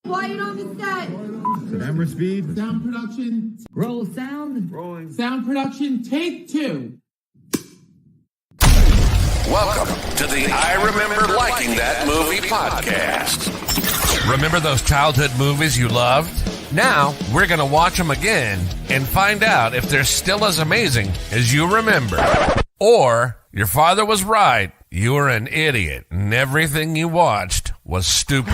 Quiet on the set. Camera speed. Sound production. Roll sound. Rolling. Sound production. Take 2. Welcome to the I Remember Liking That Movie podcast. Remember those childhood movies you loved? Now, we're going to watch them again and find out if they're still as amazing as you remember. Or, your father was right. You were an idiot, and everything you watched was stupid.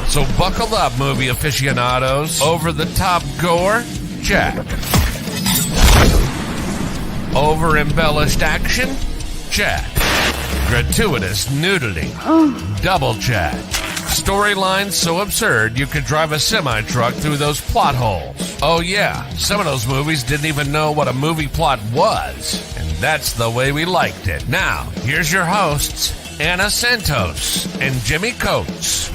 So buckle up, movie aficionados. Over-the-top gore? Check. Over-embellished action? Check. Gratuitous nudity? Double check. Storylines so absurd you could drive a semi-truck through those plot holes. Oh yeah, some of those movies didn't even know what a movie plot was. And that's the way we liked it. Now, here's your hosts, Anna Santos and Jimmy Coates.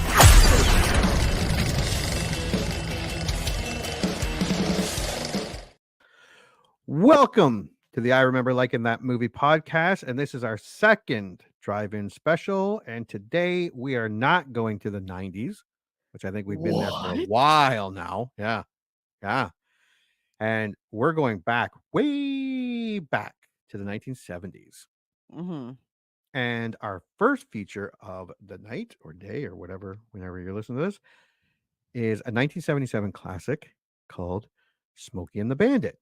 Welcome to the I Remember Liking That Movie podcast, and this is our second drive-in special, and today we are not going to the 90s, which I think we've been there for a while now. Yeah. And we're going back, way back to the 1970s. Mm-hmm. And our first feature of the night or day or whatever, whenever you're listening to this, is a 1977 classic called Smokey and the Bandit.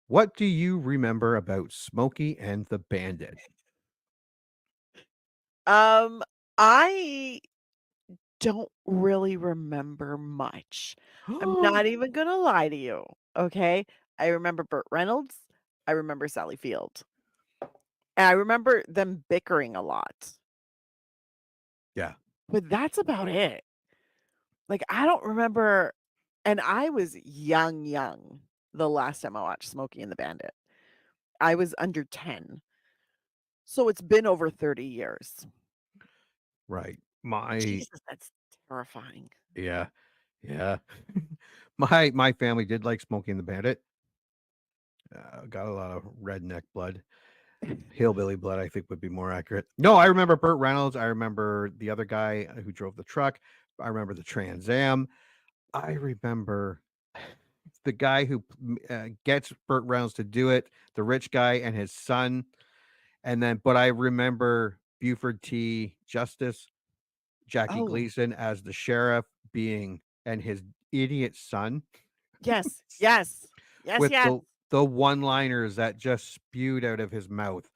What do you remember about Smokey and the Bandit? I don't really remember much. I'm not even gonna lie to you. Okay. I remember Burt Reynolds. I remember Sally Field. And I remember them bickering a lot. Yeah. But that's about it. Like, I don't remember. And I was young the last time I watched Smokey and the Bandit. I was under 10. So it's been over 30 years. Right. Jesus, that's terrifying. Yeah. My family did like Smokey and the Bandit. Got a lot of redneck blood. Hillbilly blood, I think, would be more accurate. No, I remember Burt Reynolds. I remember the other guy who drove the truck. I remember the Trans Am. I remember the guy who gets Burt Reynolds to do it, the rich guy and his son. But I remember Buford T. Justice, Jackie Gleeson as the sheriff and his idiot son. Yes. With the one-liners that just spewed out of his mouth.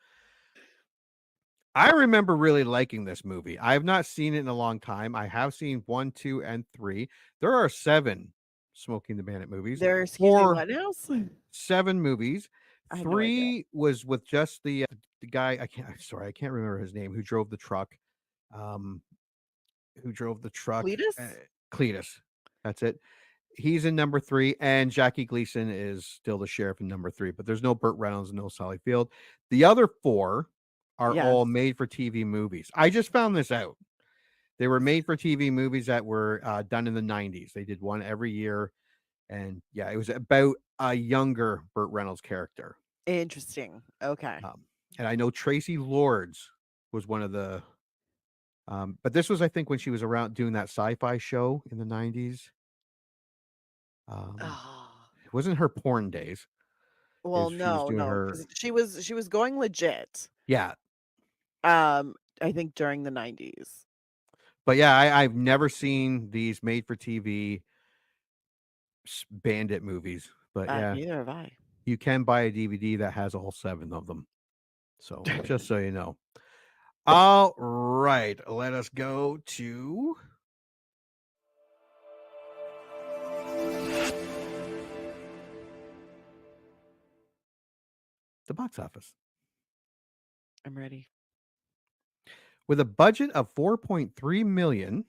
I remember really liking this movie. I have not seen it in a long time. I have seen 1, 2, and 3. There are 7 Smoking the Bandit movies. There's what else? 7 movies. I had 3 was with just the guy. I can't remember his name. Who drove the truck? Cletus. That's it. He's in number 3, and Jackie Gleeson is still the sheriff in number 3. But there's no Burt Reynolds, no Sally Field. The other 4 are all made-for-TV movies. I just found this out. They were made-for-TV movies that were done in the 90s. They did one every year. And, yeah, it was about a younger Burt Reynolds character. Interesting. Okay. And I know Tracy Lords was one of the... but this was, I think, when she was around doing that sci-fi show in the 90s. It wasn't her porn days. Well, no. 'Cause she was going legit. Yeah. I think during the 90s. But yeah, I've never seen these made-for-TV bandit movies. But yeah, neither have I. you can buy a DVD that has all 7 of them. So just so you know. All right, let us go to the box office. I'm ready. With a budget of $4.3 million,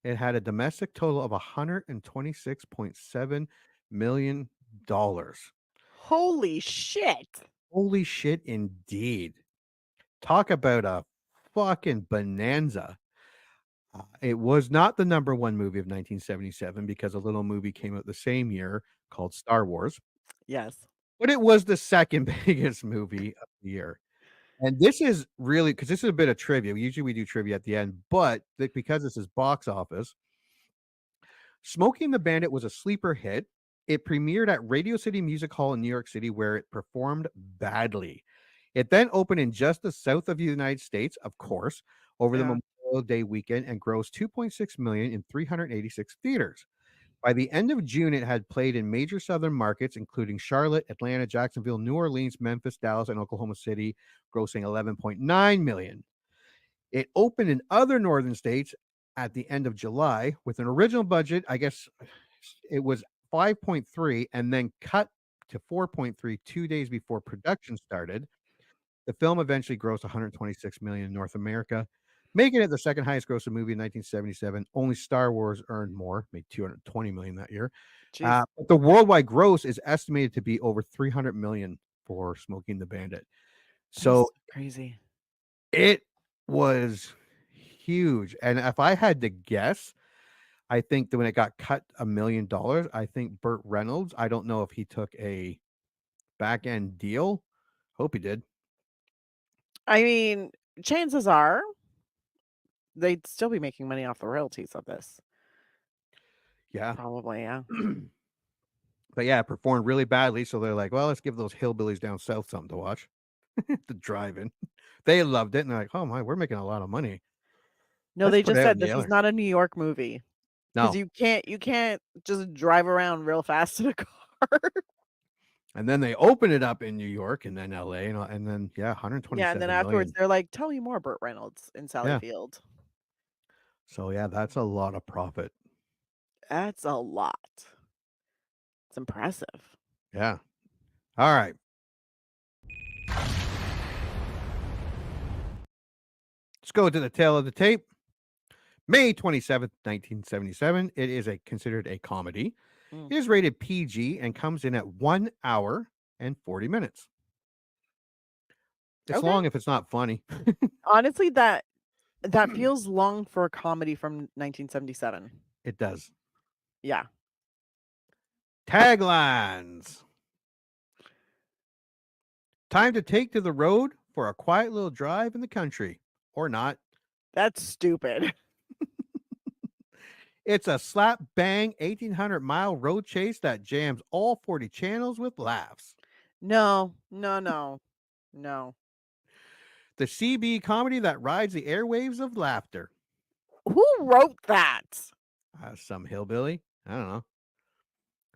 it had a domestic total of $126.7 million. Holy shit. Holy shit, indeed. Talk about a fucking bonanza. It was not the number 1 movie of 1977 because a little movie came out the same year called Star Wars. Yes. But it was the second biggest movie of the year. And this is really because this is a bit of trivia. Usually we do trivia at the end, but because this is box office, Smoking the Bandit was a sleeper hit. It premiered at Radio City Music Hall in New York City, where it performed badly. It then opened in just the south of the United States, of course, over the Yeah. Memorial Day weekend and grossed 2.6 million in 386 theaters. By the end of June, it had played in major southern markets, including Charlotte, Atlanta, Jacksonville, New Orleans, Memphis, Dallas, and Oklahoma City, grossing 11.9 million. It opened in other northern states at the end of July with an original budget. I guess it was 5.3 and then cut to 4.3 2 days before production started. The film eventually grossed 126 million in North America, making it the second highest grossing movie in 1977. Only Star Wars earned more, made 220 million that year. Jeez. But the worldwide gross is estimated to be over 300 million for Smoking the Bandit. So crazy. it was huge. And if I had to guess, I think that when it got cut $1 million, I think Burt Reynolds, I don't know if he took a back end deal. Hope he did. I mean, chances are they'd still be making money off the royalties of this. Yeah. Probably, yeah. But yeah, it performed really badly. So they're like, well, let's give those hillbillies down south something to watch. The drive-in. They loved it. And they're like, oh my, we're making a lot of money. No, Let's they put just it out said in the this is other. not a New York movie. Because No. you can't just drive around real fast in a car. And then they open it up in New York and then LA and then 127 Yeah, and then afterwards million. they're like, tell me more, Burt Reynolds in Sally Yeah. Field. So yeah, that's a lot of profit. That's a lot. It's impressive. Yeah. All right. Let's go to the tail of the tape. May 27th, 1977. It is considered a comedy. It is rated PG and comes in at 1 hour and 40 minutes. It's long if it's not funny. Honestly, that feels long for a comedy from 1977. It does. Yeah. Taglines. Time to take to the road for a quiet little drive in the country. Or not. That's stupid. It's a slap bang 1,800-mile road chase that jams all 40 channels with laughs. No. The CB comedy that rides the airwaves of laughter. Who wrote that? Some hillbilly. I don't know.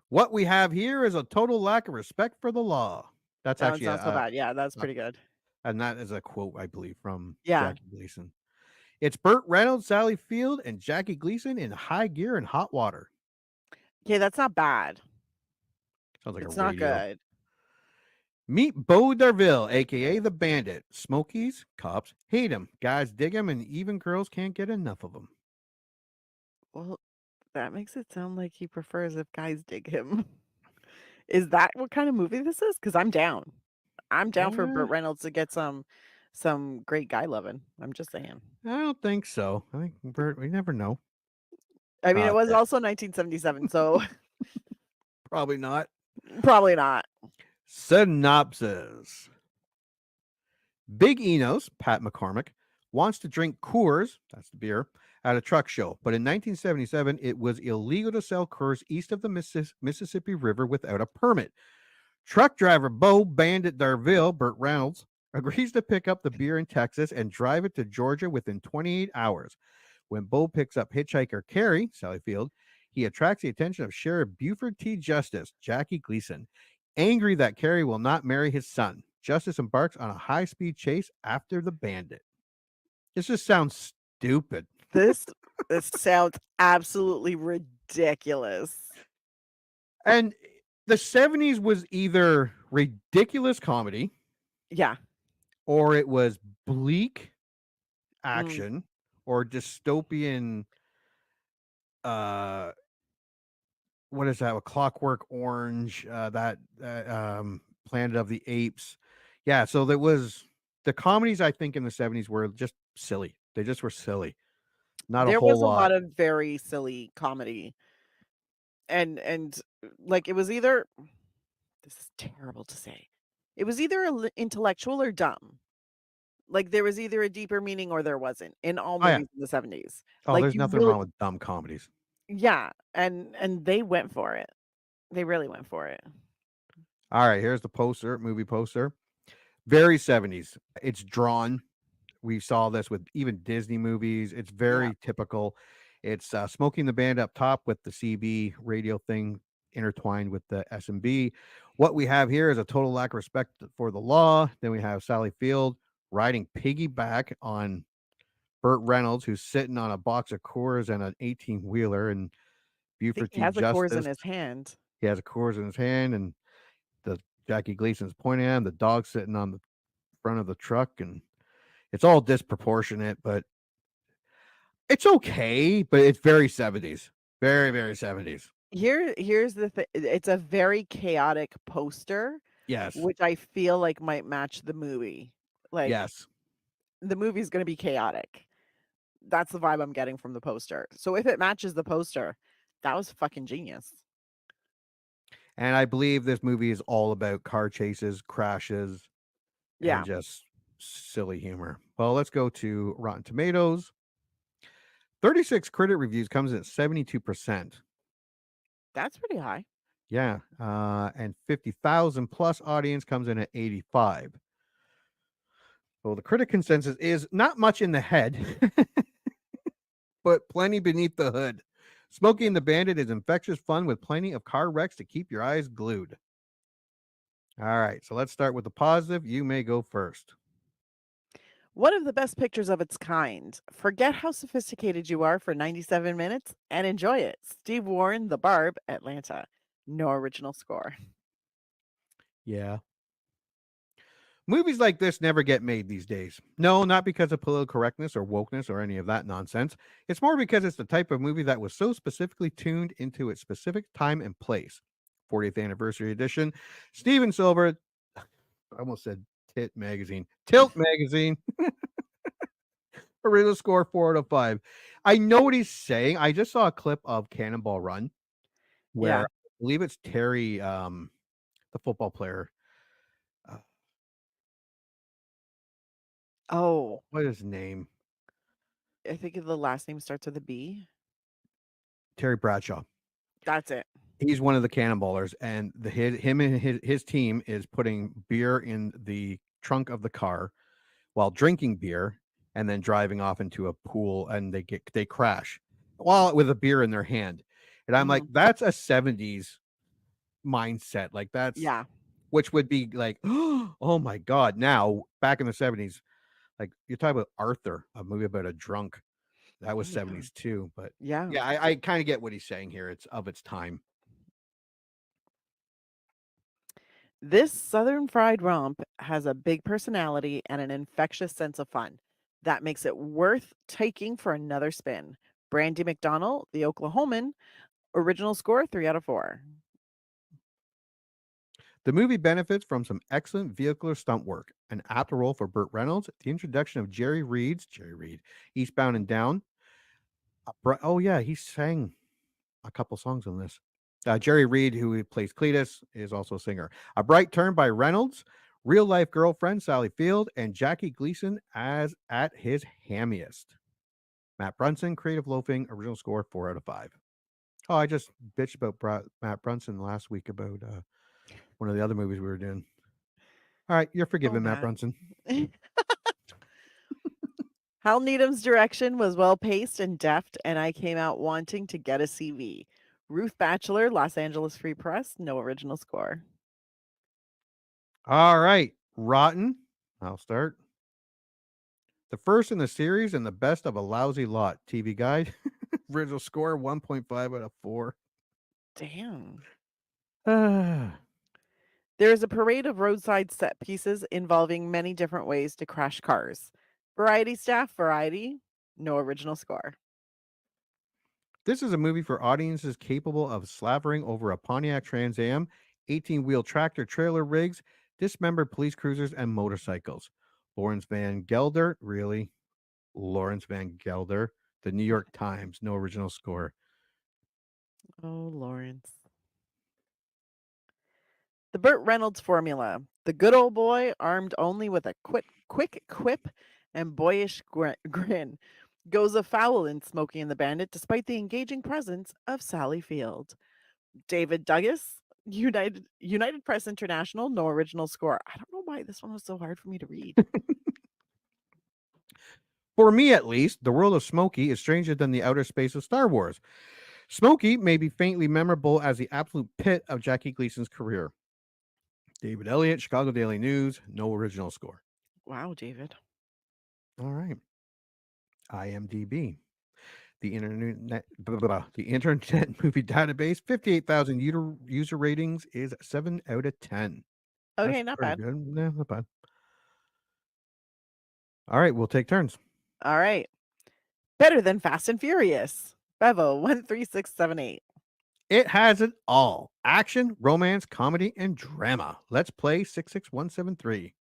What we have here is a total lack of respect for the law. That's That actually sounds so bad. Yeah, that's pretty good. And that is a quote, I believe, from Yeah. Jackie Gleeson. It's Burt Reynolds, Sally Field, and Jackie Gleeson in high gear and hot water. Okay, that's not bad. Sounds like It's a not radio. good. Meet Bo Darville, a.k.a. the Bandit. Smokies, cops hate him. Guys dig him, and even girls can't get enough of him. Well, that makes it sound like he prefers if guys dig him. Is that what kind of movie this is? Because I'm down. I'm down for Burt Reynolds to get some great guy loving. I'm just saying. I don't think so. I think Burt, we never know. I mean, it was also 1977, so probably not. Probably not. Synopsis. Big Enos, Pat McCormick, wants to drink Coors, that's the beer, at a truck show. But in 1977, it was illegal to sell Coors east of the Mississippi River without a permit. Truck driver Bo Bandit Darville, Burt Reynolds, agrees to pick up the beer in Texas and drive it to Georgia within 28 hours. When Bo picks up hitchhiker Carrie, Sally Field, he attracts the attention of Sheriff Buford T. Justice, Jackie Gleeson. Angry that Carrie will not marry his son, Justice embarks on a high-speed chase after the bandit. This just sounds stupid. This sounds absolutely ridiculous. And the 70s was either ridiculous comedy, yeah, or it was bleak action or dystopian what is that? A Clockwork Orange, Planet of the Apes. Yeah, so there was the comedies I think in the 70s were just silly. They just were silly. Not there a whole was a lot. lot of very silly comedy. And like it was either this is terrible to say. It was either intellectual or dumb. Like there was either a deeper meaning or there wasn't in all Oh yeah. movies in the 70s. Oh, Like there's you nothing really wrong with dumb comedies. yeah, and they went for it. They really went for it. All right, here's the poster, movie poster. Very 70s. It's drawn. We saw this with even Disney movies. It's Yeah. very typical. It's Smoking the Band up top with the CB radio thing intertwined with the S&B. What we have here is a total lack of respect for the law. Then we have Sally Field riding piggyback on Burt Reynolds, who's sitting on a box of Coors and an 18-wheeler in I think Buford he T. has a Coors in Justice. his hand. He has a Coors in his hand, and the Jackie Gleason's pointing at him. The dog's sitting on the front of the truck, and it's all disproportionate, but it's okay. But it's very 70s, very, very 70s. Here's the thing. It's a very chaotic poster, Yes, which I feel like might match the movie. Like yes. the movie's going to be chaotic. That's the vibe I'm getting from the poster. So if it matches the poster, that was fucking genius. And I believe this movie is all about car chases, crashes, Yeah, and just silly humor. Well, let's go to Rotten Tomatoes. 36 critic reviews comes in at 72%. that's pretty high. Yeah. And 50,000 plus audience comes in at 85. Well, the critic consensus is not much in the head, but plenty beneath the hood. Smokey and the Bandit is infectious fun with plenty of car wrecks to keep your eyes glued. All right, so let's start with the positive. You may go first. One of the best pictures of its kind. Forget how sophisticated you are for 97 minutes and enjoy it. Steve Warren, The Barb, Atlanta. No original score. Yeah. Movies like this never get made these days. No, not because of political correctness or wokeness or any of that nonsense. It's more because it's the type of movie that was so specifically tuned into its specific time and place. 40th anniversary edition. Steven Silver, I almost said Tilt Magazine. Original score 4 out of 5. I know what he's saying. I just saw a clip of Cannonball Run where Yeah. I believe it's Terry, the football player. Oh, What is his name? I think the last name starts with a B. Terry Bradshaw. That's it. He's one of the cannonballers, and him and his team is putting beer in the trunk of the car while drinking beer, and then driving off into a pool, and they crash while with a beer in their hand. And I'm like, Mhm. that's a 70s mindset. Like that's Yeah. which would be like, oh my god. Now back in the 70s, like you're talking about Arthur, a movie about a drunk. That was Oh, yeah. 70s too. But Yeah. yeah, I kind of get what he's saying here. It's of its time. This Southern fried romp has a big personality and an infectious sense of fun that makes it worth taking for another spin. Brandy McDonald, The Oklahoman, original score 3 out of 4. The movie benefits from some excellent vehicular stunt work, an apt role for Burt Reynolds, the introduction of Jerry Reed, Eastbound and Down. Oh yeah, he sang a couple songs on this. Jerry Reed, who plays Cletus, is also a singer. A bright turn by Reynolds, real life girlfriend Sally Field, and Jackie Gleeson as at his hammiest. Matt Brunson, creative loafing, original score 4 out of 5. Oh, I just bitched about Matt Brunson last week about one of the other movies we were doing. All right, you're forgiven, Matt Brunson. Hal Needham's direction was well paced and deft, and I came out wanting to get a CV. Ruth Batchelor, Los Angeles Free Press, no original score. All right, Rotten. I'll start. The first in the series and the best of a lousy lot. TV Guide. Original score 1.5 out of 4. Damn. Ah. There is a parade of roadside set pieces involving many different ways to crash cars. Variety staff, variety, no original score. This is a movie for audiences capable of slavering over a Pontiac Trans Am, 18-wheel tractor trailer rigs, dismembered police cruisers, and motorcycles. Lawrence Van Gelder, really? Lawrence Van Gelder, The New York Times, no original score. Oh, Lawrence. The Burt Reynolds formula. The good old boy, armed only with a quick quip and boyish grin, goes afoul in Smokey and the Bandit despite the engaging presence of Sally Field. David Douglas, United Press International, no original score. I don't know why this one was so hard for me to read. For me, at least, the world of Smokey is stranger than the outer space of Star Wars. Smokey may be faintly memorable as the absolute pit of Jackie Gleason's career. David Elliott, Chicago Daily News, no original score. Wow, David. All right. IMDb. The Internet Movie Database, 58,000 user ratings is 7 out of 10. Okay, That's not pretty bad. good. No, not bad. All right, we'll take turns. All right. Better than Fast and Furious. Bevo 13678. It has it all. Action, romance, comedy, and drama. Let's play 66173.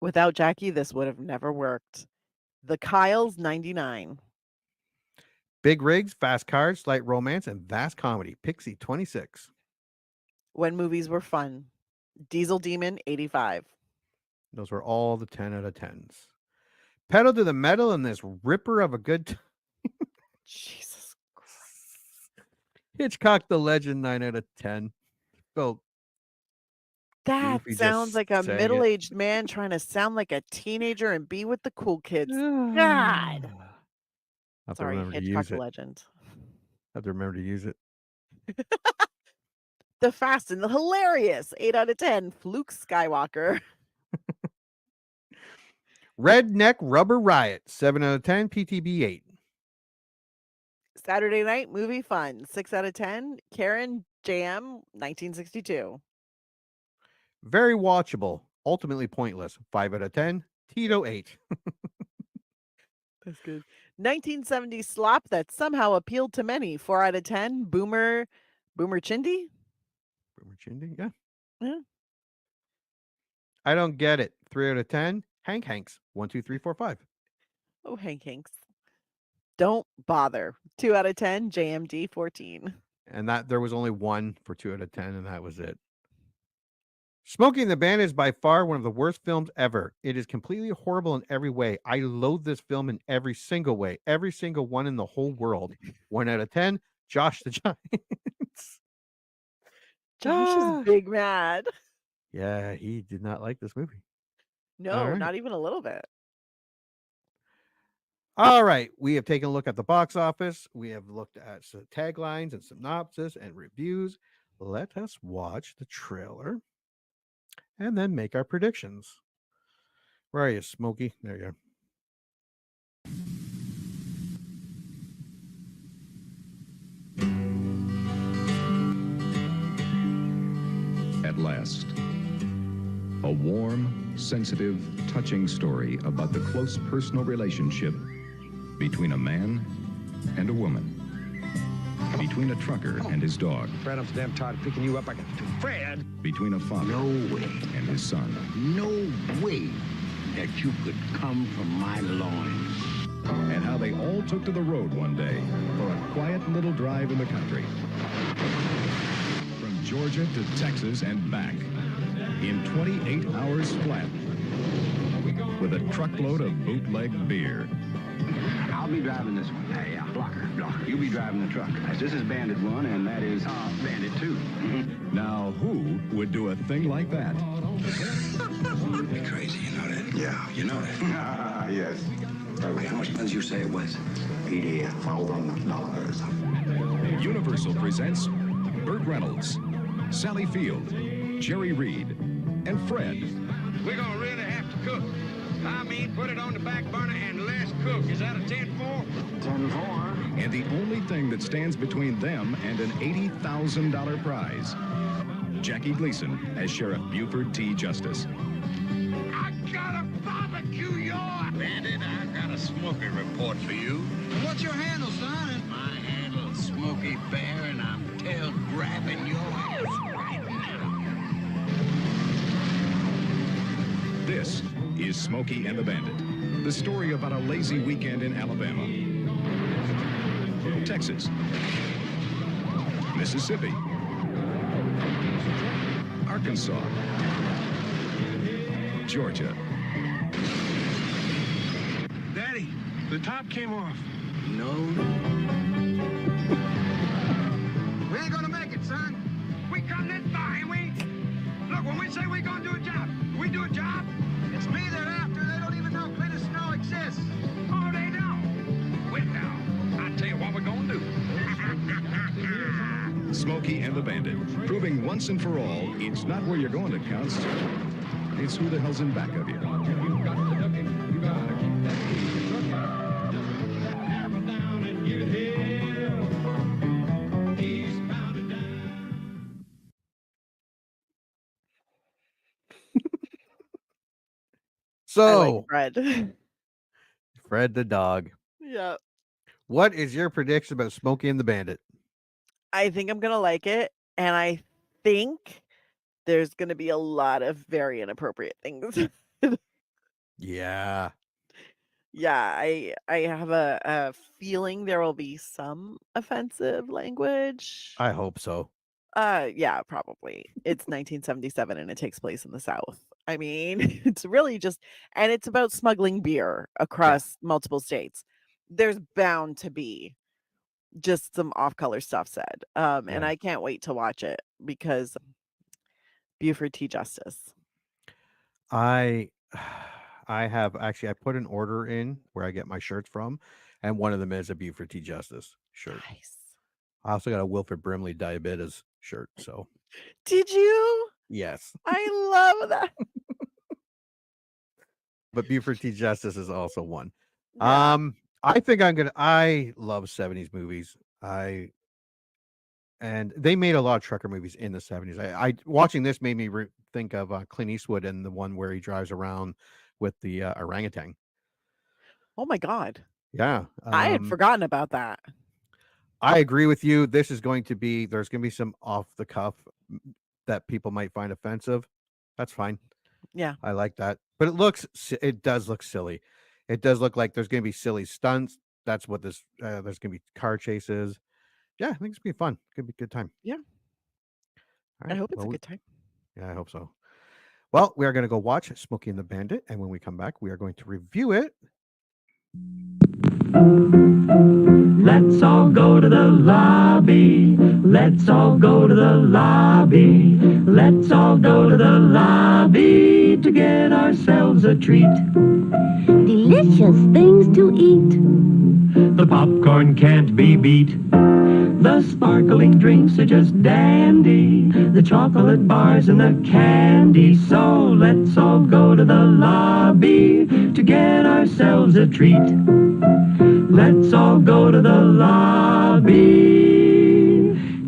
Without Jackie, this would have never worked. The Kyles 99. Big rigs, fast cars, slight romance, and vast comedy. Pixie 26. When movies were fun. Diesel Demon 85. Those were all the 10 out of 10s. Pedal to the metal in this ripper of a good Jesus Christ. Hitchcock the Legend 9 out of 10. Felt That goofy sounds just like a saying it. middle-aged man trying to sound like a teenager and be with the cool kids. God. I have to Sorry, remember to Hitchcock use the it. Legend. I have to remember to use it. The Fast and the Hilarious 8 out of 10. Fluke Skywalker. Redneck Rubber Riot 7 out of 10. PTB 8. Saturday Night Movie Fun 6 out of 10. Karen Jam 1962. Very watchable. Ultimately pointless. 5 out of 10. Tito 8. That's good. 1970s slop that somehow appealed to many 4 out of 10. Boomer Chindy. Boomer Chindy, yeah. Yeah. I don't get it. 3 out of 10. Hanks 1, 2, 3, 4, 5. Oh, Hanks. Don't bother 2 out of 10. JMD 14. And that there was only one for 2 out of 10, and that was it. Smokey and the Bandit is by far one of the worst films ever. It is completely horrible in every way. I loathe this film in every single way. Every single one in the whole world. 1 out of 10. Josh the Giants. Josh is big mad. Yeah, he did not like this movie. No, right. not even a little bit. All right. We have taken a look at the box office. We have looked at some taglines and synopsis and reviews. Let us watch the trailer and then make our predictions. Where are you, Smokey? There you are. At last, a warm, sensitive, touching story about the close personal relationship between a man and a woman, between a trucker and his dog, Fred, I'm so damn tired of picking you up. I got to Fred. between a father No way, and his son, no way that you could come from my loins. and how they all took to the road one day for a quiet little drive in the country. From Georgia to Texas and back in 28 hours flat with a truckload of bootleg beer. I'll be driving this one. Hey, blocker. You'll be driving the truck. This is Bandit 1, and that is Bandit 2. Now, who would do a thing like that? You're crazy, you know that? Yeah, you know that. Yes. Wait, how much money did you say it was? $80,000. Universal presents Burt Reynolds, Sally Field, Jerry Reed, and Fred. We're gonna really have to cook. I mean, put it on the back burner and let's cook. Is that a 10-4? 10-4. And the only thing that stands between them and an $80,000 prize, Jackie Gleeson as Sheriff Buford T. Justice. I gotta barbecue your... Bandit, I've got a Smokey report for you. What's your handle, son? My handle's Smokey Bear, and I'm tail grabbing your ass right now. This is Smokey and the Bandit, the story about a lazy weekend in Alabama, Texas, Mississippi, Arkansas, Georgia. Daddy, the top came off. No. We ain't gonna make it, son. We come this far, ain't we? Look, when we say we're gonna do a job, we do a job. It's me they're after. They don't even know Clinton Snow exists. Oh, they don't. Well, now, I'll tell you what we're gonna do. Smokey and the Bandit, proving once and for all, it's not where you're going that counts. It's who the hell's in back of you. I like So, Fred. Fred the dog. Yeah. What is your prediction about Smokey and the Bandit? I think I'm gonna like it, and I think there's gonna be a lot of very inappropriate things. Yeah. Yeah, I have a feeling there will be some offensive language. I hope so. Yeah, probably. It's 1977 and it takes place in the South. I mean, it's really just, and it's about smuggling beer across multiple states. There's bound to be just some off-color stuff said. And Yeah. I can't wait to watch it because Buford T. Justice. I have actually I put an order in where I get my shirts from, and one of them is a Buford T. Justice shirt. Nice. I also got a Wilford Brimley Diabetes shirt. So Did you? yes, I love that. but Buford T. Justice is also one. Yeah. I think I love 70s movies. And they made a lot of trucker movies in the 70s. I watching this made me think of Clint Eastwood and the one where he drives around with the orangutan. Oh my God. Yeah. I had forgotten about that. I agree with you. There's going to be some off the cuff that people might find offensive. That's fine. Yeah. I like that. But it does look silly. It does look like there's going to be silly stunts. That's what there's going to be car chases. Yeah, I think it's going to be fun. Could be a good time. Yeah. All I hope it's a good time. Yeah, I hope so. Well, we are going to go watch Smokey and the Bandit, and when we come back, we are going to review it. Let's all go to the lobby. Let's all go to the lobby. Let's all go to the lobby to get ourselves a treat. Delicious things to eat. The popcorn can't be beat. The sparkling drinks are just dandy. The chocolate bars and the candy. So let's all go to the lobby to get ourselves a treat. Let's all go to the lobby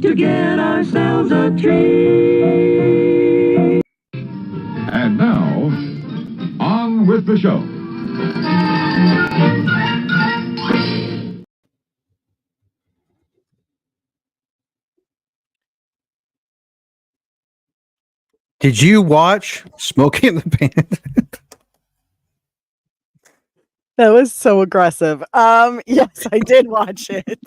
to get ourselves a treat. And now, on with the show. Did you watch Smokey and the Bandit? That was so aggressive. Yes, I did watch it.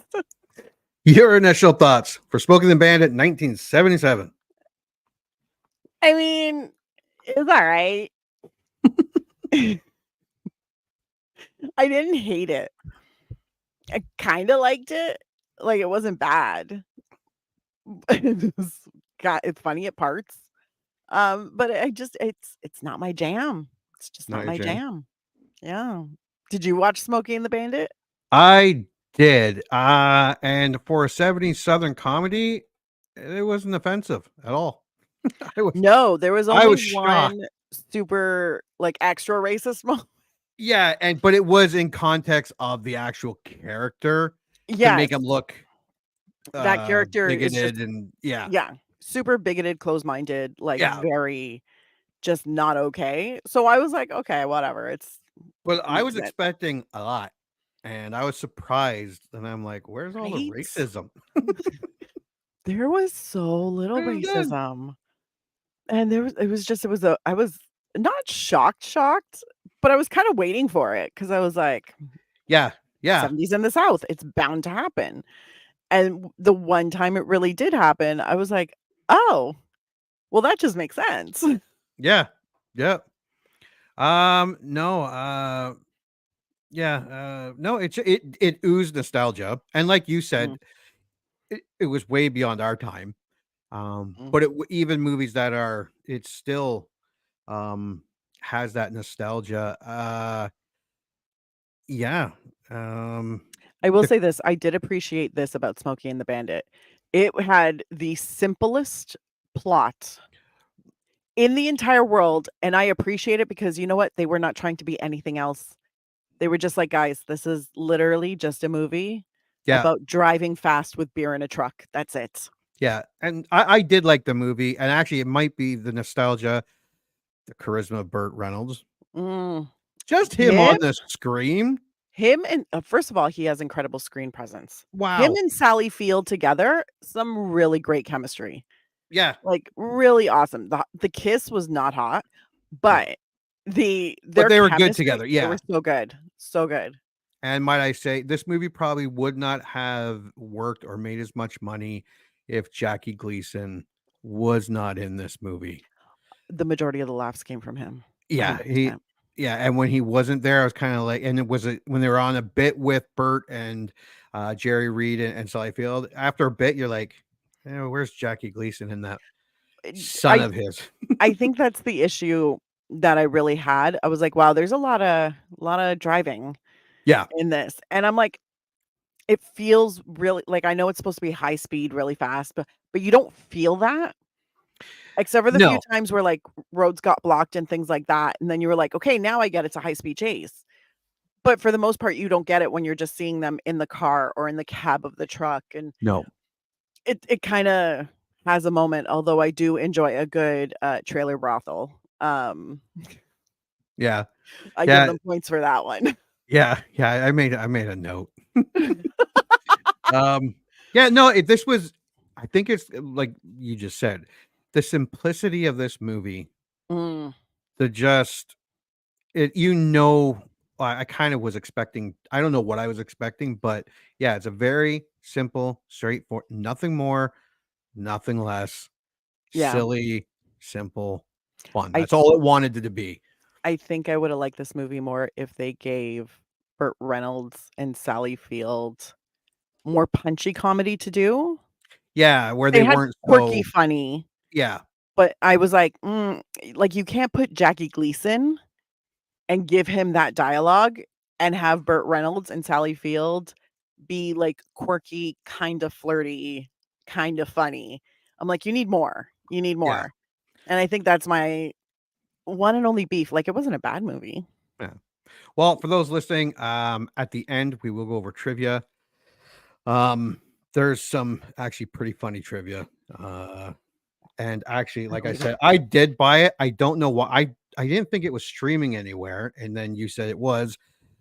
Your initial thoughts for Smokey and the Bandit 1977. I mean, it was all right. I didn't hate it. I kind of liked it. Like, it wasn't bad. It's funny at parts. But it's not my jam. It's just not my jam. Yeah. Did you watch Smokey and the Bandit? I did. And for a 70s Southern comedy, it wasn't offensive at all. No, there was only was one super like extra racist moment. Yeah, but it was in context of the actual character to make him look that character bigoted is just, and super bigoted, closed-minded, like very just not okay. So I was like, okay, whatever. Well, I was expecting a lot, and I was surprised, and I'm like, where's all the racism? There was so little racism. And I was not shocked, but I was kind of waiting for it because I was like, yeah. 70s in the South, it's bound to happen. And the one time it really did happen, I was like, oh, Well, that just makes sense. Yeah. Yeah. No, no, it oozed nostalgia. And like you said, it was way beyond our time. Mm. But even movies that are, it still has that nostalgia. Yeah. Um, I will the, say this, I did appreciate this about Smokey and the Bandit. It had the simplest plot in the entire world, and I appreciate it because you know what? They were not trying to be anything else. They were just like, "Guys, this is literally just a movie yeah. about driving fast with beer in a truck. That's it." Yeah. And I did like the movie. And actually, it might be the nostalgia, the charisma of Burt Reynolds. Mm. Just him Him on the screen. him and first of all, he has incredible screen presence. Him Wow. and Sally Field together, some really great chemistry. Yeah. Like, really awesome. The kiss was not hot, No. but But their they were good chemistry, together. they Yeah. were so good. So good. And might I say, this movie probably would not have worked or made as much money if Jackie Gleeson was not in this movie. The majority of the laughs came from him. Yeah, 100%. and when he wasn't there, I was kind of like, and it was when they were on a bit with Bert and Jerry Reed and Sally Field. After a bit, you're like, where's Jackie Gleason in that son I of his? I think that's the issue that I really had. I was like, "Wow, there's a lot of driving Yeah, in this." And I'm like, it feels really like I know it's supposed to be high speed, really fast, but you don't feel that. Except for the few no, times where, like, roads got blocked and things like that, and then you were like, "Okay, now I get it's a high-speed chase." But for the most part, you don't get it when you're just seeing them in the car or in the cab of the truck, and no. it kinda has a moment, although I do enjoy a good, trailer brothel. Yeah, I give yeah, them points for that one. yeah. I made a note. Yeah, no, this was, I think it's like you just said, the simplicity of this movie, Mm, the just it, I kind of was expecting, I don't know what I was expecting, but yeah, it's a very simple, straightforward, nothing more, nothing less, yeah. silly, simple, fun. I That's all it wanted it to be. I think I woulda liked this movie more if they gave Burt Reynolds and Sally Field more punchy comedy to do. Yeah, where They they had weren't quirky so, funny. yeah, But I was like, like, you can't put Jackie Gleeson and give him that dialogue and have Burt Reynolds and Sally Field be, like, quirky, kinda flirty, kinda funny. I'm like, "You need more. You need yeah, more." And I think that's my one and only beef. Like, it wasn't a bad movie. yeah. Well, for those listening, at the end we will go over trivia. Um, there's some actually pretty funny trivia. And actually, like I said, I did buy it. I don't know why. I didn't think it was streaming anywhere, and then you said it was.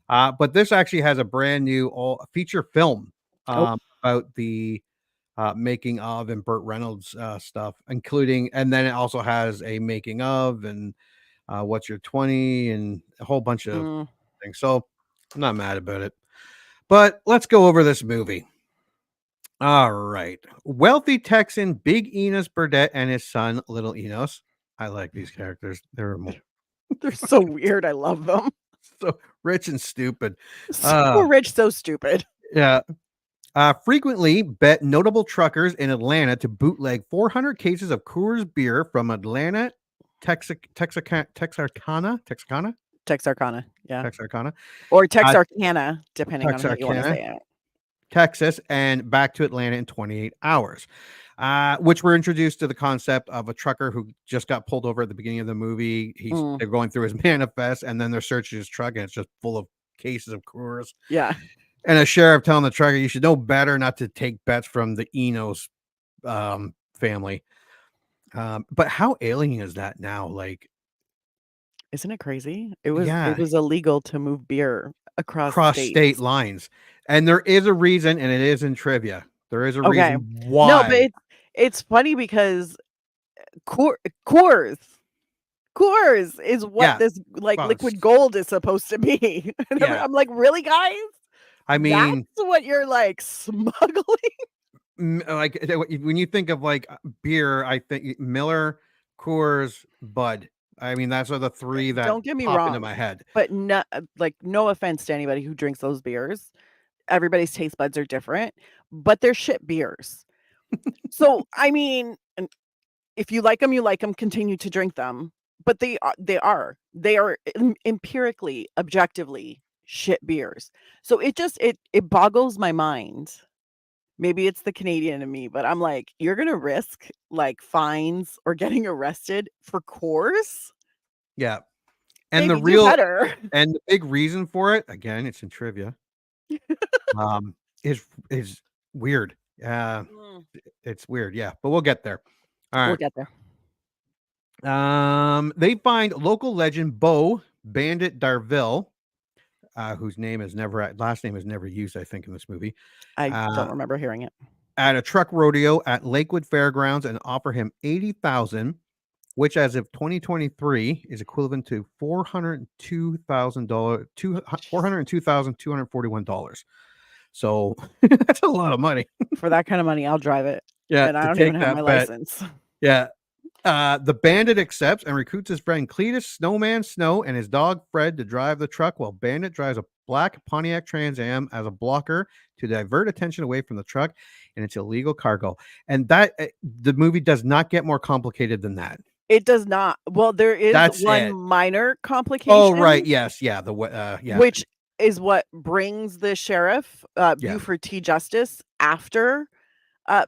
But this actually has a brand new all feature film Oh, about the making of and Burt Reynolds stuff, including, and then it also has a making of and what's your 20 and a whole bunch of mm, things. So I'm not mad about it. But let's go over this movie. All right. Wealthy Texan Big Enos Burdett and his son, Little Enos. I like these characters. They're they're so weird. I love them. so rich and stupid. So rich, so stupid. Yeah. Frequently bet notable truckers in Atlanta to bootleg 400 cases of Coors beer from Atlanta, Texarkana, Texarkana, yeah. Texarkana, Or Texarkana, depending on how you wanna Texarkana, say it. Texas, and back to Atlanta in 28 hours. Which we're introduced to the concept of a trucker who just got pulled over at the beginning of the movie. They're going through his manifest, and then they're searching his truck, and it's just full of cases of Coors. Yeah. And a sheriff telling the trucker, you should know better not to take bets from the Enos family. But how alien is that now? Like, Isn't it crazy? It yeah, was illegal to move beer across cross state states. lines. And there is a reason, and it is in trivia. There is a Okay. reason No, but why. it's funny because Coors is what Yeah. this, like, Well, liquid gold is supposed to be. And yeah. I'm like, "Really, guys? I mean, That's what you're, like, smuggling?" like when you think of like beer, I think Miller, Coors, Bud. I mean, those are the three that Don't get me pop into wrong, my head. but no, like no offense to anybody who drinks those beers. Everybody's taste buds are different, but they're shit beers. So, I mean, if you like them, you like them, continue to drink them. But they are empirically, objectively shit beers. So it boggles my mind. Maybe it's the Canadian in me, but I'm like, you're gonna risk like fines or getting arrested for Coors? Yeah. And Maybe do better. and the big reason for it, again, it's in trivia, is weird. It's weird, yeah, but we'll get there. All We'll right. get there. They find local legend Beau Bandit Darville, whose last name is never used, I think, in this movie. I don't remember hearing it. At a truck rodeo at Lakewood Fairgrounds and offer him $80,000, which as of 2023 is equivalent to $402,241. So that's a lot of money. For that kind of money, I'll drive it. Yeah, And I to don't take even have that my bet. license. Yeah. The bandit accepts and recruits his friend Cletus Snowman Snow and his dog Fred to drive the truck, while Bandit drives a black Pontiac Trans Am as a blocker to divert attention away from the truck and its illegal cargo. And that the movie does not get more complicated than that. It does not. Well, there is That's one it. minor complication. Oh, right. Yes. Yeah. Yeah. Which is what brings the sheriff, Buford T. Justice, after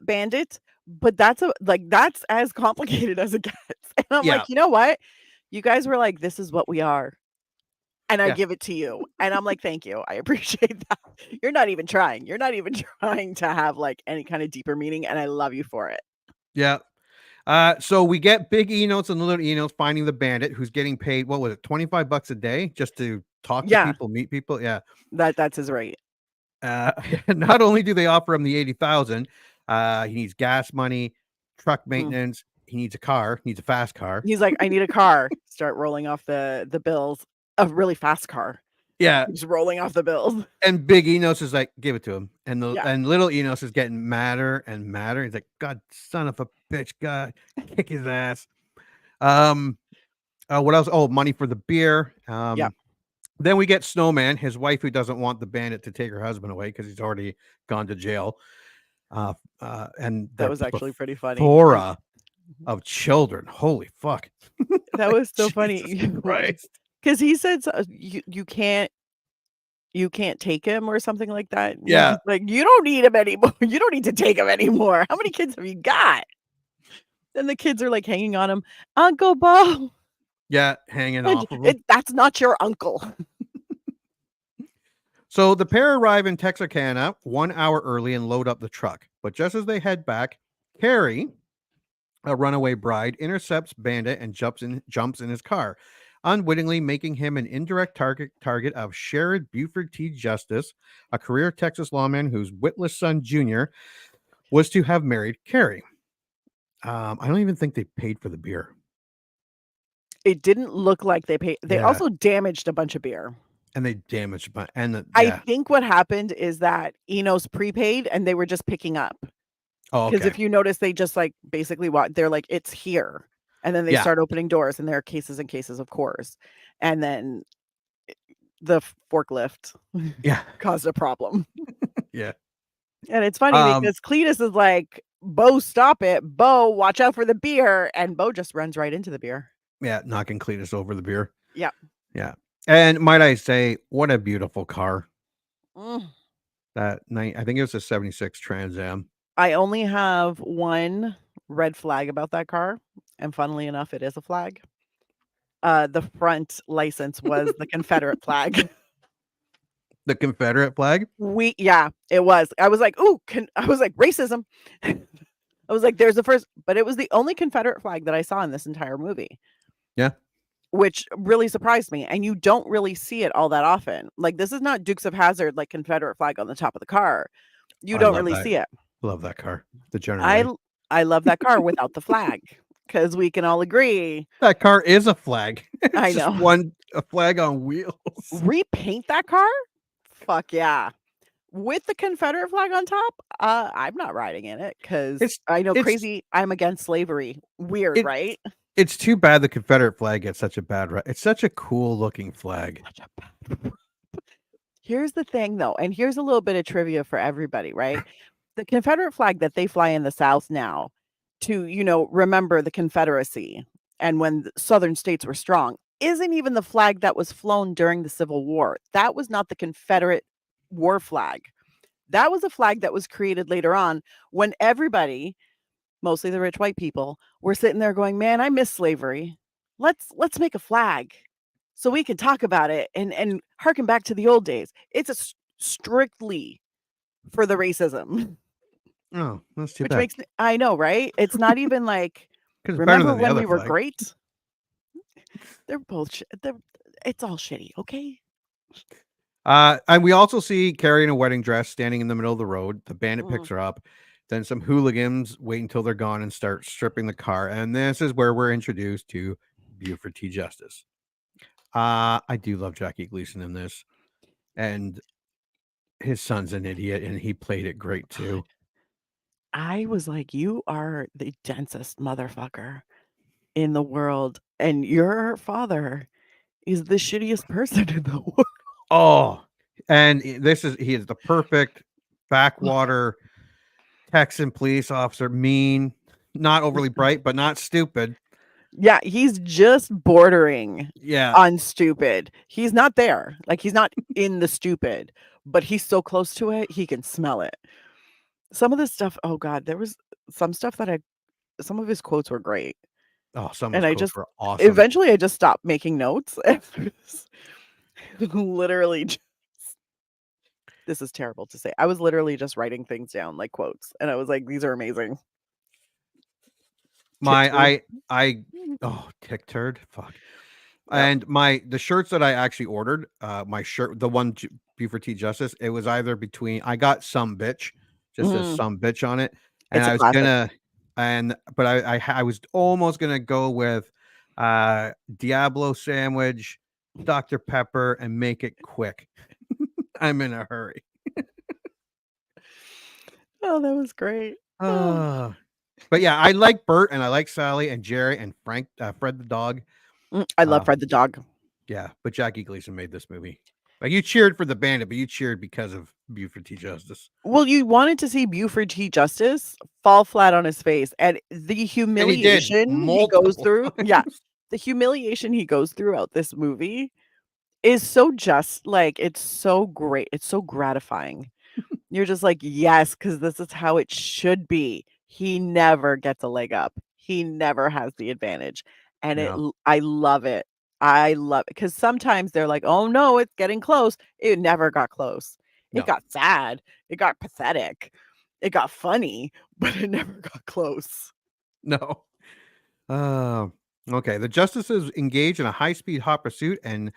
Bandit. But that's as complicated as it gets. And I'm like, you know what? You guys were like, this is what we are. And I give it to you. And I'm like, thank you. I appreciate that. You're not even trying. You're not even trying to have like any kind of deeper meaning. And I love you for it. Yeah. So we get big E notes and little E notes finding the bandit who's getting paid, what was it, $25 a day just to talk to people, meet people. Yeah. That's his rate. Not only do they offer him the $80,000, he needs gas money, truck maintenance. He needs a car, needs a fast car. He's like, I need a car. Start rolling off the bills. A really fast car. Yeah. He's rolling off the bills. And Big Enos is like, give it to him. And and little Enos is getting madder and madder. He's like, God, son of a bitch, God, kick his ass. What else? Oh, money for the beer. Then we get Snowman, his wife, who doesn't want the bandit to take her husband away because he's already gone to jail. And that was actually pretty funny. Plethora of children. Holy fuck. That was so funny. Right. Because he said you can't take him or something like that. Yeah. Like, you don't need him anymore. You don't need to take him anymore. How many kids have you got? Then the kids are like hanging on him. Uncle Bo. Yeah, hanging off of him. That's not your uncle. So the pair arrive in Texarkana 1 hour early and load up the truck. But just as they head back, Carrie, a runaway bride, intercepts Bandit and jumps in his car, unwittingly making him an indirect target of Sherrod Buford T. Justice, a career Texas lawman whose witless son, Junior, was to have married Carrie. I don't even think they paid for the beer. It didn't look like they paid. They also damaged a bunch of beer. And they damaged I think what happened is that Enos prepaid and they were just picking up. Oh, because if you notice, they just like basically they're like, it's here. And then they start opening doors and there are cases and cases of Coors. And then the forklift caused a problem. Yeah. And it's funny because Cletus is like, Bo, stop it. Bo, watch out for the beer. And Bo just runs right into the beer. Yeah, knocking Cletus over the beer. Yeah. Yeah. And might I say, what a beautiful car. That night, I think it was a 76 Trans Am. I only have one red flag about that car. And funnily enough, it is a flag. The front license was the Confederate flag. The Confederate flag? It was. I was like, ooh, I was like, racism. I was like, there's the first, but it was the only Confederate flag that I saw in this entire movie. Yeah. Which really surprised me. And you don't really see it all that often. Like, this is not Dukes of Hazzard, like Confederate flag on the top of the car. You don't really see it. Love that car. The General. I love that car without the flag. Because we can all agree. That car is a flag. I know. A flag on wheels. Repaint that car? Fuck yeah. With the Confederate flag on top, I'm not riding in it because I know crazy. I'm against slavery. Weird, right? It's too bad the Confederate flag gets such a bad rep. It's such a cool looking flag. Here's the thing, though, and here's a little bit of trivia for everybody, right? The Confederate flag that they fly in the South now to, remember the Confederacy and when the Southern states were strong isn't even the flag that was flown during the Civil War. That was not the Confederate war flag. That was a flag that was created later on when everybody, mostly the rich white people, were sitting there going, "Man, I miss slavery. Let's make a flag so we can talk about it and harken back to the old days." It's strictly for the racism. Oh, that's too Which bad. makes I know, right? It's not even like, 'Cause it's better remember than the when other we were flag. great? They're both it's all shitty, okay? And we also see Carrie in a wedding dress standing in the middle of the road. The bandit Mhm. picks her up. Then some hooligans wait until they're gone and start stripping the car. And this is where we're introduced to Buford T. Justice. I do love Jackie Gleeson in this. And his son's an idiot, and he played it great too. I was like, "You are the densest motherfucker in the world, and your father is the shittiest person in the world." Oh, and he is the perfect backwater Texan police officer, mean, not overly bright, but not stupid. Yeah, he's just bordering Yeah. on stupid. He's not there. Like, he's not in the stupid, but he's so close to it, he can smell it. Some of this stuff, oh god, there was some stuff that some of his quotes were great. Oh, some of And his I quotes just were awesome. eventually I just stopped making notes. Literally just this is terrible to say. I was literally just writing things down like quotes, and I was like, "These are amazing." Tick turd, fuck. Yep. And the shirts that I actually ordered, my shirt, the one Buford T. Justice, it was either between, I got some bitch, just says Mhm. some bitch on it, and It's a I was classic. gonna, but I was almost gonna go with Diablo sandwich, Dr. Pepper, and make it quick. I'm in a hurry. Oh, that was great. Oh. But yeah, I like Bert and I like Sally and Jerry and Frank, Fred the dog. I love Fred the dog. Yeah, but Jackie Gleason made this movie. Like, you cheered for the bandit, but you cheered because of Buford T. Justice. Well, you wanted to see Buford T. Justice fall flat on his face, and the And he did humiliation he goes multiple through yeah, times. the humiliation he goes throughout this movie is so just, like, it's so great, it's so gratifying. You're just like, "Yes, because this is how it should be." He never gets a leg up. He never has the advantage, and No. I love it. I love it because sometimes they're like, "Oh, no, it's getting close." It never got close. It No. got sad. It got pathetic. It got funny, but it never got close. No. Okay. The justices engage in a high-speed hot pursuit and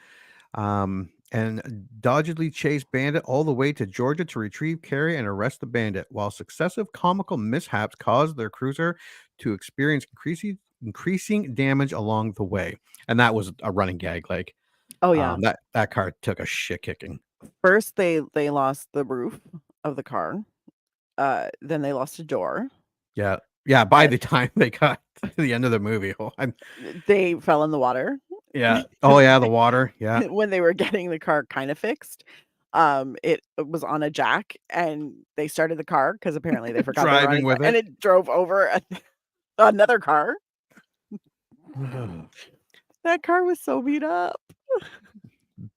doggedly chase Bandit all the way to Georgia to retrieve Carrie and arrest the bandit, while successive comical mishaps cause their cruiser to experience increasing damage along the way. And that was a running gag. Like, Oh, yeah. that car took a shit kicking. First, they lost the roof of the car. Then they lost a door. Yeah. Yeah. By the time they got to the end of the movie, They fell in the water. yeah. Oh, yeah. The water. Yeah. When they were getting the car kind of fixed, it was on a jack, and they started the car because apparently they forgot they were Driving running, with and it. it drove over another car. That car was so beat up.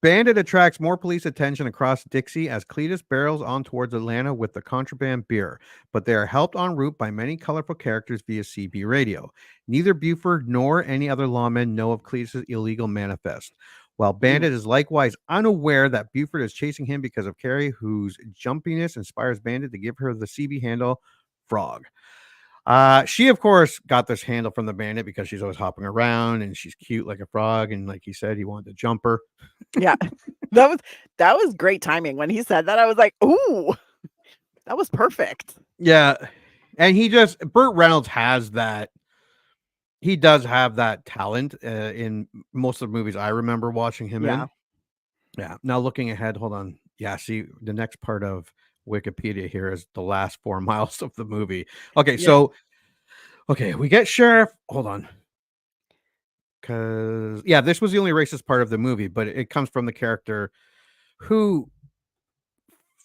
Bandit attracts more police attention across Dixie as Cletus barrels on towards Atlanta with the contraband beer, but they are helped en route by many colorful characters via CB radio. Neither Buford nor any other lawmen know of Cletus's illegal manifest, while Bandit is likewise unaware that Buford is chasing him because of Carrie, whose jumpiness inspires Bandit to give her the CB handle, Frog. She, of course, got this handle from the bandit because she's always hopping around and she's cute like a frog. And like he said, he wanted to jump her. Yeah, that was great timing. When he said that, I was like, "Ooh, that was perfect." Yeah. And Burt Reynolds has that. He does have that talent in most of the movies I remember watching him in. Yeah. Now looking ahead, hold on. Yeah. See, the next part of Wikipedia here is the last 4 miles of the movie. Okay. Yeah. So, we get Sheriff. Hold on. because this was the only racist part of the movie, but it comes from the character who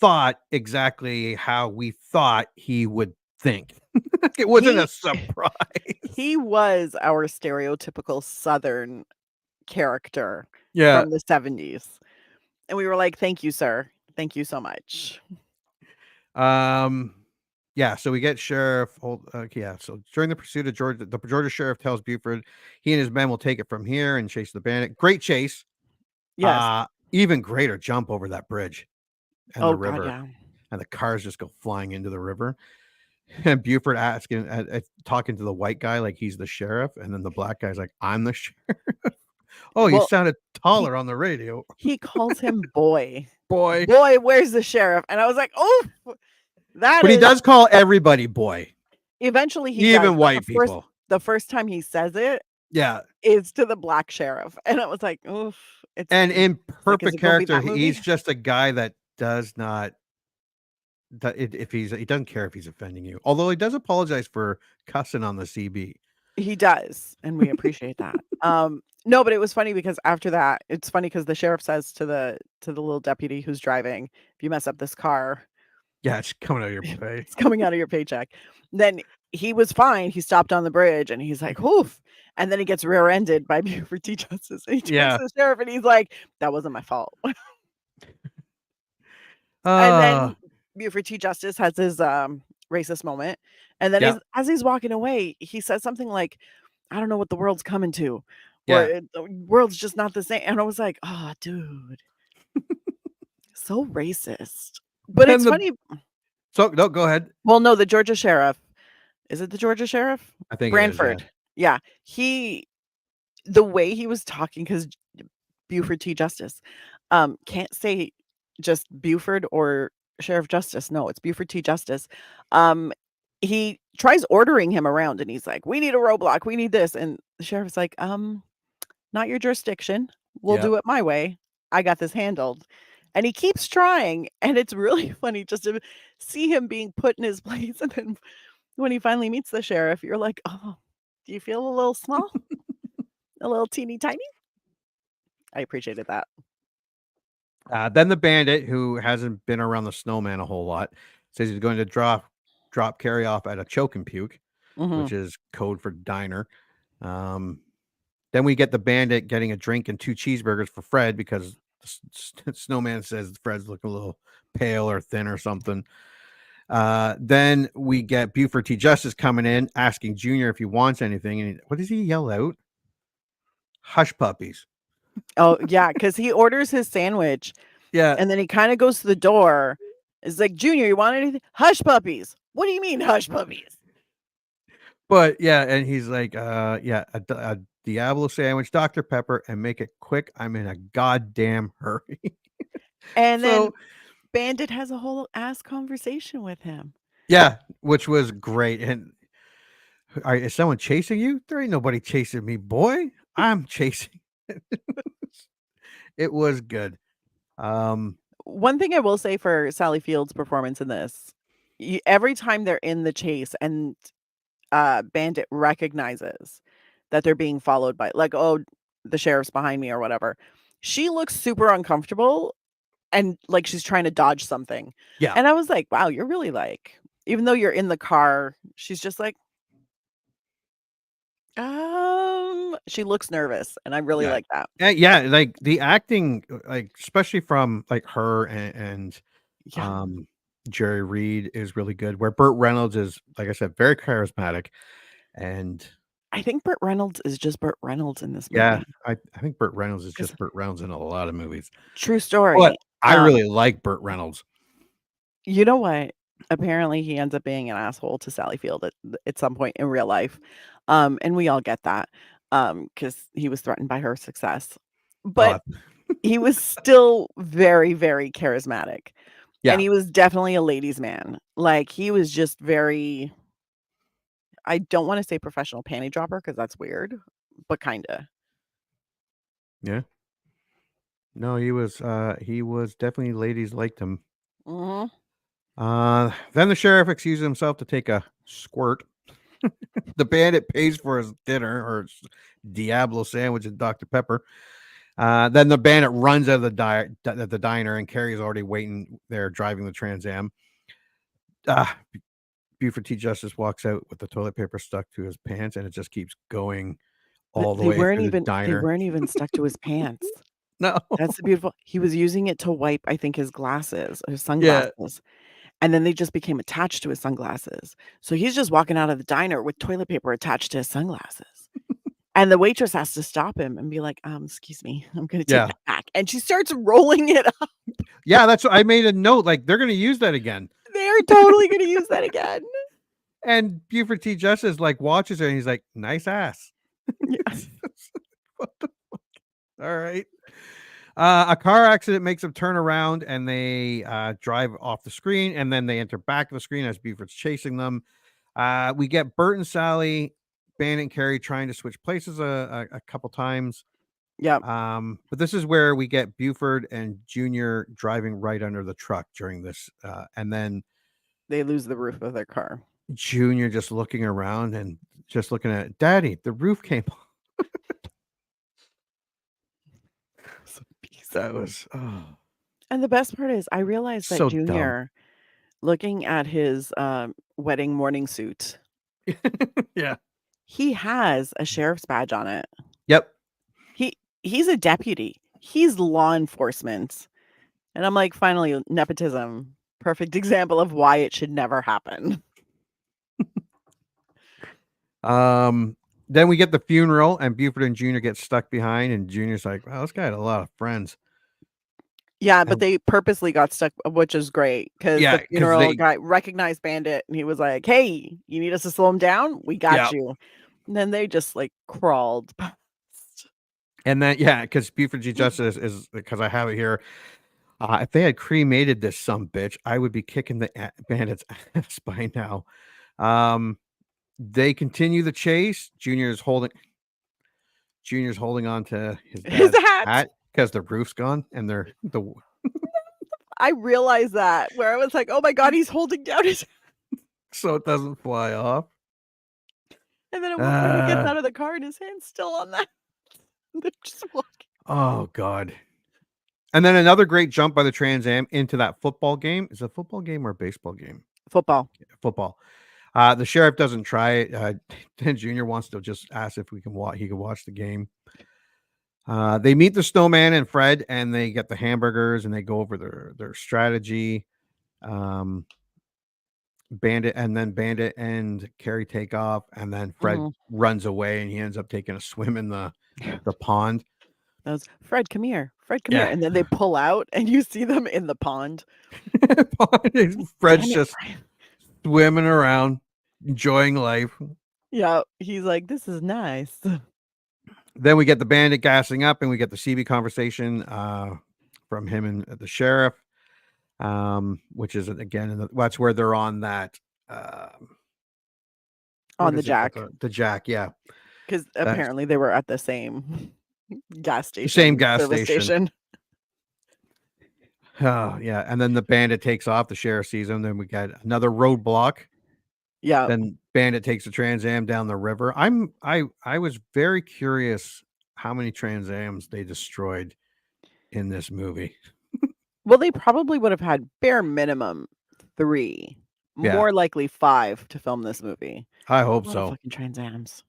thought exactly how we thought he would think. It wasn't a surprise. He was our stereotypical Southern character Yeah. from the 70s. And we were like, thank you, sir. Thank you so much. So we get Sheriff. So during the pursuit of Georgia, the Georgia sheriff tells Buford he and his men will take it from here and chase the bandit. Great chase. Yes. Even greater jump over that bridge and the river. God, yeah. And the cars just go flying into the river. And Buford asking, talking to the white guy like he's the sheriff, and then the black guy's like, "I'm the sheriff." Oh, you sounded taller on the radio. He calls him boy. Boy, where's the sheriff? And I was like, oh, but he does call everybody boy. Eventually, he even does, white people. The first time he says it, is to the black sheriff, and I was like, oof. And in perfect character, he's just a guy that does not. He doesn't care if he's offending you, although he does apologize for cussing on the CB. He does, and we appreciate that. No, but it was funny because after that, it's funny because the sheriff says to the little deputy who's driving, "If you mess up this car, it's coming out of your pay. It's coming out of your paycheck." Then he was fine. He stopped on the bridge, and he's like, "Oof!" And then he gets rear-ended by Buford T. Justice. And he turns to the sheriff, and he's like, "That wasn't my fault." And then Buford T. Justice has his racist moment, and then as he's walking away, he says something like, "I don't know what the world's coming to, or the world's just not the same." And I was like, "Oh, dude, so racist." But it's funny. So no, go ahead. Well, no, the Georgia sheriff. Is it the Georgia sheriff? I think Branford. It is, yeah, the way he was talking, because Buford T. Justice can't say just Buford or Sheriff Justice. No, it's Buford T. Justice. He tries ordering him around, and he's like, "We need a roadblock. We need this." And the sheriff's like, "Not your jurisdiction. We'll do it my way. I got this handled." And he keeps trying, and it's really funny just to see him being put in his place. And then when he finally meets the sheriff, you're like, "Oh, do you feel a little small? A little teeny tiny?" I appreciated that. Then the bandit, who hasn't been around the snowman a whole lot, says he's going to drop Carrie off at a choke and puke, which is code for diner. Then we get the bandit getting a drink and 2 cheeseburgers for Fred because the snowman says Fred's looking a little pale or thin or something. Then we get Buford T. Justice coming in, asking Junior if he wants anything. And what does he yell out? Hush puppies. Oh, yeah, because he orders his sandwich. Yeah. And then he kind of goes to the door. It's like, "Junior, you want anything?" "Hush puppies." "What do you mean, hush puppies?" But and he's like, a Diablo sandwich, Dr. Pepper, and make it quick. I'm in a goddamn hurry. And then Bandit has a whole ass conversation with him. Yeah, which was great. And is someone chasing you? There ain't nobody chasing me, boy. I'm chasing. It was good. One thing I will say for Sally Field's performance in this, every time they're in the chase and Bandit recognizes that they're being followed by, like, "Oh, the sheriff's behind me," or whatever, she looks super uncomfortable and like she's trying to dodge something. Yeah. And I was like, wow, you're really like, even though you're in the car, she's just like, she looks nervous, and I really like that. Like the acting, like especially from like her and Jerry Reed is really good. Where Burt Reynolds is, like I said, very charismatic, and I think Burt Reynolds is just Burt Reynolds in this movie. Yeah, I think Burt Reynolds is just Burt Reynolds in a lot of movies. True story. But I really like Burt Reynolds. You know what? Apparently, he ends up being an asshole to Sally Field at some point in real life. And we all get that because he was threatened by her success. But he was still very, very charismatic. Yeah. And he was definitely a ladies' man. Like, he was just very, I don't want to say professional panty dropper because that's weird, but kind of. Yeah. No, he was definitely, ladies liked him. Mm-hmm. Then the sheriff excuses himself to take a squirt. The bandit pays for his dinner or his Diablo sandwich and Dr. Pepper. Then the bandit runs out of the diner, and Carrie's already waiting there driving the Trans Am. Buford T. Justice walks out with the toilet paper stuck to his pants, and it just keeps going all the way through the diner. They weren't even stuck to his pants. No. That's the beautiful. He was using it to wipe, I think, his glasses or his sunglasses. And then they just became attached to his sunglasses. So he's just walking out of the diner with toilet paper attached to his sunglasses. And the waitress has to stop him and be like, excuse me, I'm going to take that back. And she starts rolling it up. Yeah, that's what I made a note. Like, they're going to use that again. They're totally going to use that again. And Buford T. Justice like watches her and he's like, nice ass. Yes. What the fuck? All right. A car accident makes them turn around and they drive off the screen, and then they enter back of the screen as Buford's chasing them. We get Burt and Sally, Bandit and Carrie trying to switch places a couple times. Yeah. But this is where we get Buford and Junior driving right under the truck during this, and then they lose the roof of their car. Junior just looking around and just looking at it. Daddy, the roof came off. That was And the best part is I realized that so Junior, looking at his wedding morning suit, yeah, he has a sheriff's badge on it. Yep. He's a deputy. He's law enforcement. And I'm like, finally, nepotism. Perfect example of why it should never happen. Then we get the funeral, and Buford and Junior get stuck behind, and Junior's like, wow, this guy had a lot of friends. Yeah, but they purposely got stuck, which is great, because the funeral guy recognized Bandit, and he was like, hey, you need us to slow him down? We got you. And then they just like crawled past. And then, because Buford G. Justice is, because I have it here, if they had cremated this sumbitch, I would be kicking the bandit's ass by now. They continue the chase. Junior's holding on to his hat because the roof's gone, and I realized that, where I was like, oh my god, he's holding down his so it doesn't fly off. And then at one point he gets out of the car and his hand's still on that. They're just walking. Oh god. And then another great jump by the Trans Am into that football game. Is it a football game or a baseball game? Football. The sheriff doesn't try it. Then Junior wants to just ask if he can watch the game. They meet the Snowman and Fred, and they get the hamburgers, and they go over their strategy. Bandit and Carrie take off, and then Fred runs away, and he ends up taking a swim in the pond. That was Fred, come here. Fred, come here. And then they pull out, and you see them in the pond. Fred's just swimming around, enjoying life. Yeah, he's like, this is nice. Then we get the bandit gassing up, and we get the CB conversation from him and the sheriff, which is again that's where they're on that on the jack. The jack, yeah, because apparently they were at the same gas station. Same gas station. Oh yeah, and then the bandit takes off. The sheriff sees him. Then we got another roadblock. Yeah. Then Bandit takes the Trans Am down the river. I was very curious how many Trans Ams they destroyed in this movie. Well, they probably would have had bare minimum 3, more likely 5 to film this movie. I hope so. Fucking Trans Ams.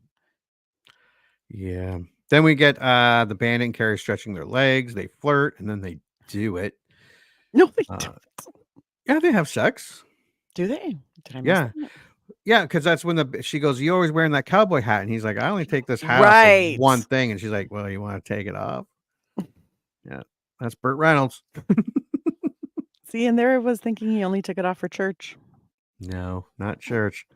Yeah. Then we get the Bandit and Carrie stretching their legs. They flirt, and then they do it. No, they don't. Yeah, they have sex. Do they? Did I miss that? Yeah, because that's when she goes, "You always wearing that cowboy hat," and he's like, "I only take this hat off for one thing," and she's like, "Well, you want to take it off?" Yeah, that's Burt Reynolds. See, and there I was thinking he only took it off for church. No, not church.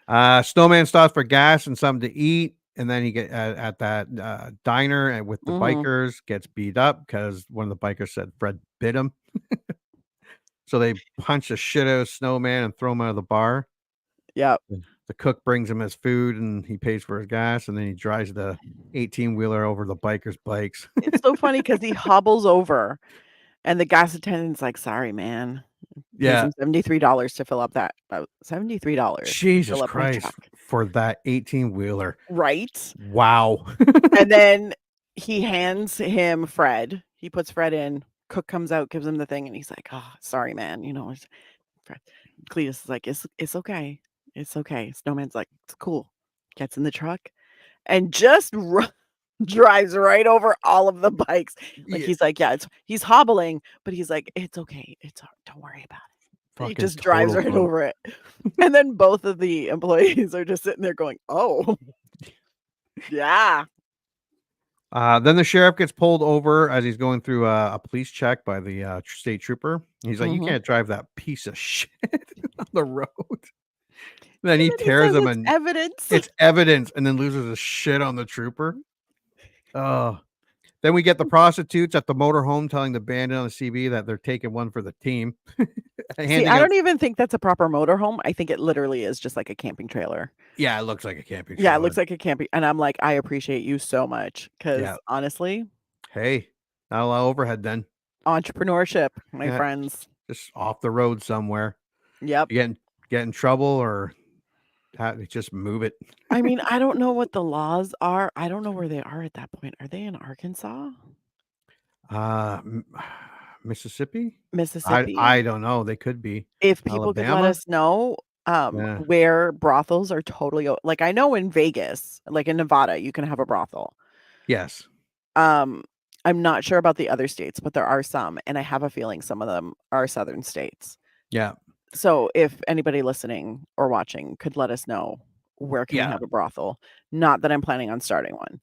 Snowman stops for gas and something to eat, and then he get at that diner and with the bikers, gets beat up because one of the bikers said Fred bit him. So they punch the shit out of Snowman and throw him out of the bar. Yeah. The cook brings him his food and he pays for his gas, and then he drives the 18-wheeler over the bikers' bikes. It's so funny because he hobbles over and the gas attendant's like, sorry, man. Yeah. $73 to fill up that. About $73. Jesus Christ. for that 18-wheeler. Right. Wow. And then he hands him Fred. He puts Fred in. Cook comes out, gives him the thing, and he's like, "Oh, sorry, man. Fred. Cletus is like, it's okay. It's okay." Snowman's like, "It's cool." Gets in the truck and just drives right over all of the bikes. Like, he's like, he's hobbling, but he's like, "It's okay. Don't worry about it." He just drives right over it. And then both of the employees are just sitting there going, "Oh, yeah." Then the sheriff gets pulled over as he's going through a police check by the state trooper. He's like, "You can't drive that piece of shit on the road." Then he tears him, and evidence. It's evidence, and then loses his shit on the trooper. Oh. Then we get the prostitutes at the motorhome telling the bandit on the CB that they're taking one for the team. See, I don't even think that's a proper motorhome. I think it literally is just like a camping trailer. Yeah, it looks like a camping trailer. Yeah, it looks like a camping. And I'm like, I appreciate you so much because honestly, hey, not a lot of overhead then. Entrepreneurship, my friends. Just off the road somewhere. Yep. You get in trouble or just move it. I mean, I don't know what the laws are. I don't know where they are at that point. Are they in Arkansas? Mississippi? Mississippi. I don't know. They could be. If people could let us know where brothels are totally like, I know in Vegas, like in Nevada, you can have a brothel. Yes. I'm not sure about the other states, but there are some, and I have a feeling some of them are southern states. Yeah. So if anybody listening or watching could let us know where can we have a brothel. Not that I'm planning on starting one.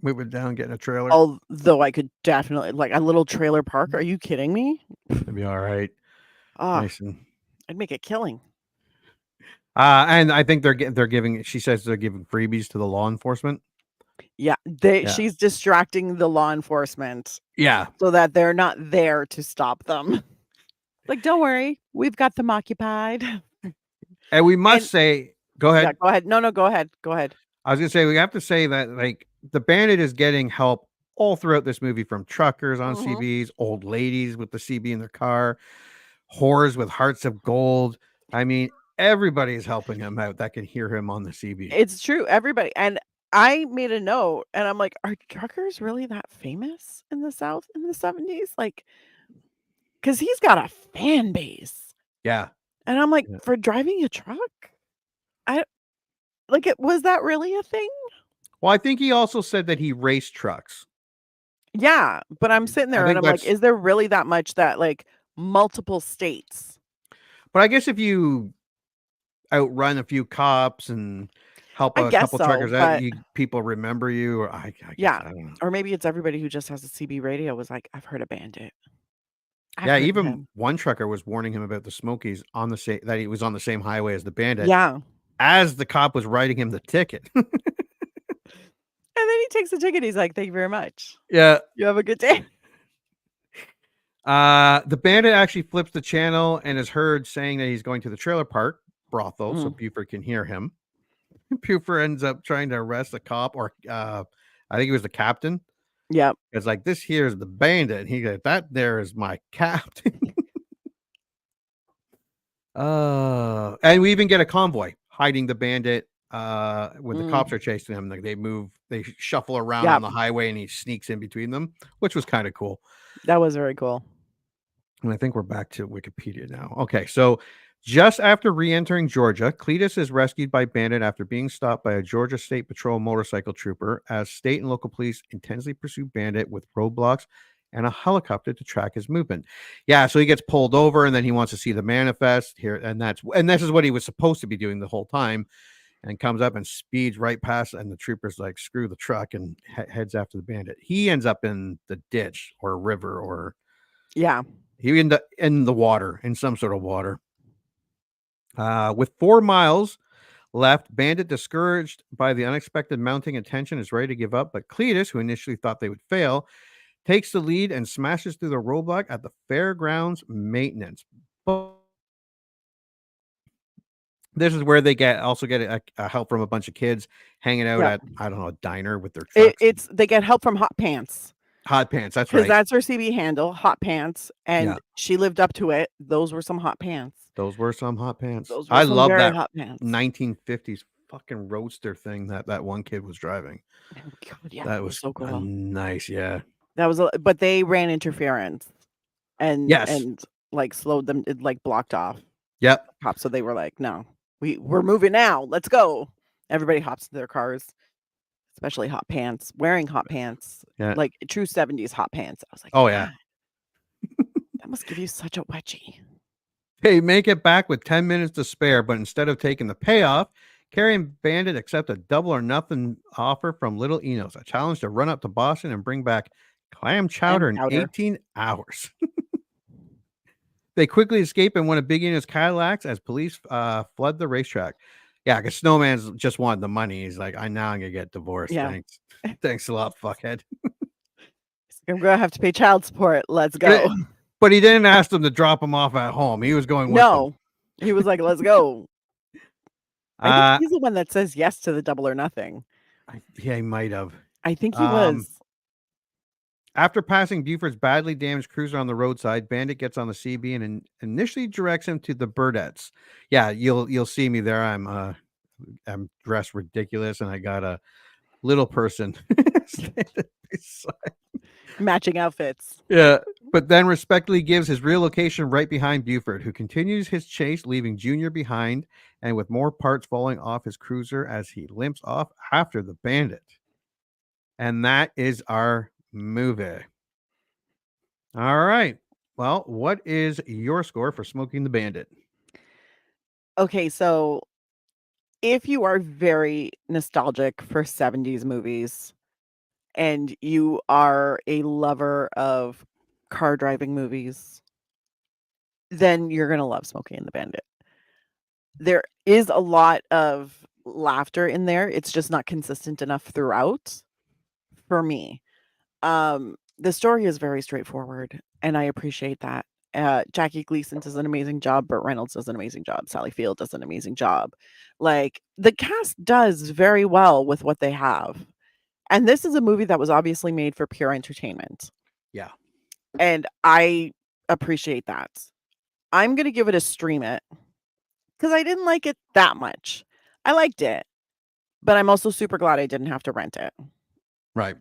Move it down, get in a trailer. Although I could definitely, like a little trailer park. Are you kidding me? That'd be all right. Nice. I'd make a killing. And I think they're giving. She says they're giving freebies to the law enforcement. Yeah, she's distracting the law enforcement. Yeah, so that they're not there to stop them. Like, don't worry, we've got them occupied. And we must say, go ahead. Yeah, go ahead. No, go ahead. Go ahead. I was gonna say we have to say that like the bandit is getting help all throughout this movie from truckers on CBs, old ladies with the CB in their car, whores with hearts of gold. I mean, everybody is helping him out that can hear him on the CB. It's true, everybody. And I made a note, and I'm like, are truckers really that famous in the South in the 70s? Like, because he's got a fan base. Yeah. And I'm like, for driving a truck? Was that really a thing? Well, I think he also said that he raced trucks. Yeah, but I'm sitting there and I'm like, is there really that much that like multiple states? But I guess if you outrun a few cops and help a couple truckers out, people remember you, or I guess, I don't know. Or maybe it's everybody who just has a CB radio was like, I've heard a bandit. Even one trucker was warning him about the Smokies on the same, that he was on the same highway as the bandit. Yeah. As the cop was writing him the ticket. And then he takes the ticket. He's like, "Thank you very much. Yeah. You have a good day." The bandit actually flips the channel and is heard saying that he's going to the trailer park brothel, so Buford can hear him. Buford ends up trying to arrest the cop, or I think it was the captain. Yep. It's like, this here is the bandit. And he goes, that there is my captain. And we even get a convoy hiding the bandit when the cops are chasing him. Like they shuffle around on the highway and he sneaks in between them, which was kind of cool. That was very cool. And I think we're back to Wikipedia now. Okay, so just after re-entering Georgia, Cletus is rescued by bandit after being stopped by a Georgia State Patrol motorcycle trooper as state and local police intensely pursue bandit with roadblocks and a helicopter to track his movement. Yeah, so he gets pulled over and then he wants to see the manifest here, and this is what he was supposed to be doing the whole time, and comes up and speeds right past, and the trooper's like, screw the truck, and heads after the bandit. He ends up in the ditch or a river, or he ended up in the water, in some sort of water. With 4 miles left, bandit, discouraged by the unexpected mounting attention, is ready to give up, but Cletus, who initially thought they would fail, takes the lead and smashes through the roadblock at the fairgrounds maintenance. This is where they also get a help from a bunch of kids hanging out at, I don't know, a diner with their trucks. They get help from Hot Pants. Hot Pants. That's because right. that's her CB handle, Hot Pants, and Yeah. she lived up to it. Those were some hot pants. Those were some hot pants. Those were I some love very that hot pants. 1950s fucking roadster thing that one kid was driving. Oh, God, yeah, That was so cool. nice. Yeah. That was, but they ran interference, and Yes. like slowed them, it like blocked off. Yep. Cops, so they were like, "No, we're moving now. Let's go." Everybody hops into their cars, especially Hot Pants, wearing hot pants, Yeah. like true 70s hot pants. I was like, Oh, yeah. "God, that must give you such a wedgie." They make it back with 10 minutes to spare, but instead of taking the payoff, Carrie and Bandit accept a double or nothing offer from Little Enos, a challenge to run up to Boston and bring back clam chowder in 18 hours. They quickly escape in one of Big Enos' Cadillacs as police flood the racetrack. Yeah, because Snowman's just wanted the money. He's like, I'm going to get divorced. Yeah. Thanks. Thanks a lot, fuckhead. I'm going to have to pay child support. Let's go. But he didn't ask them to drop him off at home. He was going with them. He was like, let's go. I think he's the one that says yes to the double or nothing. Yeah, he might have. I think he was. After passing Buford's badly damaged cruiser on the roadside, Bandit gets on the CB and initially directs him to the Burdettes. Yeah, you'll see me there. I'm dressed ridiculous, and I got a little person matching outfits. Yeah, but then respectfully gives his real location right behind Buford, who continues his chase, leaving Junior behind, and with more parts falling off his cruiser as he limps off after the Bandit. And that is our movie. All right. Well, what is your score for Smoking the Bandit? Okay, so if you are very nostalgic for 70s movies and you are a lover of car driving movies, then you're going to love Smokey and the Bandit. There is a lot of laughter in there. It's just not consistent enough throughout for me. The story is very straightforward, and I appreciate that. Jackie Gleeson does an amazing job. Burt Reynolds does an amazing job. Sally Field does an amazing job. Like, the cast does very well with what they have. And this is a movie that was obviously made for pure entertainment. Yeah. And I appreciate that. I'm going to give it a stream it because I didn't like it that much. I liked it, but I'm also super glad I didn't have to rent it. Right.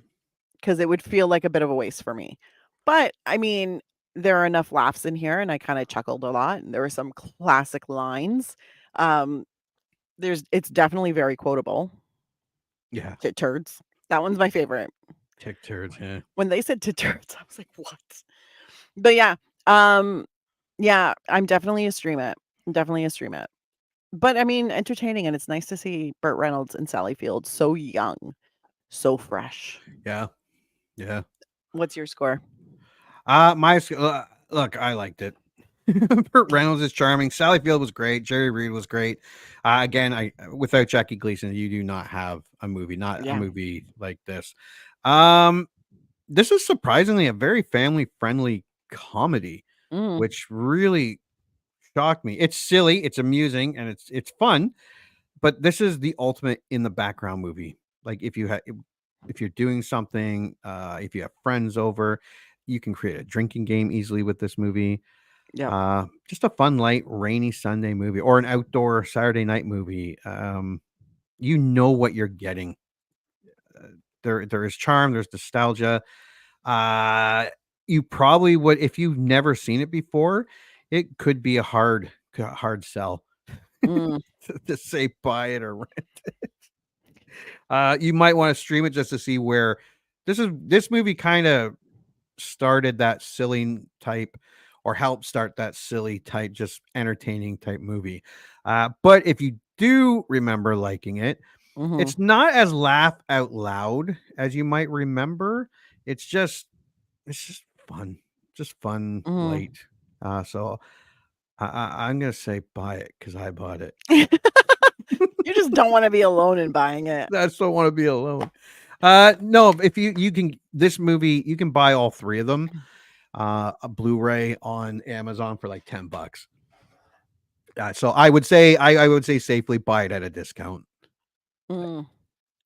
Because it would feel like a bit of a waste for me. But, I mean, there are enough laughs in here, and I kind of chuckled a lot. And there were some classic lines. It's definitely very quotable. Yeah. Tit turds. That one's my favorite. Tit turds, yeah. When they said tit turds, I was like, what? But yeah, yeah, I'm definitely a stream it. But I mean, entertaining, and it's nice to see Burt Reynolds and Sally Field so young, so fresh. Yeah. Yeah. What's your score? Look, I liked it. Burt Reynolds is charming. Sally Field was great. Jerry Reed was great. Again, without Jackie Gleeson, you do not have a movie, a movie like this. This is surprisingly a very family-friendly comedy, which really shocked me. It's silly, it's amusing, and it's fun. But this is the ultimate in the background movie. Like if you're doing something, if you have friends over, you can create a drinking game easily with this movie. Yeah. Just a fun, light, rainy Sunday movie or an outdoor Saturday night movie. You know what you're getting. There is charm. There's nostalgia. You probably would, if you've never seen it before, it could be a hard sell to say buy it or rent it. You might want to stream it just to see where this movie kind of started that silly type, or helped start that silly type, just entertaining type movie. But if you do remember liking it, it's not as laugh out loud as you might remember. It's just fun, light. So I'm gonna say buy it because I bought it. You just don't want to be alone in buying it. I just don't want to be alone. No, if you can, this movie, you can buy all three of them. A Blu-ray on Amazon for like $10. So I would say safely buy it at a discount.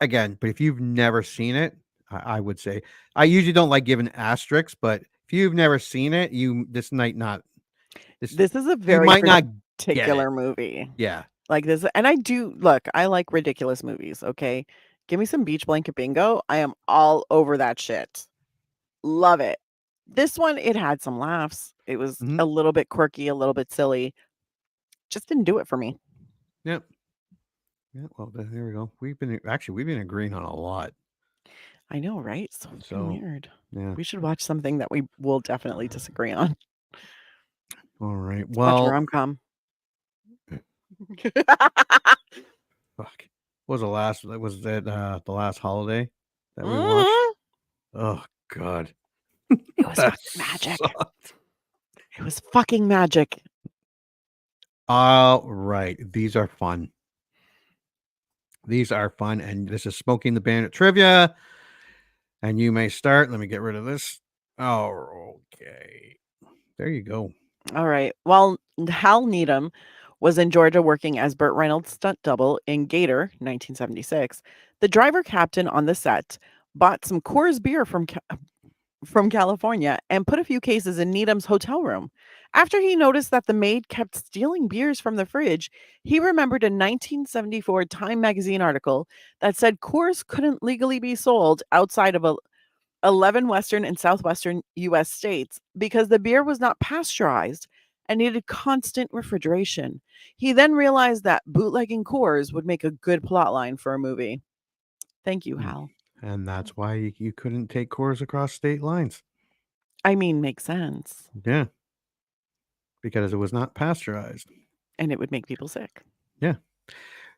Again, but if you've never seen it, I would say. I usually don't like giving asterisks, but if you've never seen it, this might not. This is a You very might not get it. particular movie. Yeah. Like this, and I do look. I like ridiculous movies. Okay, give me some Beach Blanket Bingo. I am all over that shit. Love it. This one, it had some laughs. It was a little bit quirky, a little bit silly. Just didn't do it for me. Yep. Yeah. Well, there we go. We've been agreeing on a lot. I know, right? So weird. Yeah. We should watch something that we will definitely disagree on. All right. Watch Well, a rom-com. fuck. What was the last? Was that the last holiday that we watched? Oh God. It was magic. It was fucking magic. All right. These are fun. And this is Smoking the Bandit trivia. And you may start. Let me get rid of this. Oh, okay. There you go. All right. Well, Hal Needham was in Georgia working as Burt Reynolds' stunt double in Gator, 1976. The driver captain on the set bought some Coors beer from California and put a few cases in Needham's hotel room. After he noticed that the maid kept stealing beers from the fridge, he remembered a 1974 Time magazine article that said Coors couldn't legally be sold outside of 11 western and southwestern U.S. states because the beer was not pasteurized and needed constant refrigeration. He then realized that bootlegging Coors would make a good plotline for a movie. Thank you, Hal. And that's why you couldn't take Coors across state lines. I mean, makes sense. Yeah. Because it was not pasteurized. And it would make people sick. Yeah.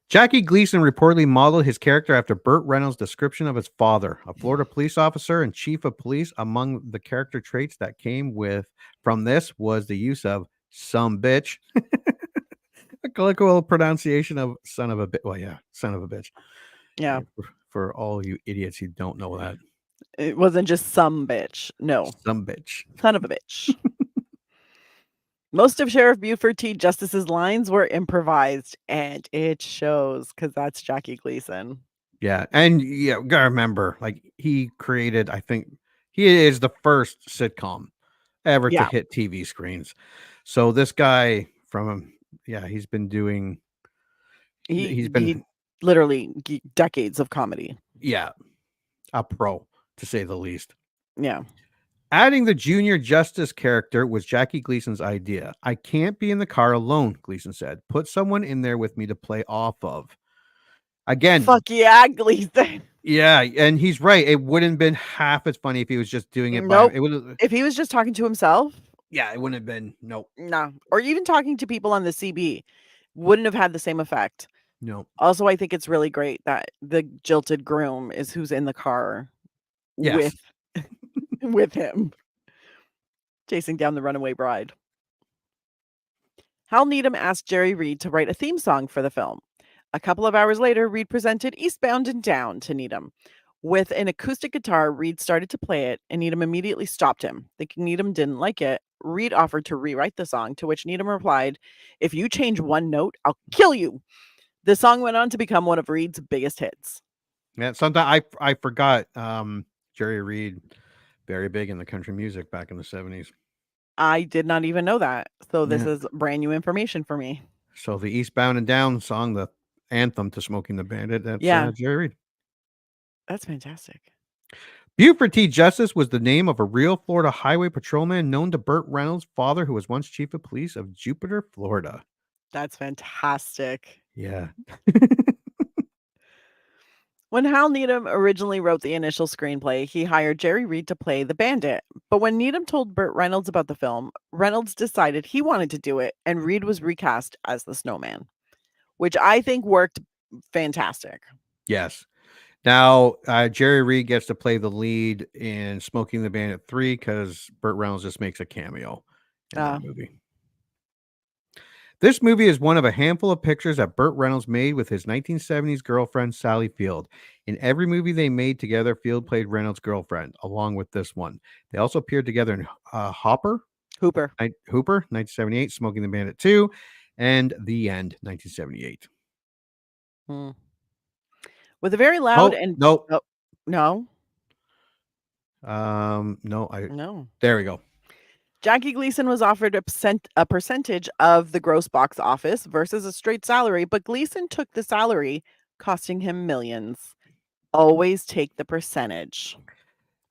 Jackie Gleeson reportedly modeled his character after Burt Reynolds' description of his father, a Florida police officer and chief of police. Among the character traits that came from this was the use of "some bitch," a colloquial pronunciation of "son of a bitch." Well, yeah, son of a bitch. Yeah. For all you idiots who don't know that. It wasn't just some bitch. No. Some bitch. Son of a bitch. Most of Sheriff Buford T. Justice's lines were improvised, and it shows because that's Jackie Gleeson. Yeah, and gotta remember, like he created, I think he is the first sitcom ever to hit TV screens. So this guy he's been doing. He's been literally decades of comedy. Yeah, a pro to say the least. Yeah. Adding the Junior Justice character was Jackie Gleason's idea. I can't be in the car alone, Gleeson said. Put someone in there with me to play off of. Again. Fuck yeah, Gleeson. Yeah, and he's right. It wouldn't have been half as funny if he was just doing it. Nope. If he was just talking to himself. Yeah, it wouldn't have been. Nope. No. Or even talking to people on the CB. Wouldn't have had the same effect. No. Also, I think it's really great that the jilted groom is who's in the car with him, chasing down the runaway bride. Hal Needham asked Jerry Reed to write a theme song for the film. A couple of hours later, Reed presented Eastbound and Down to Needham. With an acoustic guitar, Reed started to play it, and Needham immediately stopped him. Thinking Needham didn't like it, Reed offered to rewrite the song, to which Needham replied, "If you change one note, I'll kill you." The song went on to become one of Reed's biggest hits. Yeah, sometimes I forgot Jerry Reed, very big in the country music back in the 70s. I did not even know that. So this is brand new information for me. So the Eastbound and Down song, the anthem to Smoking the Bandit, that's Jerry Reed. That's fantastic. Buford T. Justice was the name of a real Florida highway patrolman known to Burt Reynolds' father, who was once chief of police of Jupiter, Florida. That's fantastic. Yeah. When Hal Needham originally wrote the initial screenplay, he hired Jerry Reed to play the bandit. But when Needham told Burt Reynolds about the film, Reynolds decided he wanted to do it, and Reed was recast as the snowman, which I think worked fantastic. Yes. Now, Jerry Reed gets to play the lead in Smoking the Bandit 3 because Burt Reynolds just makes a cameo in that movie. This movie is one of a handful of pictures that Burt Reynolds made with his 1970s girlfriend, Sally Field. In every movie they made together, Field played Reynolds' girlfriend, along with this one. They also appeared together in Hooper, 1978, Smoking the Bandit 2, and The End, 1978. With a very loud No. No, No. There we go. Jackie Gleeson was offered a percentage of the gross box office versus a straight salary, but Gleeson took the salary, costing him millions. Always take the percentage.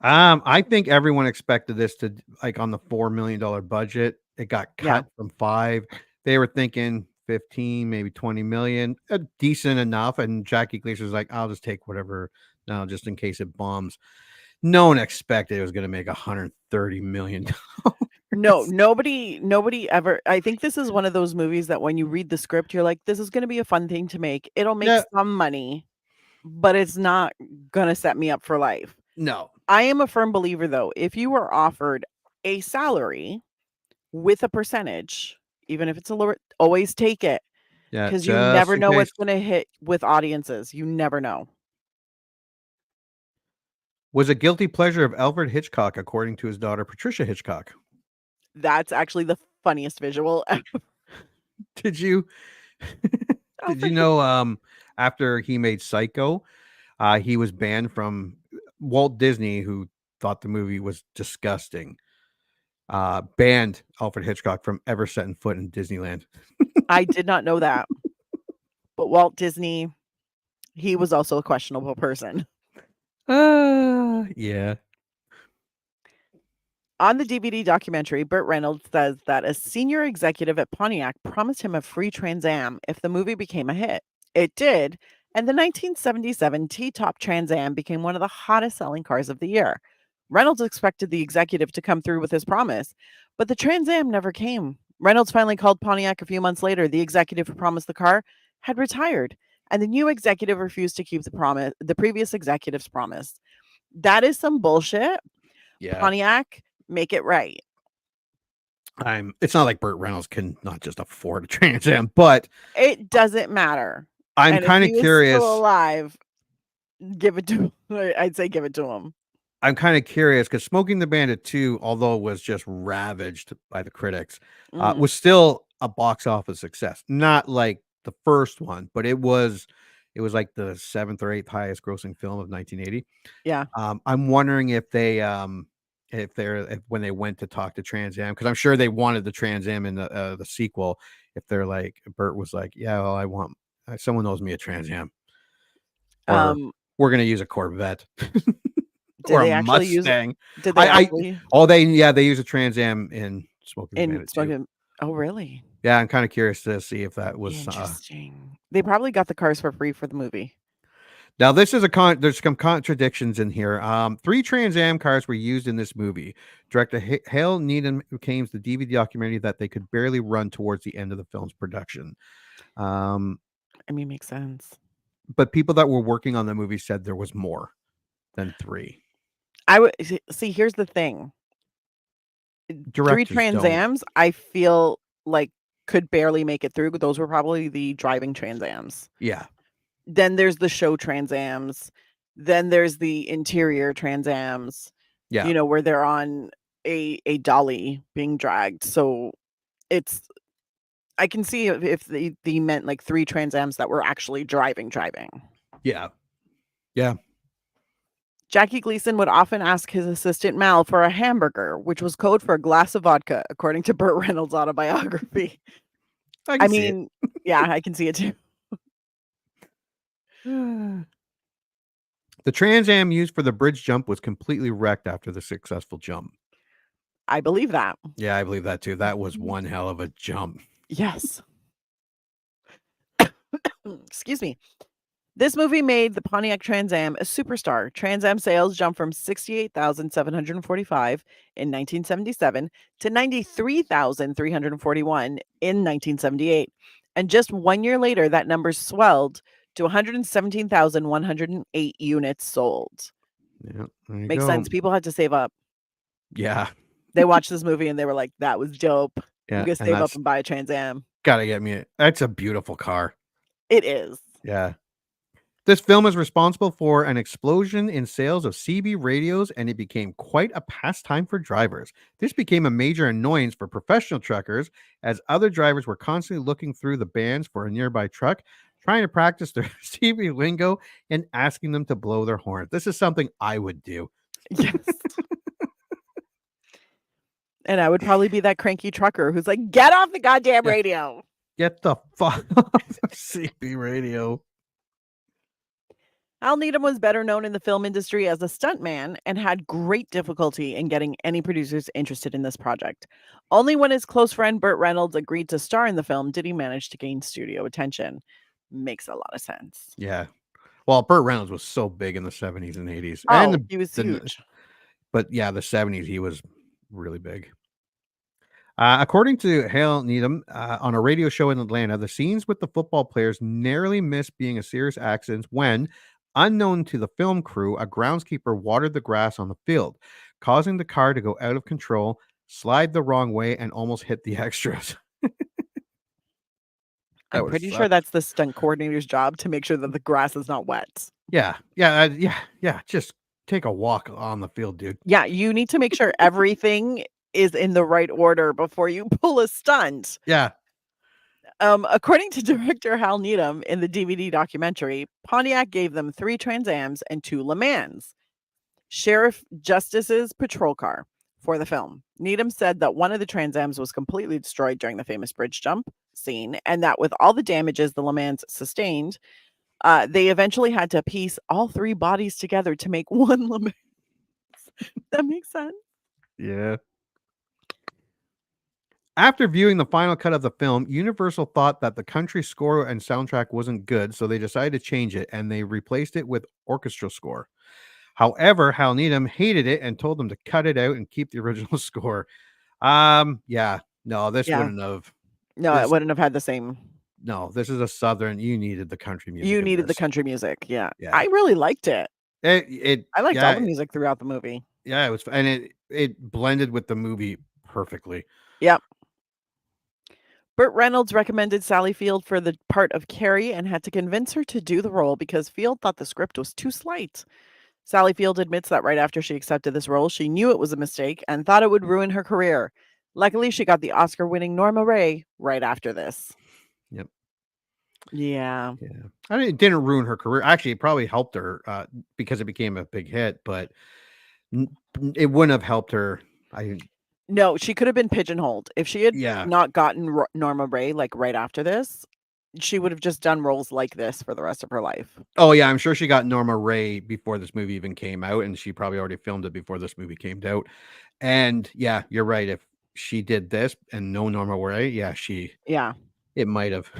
I think everyone expected this to, like, on the $4 million budget. It got cut from 5. They were thinking 15, maybe 20 million, decent enough. And Jackie Gleason was like, I'll just take whatever now, just in case it bombs. No one expected it was going to make $130 million. No, nobody ever. I think this is one of those movies that when you read the script, you're like, this is going to be a fun thing to make. It'll make some money, but it's not going to set me up for life. No. I am a firm believer, though, if you were offered a salary with a percentage, even if it's a lower, always take it. Yeah, because you never know what's going to hit with audiences. You never know. Was a guilty pleasure of Alfred Hitchcock, according to his daughter, Patricia Hitchcock. That's actually the funniest visual ever. Did you know after he made Psycho, he was banned from Walt Disney, who thought the movie was disgusting, banned Alfred Hitchcock from ever setting foot in Disneyland. I did not know that. But Walt Disney, he was also a questionable person. Yeah. On the DVD documentary, Burt Reynolds says that a senior executive at Pontiac promised him a free Trans Am if the movie became a hit. It did, and the 1977 T-Top Trans Am became one of the hottest selling cars of the year. Reynolds expected the executive to come through with his promise, but the Trans Am never came. Reynolds finally called Pontiac a few months later. The executive who promised the car had retired, and the new executive refused to keep the previous executive's promise. That is some bullshit. Yeah. Pontiac, make it right. It's not like Burt Reynolds can not just afford a Trans Am, but it doesn't matter. I'm kind of curious. Still alive, give it to. I'd say give it to him. I'm kind of curious because Smokey the Bandit 2, although it was just ravaged by the critics, was still a box office success. Not like the first one, but it was like the 7th or 8th highest grossing film of 1980. Yeah. I'm wondering if they when they went to talk to Trans Am, because I'm sure they wanted the Trans Am in the sequel. If they're like, Burt was like, yeah, well, I want someone owes me a Trans Am, or we're gonna use a Corvette. Or a Mustang. Did they actually? They use a Trans Am in Smokey the Bandit 2. Oh, really? Yeah, I'm kind of curious to see if that was interesting. They probably got the cars for free for the movie. Now, this is there's some contradictions in here. 3 Trans Am cars were used in this movie. Director Hale Needham claims the DVD documentary that they could barely run towards the end of the film's production. Makes sense. But people that were working on the movie said there was more than 3. I would see. Here's the thing. 3 Trans Ams, I feel like could barely make it through. Those were probably the driving Trans Ams. Yeah. Then there's the show Trans Ams. Then there's the interior Trans Ams. Yeah. Where they're on a dolly being dragged. So I can see if they meant like 3 Trans Ams that were actually driving. Yeah. Yeah. Jackie Gleeson would often ask his assistant Mal for a hamburger, which was code for a glass of vodka, according to Burt Reynolds' autobiography. I mean, yeah, I can see it too. The Trans Am used for the bridge jump was completely wrecked after the successful jump. I believe that. Yeah, I believe that too. That was one hell of a jump. Yes. Excuse me. This movie made the Pontiac Trans Am a superstar. Trans Am sales jumped from 68,745 in 1977 to 93,341 in 1978. And just 1 year later, that number swelled to 117,108 units sold. Yeah, makes sense. People had to save up. Yeah. They watched this movie and they were like, that was dope. Yeah, I'm going to save up and buy a Trans Am. Gotta get me. That's a beautiful car. It is. Yeah. This film is responsible for an explosion in sales of CB radios, and it became quite a pastime for drivers. This became a major annoyance for professional truckers, as other drivers were constantly looking through the bands for a nearby truck, trying to practice their CB lingo and asking them to blow their horn. This is something I would do. Yes. And I would probably be that cranky trucker who's like, get off the goddamn Yeah. radio. Get the fuck off the CB radio. Hal Needham was better known in the film industry as a stuntman and had great difficulty in getting any producers interested in this project. Only when his close friend Burt Reynolds agreed to star in the film did he manage to gain studio attention. Makes a lot of sense. Yeah. Well, Burt Reynolds was so big in the 70s and 80s. Oh, And he was huge. But yeah, the 70s, he was really big. According to Hal Needham, on a radio show in Atlanta, the scenes with the football players narrowly missed being a serious accident when, unknown to the film crew, a groundskeeper watered the grass on the field, causing the car to go out of control, slide the wrong way, and almost hit the extras. I'm pretty sure that's the stunt coordinator's job to make sure that the grass is not wet. Yeah. Just take a walk on the field, dude. Yeah, you need to make sure everything is in the right order before you pull a stunt. Yeah. According to director Hal Needham in the DVD documentary, Pontiac gave them 3 Trans Ams and 2 Le Mans, Sheriff Justice's patrol car, for the film. Needham said that one of the Trans Ams was completely destroyed during the famous bridge jump scene, and that with all the damages the Le Mans sustained, they eventually had to piece all 3 bodies together to make one Le Mans. That makes sense. Yeah. After viewing the final cut of the film, Universal thought that the country score and soundtrack wasn't good, so they decided to change it, and they replaced it with orchestral score. However, Hal Needham hated it and told them to cut it out and keep the original score. Wouldn't have. No, it wouldn't have had the same. No, this is a Southern. You needed the country music. You needed the country music. Yeah. Yeah. I really liked it. I liked all the music throughout the movie. Yeah, it was, and it blended with the movie perfectly. Yep. Burt Reynolds recommended Sally Field for the part of Carrie and had to convince her to do the role because Field thought the script was too slight. Sally Field admits that right after she accepted this role, she knew it was a mistake and thought it would ruin her career. Luckily, she got the Oscar-winning Norma Rae right after this. Yep. Yeah. I mean, it didn't ruin her career. Actually, it probably helped her because it became a big hit, but it wouldn't have helped her. No, she could have been pigeonholed. If she had Yeah. not gotten Norma Rae like right after this, she would have just done roles like this for the rest of her life. Oh yeah, I'm sure she got Norma Rae before this movie even came out, and she probably already filmed it before this movie came out. And yeah, you're right. If she did this and no Norma Rae, it might have.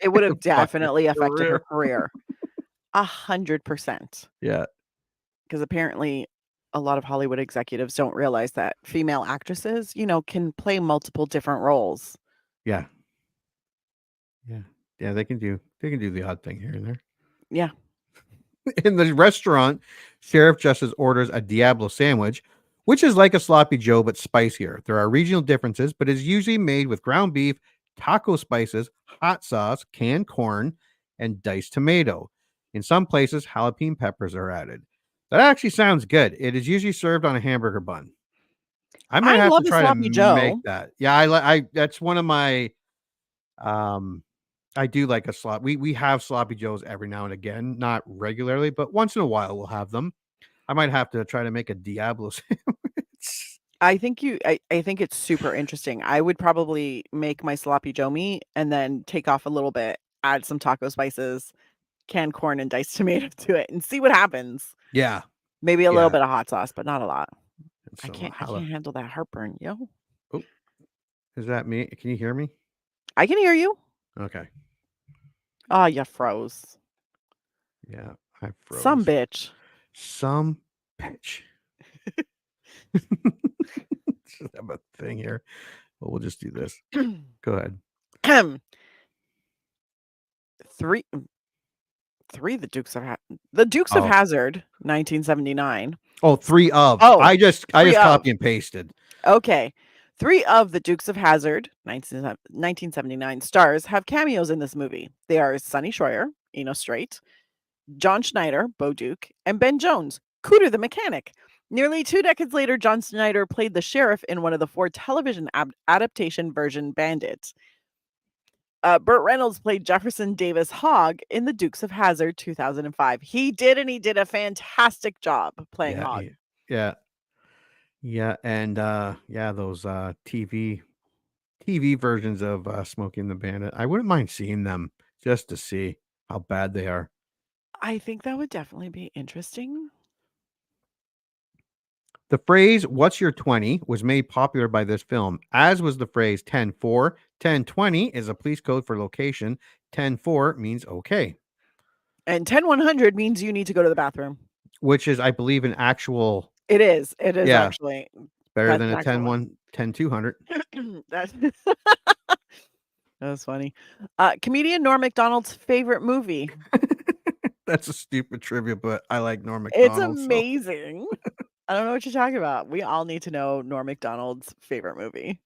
It would have definitely affected her career. 100%. Yeah. Because apparently a lot of Hollywood executives don't realize that female actresses, can play multiple different roles. Yeah. Yeah, they can do the odd thing here and there. Yeah. In the restaurant, Sheriff Justice orders a Diablo sandwich, which is like a sloppy Joe but spicier. There are regional differences, but is usually made with ground beef, taco spices, hot sauce, canned corn, and diced tomato. In some places, jalapeno peppers are added. That actually sounds good. It is usually served on a hamburger bun. I might have to try to make that. Yeah, I that's one of my I do like a slop. We have sloppy joes every now and again, not regularly, but once in a while we'll have them. I might have to try to make a Diablo sandwich. I think it's super interesting. I would probably make my sloppy joe meat and then take off a little bit, add some taco spices, canned corn, and diced tomato to it, and see what happens. Yeah, maybe a little bit of hot sauce, but not a lot. So I can't handle that heartburn, yo. Oh, is that me? Can you hear me? I can hear you. Okay. Oh, you froze. Yeah, I froze. Some bitch. Just have a thing here. Well, we'll just do this. Go ahead. 3 the Dukes of Hazzard, 1979. Oh, 3 of. I just copy and pasted. Okay. 3 of the Dukes of Hazzard, 1979 stars have cameos in this movie. They are Sonny Schroyer, Eno Strait, John Schneider, Bo Duke, and Ben Jones, Cooter the Mechanic. Nearly 2 decades later, John Schneider played the sheriff in one of the 4 television adaptation version Bandit. Burt Reynolds played Jefferson Davis Hogg in the Dukes of Hazzard 2005. He did a fantastic job playing Hogg. Yeah. Yeah, and those TV versions of Smokey and the Bandit. I wouldn't mind seeing them just to see how bad they are. I think that would definitely be interesting. The phrase "What's your 20" was made popular by this film, as was the phrase 10-4. 10-20 is a police code for location. 10-4 means okay, And 10-100 means you need to go to the bathroom. which is, I believe, an actual. It is. It is Yeah, actually. better That's than an a actual one. 10-1, 10-200. That's that was funny. Comedian Norm Macdonald's favorite movie. That's a stupid trivia, but I like Norm It's Macdonald. So. amazing. I don't know what you're talking about. We all need to know Norm Macdonald's favorite movie.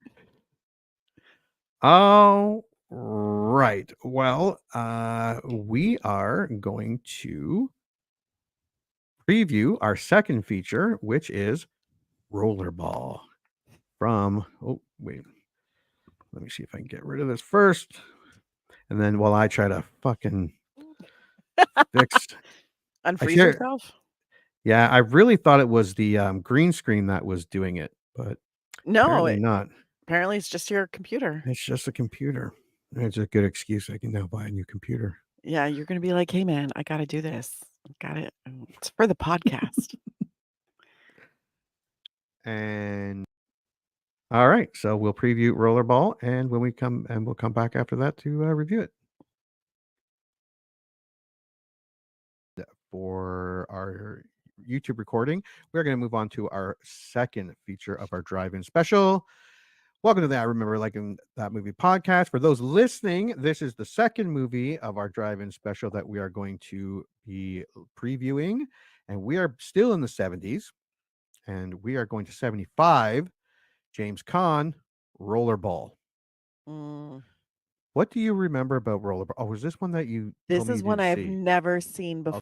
Oh, right. Well, we are going to preview our second feature, which is Rollerball from. Oh, wait. Let me see if I can get rid of this first. And then while I try to fucking fix. Unfreeze yourself? Yeah, I really thought it was the green screen that was doing it, but no, apparently not. Apparently it's just your computer. It's just a computer. It's a good excuse. I can now buy a new computer. Yeah, you're going to be like, hey, man, I got to do this. Got it. It's for the podcast. And all right, so we'll preview Rollerball, and when we come, and we'll come back after that to review it. For our YouTube recording, we're going to move on to our second feature of our drive-in special. Welcome to the I Remember Liking That Movie podcast. For those listening, this is the second movie of our drive-in special that we are going to be previewing, and we are still in the 70s, and we are going to 75. James Caan, Rollerball. What do you remember about Rollerball? Oh, was this one that you? This is one I've never seen before.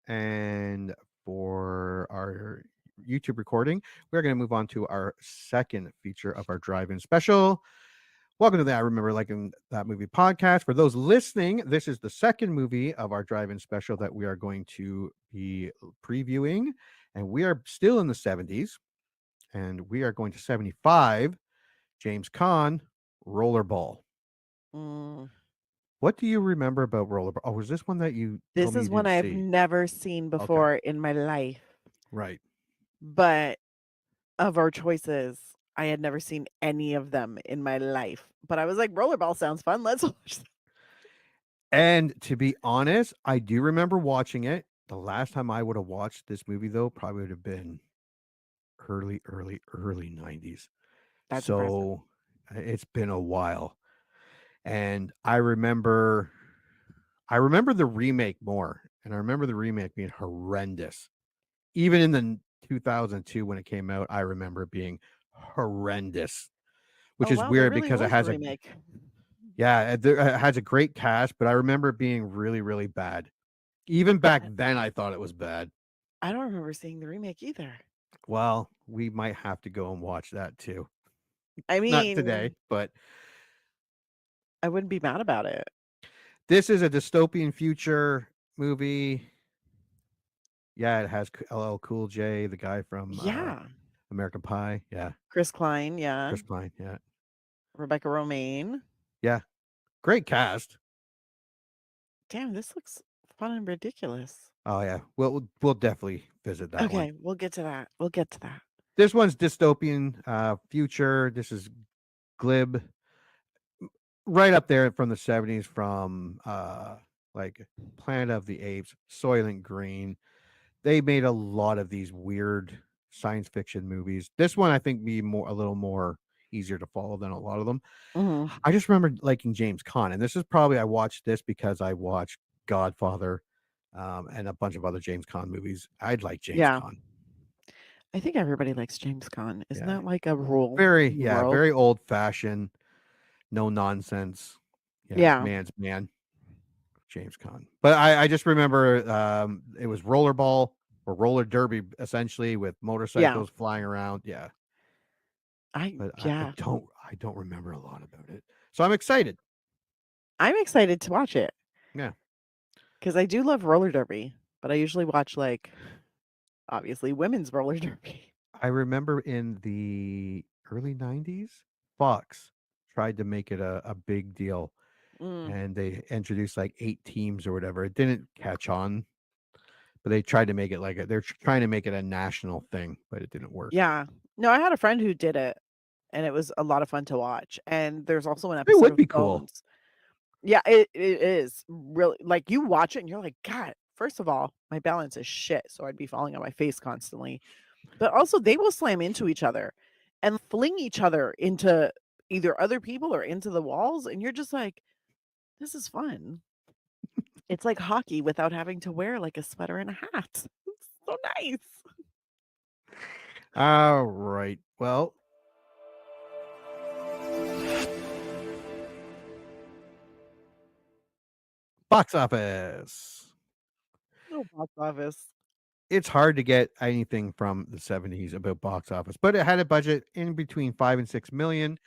And for our YouTube recording, we're going to move on to our second feature of our drive-in special. Welcome to the I Remember Liking That Movie podcast. For those listening, this is the second movie of our drive-in special that we are going to be previewing, and we are still in the 70s, and we are going to 75. James Caan, Rollerball. What do you remember about Rollerball? Oh, was this one that you? This is one I've never seen before in my life. Right. But of our choices, I had never seen any of them in my life. But I was like, Rollerball sounds fun. Let's watch that. And to be honest, I do remember watching it. The last time I would have watched this movie, though, probably would have been early 90s. That's so impressive. It's been a while. And I remember the remake more. And I remember the remake being horrendous. Even in the 2002 when it came out, I remember it being horrendous. Which is weird because it has a remake. It has a great cast, but I remember it being really, really bad. Even back then, I thought it was bad. I don't remember seeing the remake either. Well, we might have to go and watch that too. I mean, not today, but I wouldn't be mad about it. This is a dystopian future movie. Yeah, it has LL Cool J, the guy from American Pie. Yeah. Chris Klein. Yeah. Chris Klein. Yeah. Rebecca Romaine. Yeah. Great cast. Damn, this looks fun and ridiculous. Oh yeah. We'll definitely visit that one. Okay, we'll get to that. We'll get to that. This one's dystopian future. This is glib. Right up there from the 70s, from like Planet of the Apes, Soylent Green. They made a lot of these weird science fiction movies. This one I think be a little more easier to follow than a lot of them. Mm-hmm. I just remember liking James Caan, and this is probably I watched this because I watched Godfather and a bunch of other James Caan movies. I'd like James Caan. I think everybody likes James Caan. Isn't that like a rule? Very old fashioned, no nonsense. Yeah, man's man. James Caan. But I just remember it was rollerball or roller derby essentially with motorcycles flying around. Yeah. I don't remember a lot about it. So I'm excited. I'm excited to watch it. Yeah. Because I do love roller derby, but I usually watch obviously women's roller derby. I remember in the early 90s, Fox tried to make it a big deal. And they introduced 8 teams or whatever. It didn't catch on, but they tried to make it they're trying to make it a national thing, but it didn't work. Yeah. No, I had a friend who did it, and it was a lot of fun to watch. And there's also an episode. It would be cool. Yeah, it is really you watch it and you're like, God, first of all, my balance is shit. So I'd be falling on my face constantly. But also they will slam into each other and fling each other into either other people or into the walls. And you're just like, this is fun. It's like hockey without having to wear a sweater and a hat. It's so nice. All right. Well, box office. No box office. It's hard to get anything from the 70s about box office, but it had a budget in between 5 and 6 million,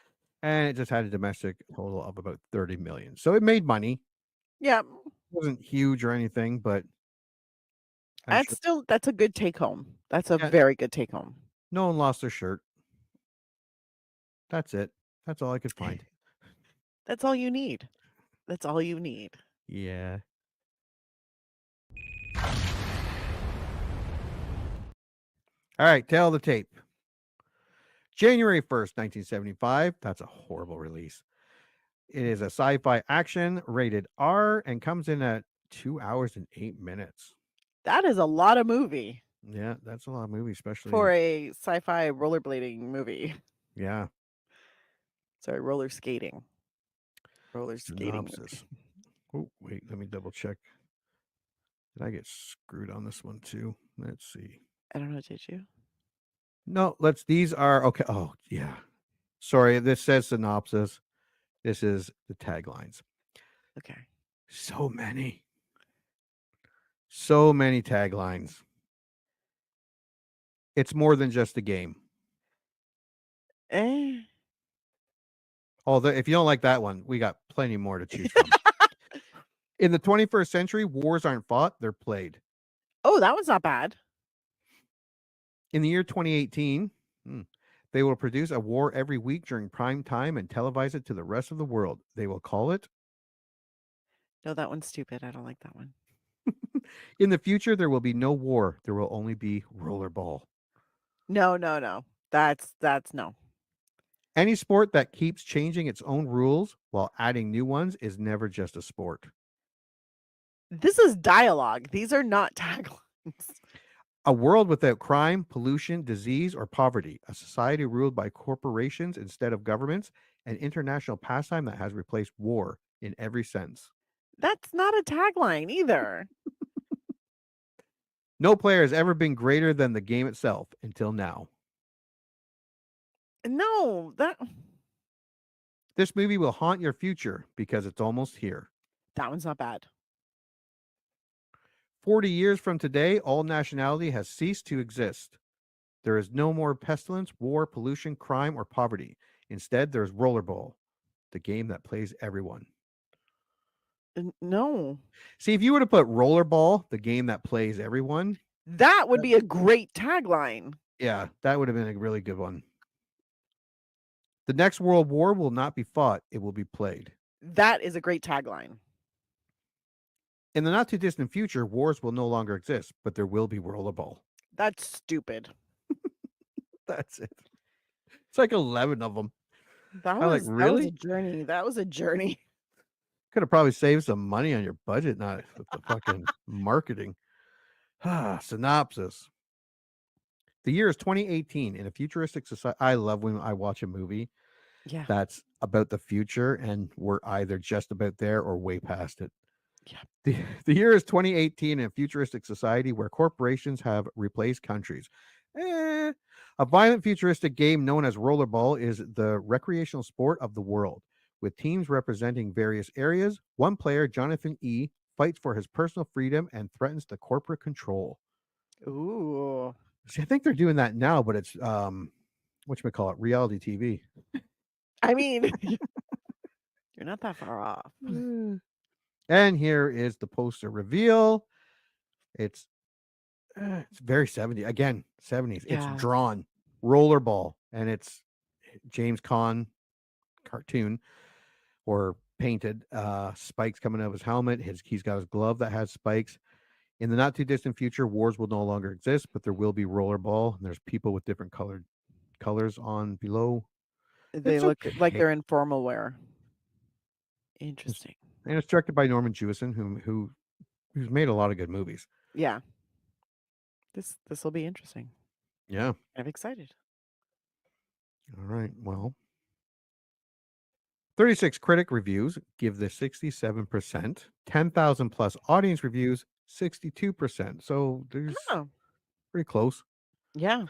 and it just had a domestic total of about 30 million. So it made money. Yeah. It wasn't huge or anything, but that's a good take home. That's a very good take home. No one lost their shirt. That's it. That's all I could find. That's all you need. That's all you need. Yeah. All right, tell the tape. January 1st, 1975. That's a horrible release. It is a sci-fi action rated R and comes in at 2 hours and 8 minutes. That is a lot of movie. Yeah, that's a lot of movie, especially for a sci-fi rollerblading movie. Yeah. Sorry, roller skating. Roller skating. Synopsis. Oh, wait, let me double check. Did I get screwed on this one too? Let's see. I don't know, did you? No, these are okay. Oh, yeah. Sorry, this says synopsis. This is the taglines. Okay. So many. So many taglines. It's more than just a game. Although, if you don't like that one, we got plenty more to choose from. In the 21st century, wars aren't fought, they're played. Oh, that was not bad. In the year 2018, they will produce a war every week during prime time and televise it to the rest of the world. They will call it... No, that one's stupid. I don't like that one. In the future, there will be no war. There will only be rollerball. No. That's no. Any sport that keeps changing its own rules while adding new ones is never just a sport. This is dialogue. These are not taglines. A world without crime, pollution, disease, or poverty. A society ruled by corporations instead of governments. An international pastime that has replaced war in every sense. That's not a tagline either. No player has ever been greater than the game itself until now. No, This movie will haunt your future because it's almost here. That one's not bad. 40 years from today, all nationality has ceased to exist. There is no more pestilence, war, pollution, crime, or poverty. Instead, there's Rollerball, the game that plays everyone. No. See, if you would have put Rollerball, the game that plays everyone, that would be a great tagline. Yeah, that would have been a really good one. The next world war will not be fought, it will be played. That is a great tagline. In the not too distant future, wars will no longer exist, but there will be Rollerball. That's stupid. That's it. It's like 11 of them. That was a journey. That was a journey. Could have probably saved some money on your budget, not with the fucking marketing. Synopsis. The year is 2018 in a futuristic society. I love when I watch a movie that's about the future and we're either just about there or way past it. Yeah. The year is 2018 in a futuristic society where corporations have replaced countries. A violent futuristic game known as Rollerball is the recreational sport of the world. With teams representing various areas, one player, Jonathan E., fights for his personal freedom and threatens the corporate control. Ooh. See, I think they're doing that now, but it's whatchamacallit, reality TV. I mean, you're not that far off. And here is the poster reveal. It's very 70s. Again, 70s. Yeah. It's drawn rollerball, and it's James Caan cartoon or painted. Spikes coming out of his helmet. He's got his glove that has spikes. In the not too distant future, wars will no longer exist, but there will be rollerball. And there's people with different colors on below. They look like they're in formal wear. Interesting. And it's directed by Norman Jewison, who's made a lot of good movies. Yeah. This will be interesting. Yeah. I'm excited. All right. Well, 36 critic reviews give this 67%. 10,000 plus audience reviews, 62%. So there's pretty close. Yeah.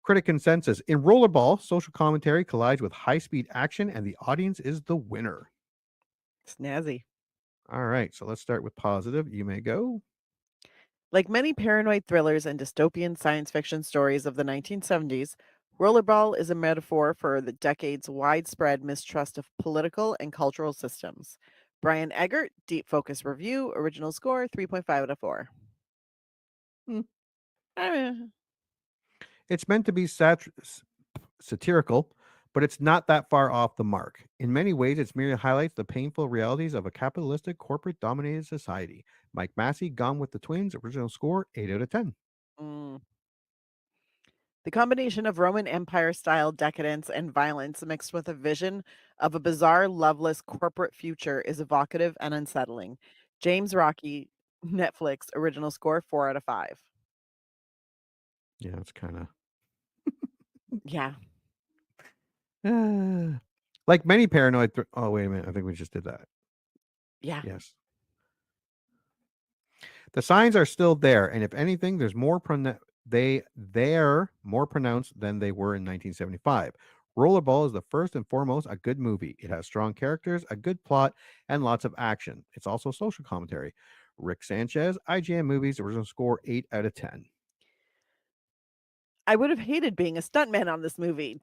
Critic consensus. In Rollerball, social commentary collides with high-speed action, and the audience is the winner. Snazzy. All right. So let's start with positive. You may go. Like many paranoid thrillers and dystopian science fiction stories of the 1970s, Rollerball is a metaphor for the decade's widespread mistrust of political and cultural systems. Brian Eggert, Deep Focus Review, original score 3.5 out of 4. It's meant to be satirical, but it's not that far off the mark. In many ways, it merely highlights the painful realities of a capitalistic, corporate-dominated society. Mike Massey, Gone with the Twins, original score 8 out of 10. The combination of Roman Empire-style decadence and violence mixed with a vision of a bizarre, loveless corporate future is evocative and unsettling. James Rocky, Netflix, original score 4 out of 5. Yeah, it's kind of... Yeah. Like many paranoid... oh, wait a minute. I think we just did that. Yeah. Yes. The signs are still there, and if anything, there's more they're more pronounced than they were in 1975. Rollerball is the first and foremost a good movie. It has strong characters, a good plot, and lots of action. It's also social commentary. Rick Sanchez, IGN Movies, original score 8 out of 10. I would have hated being a stuntman on this movie.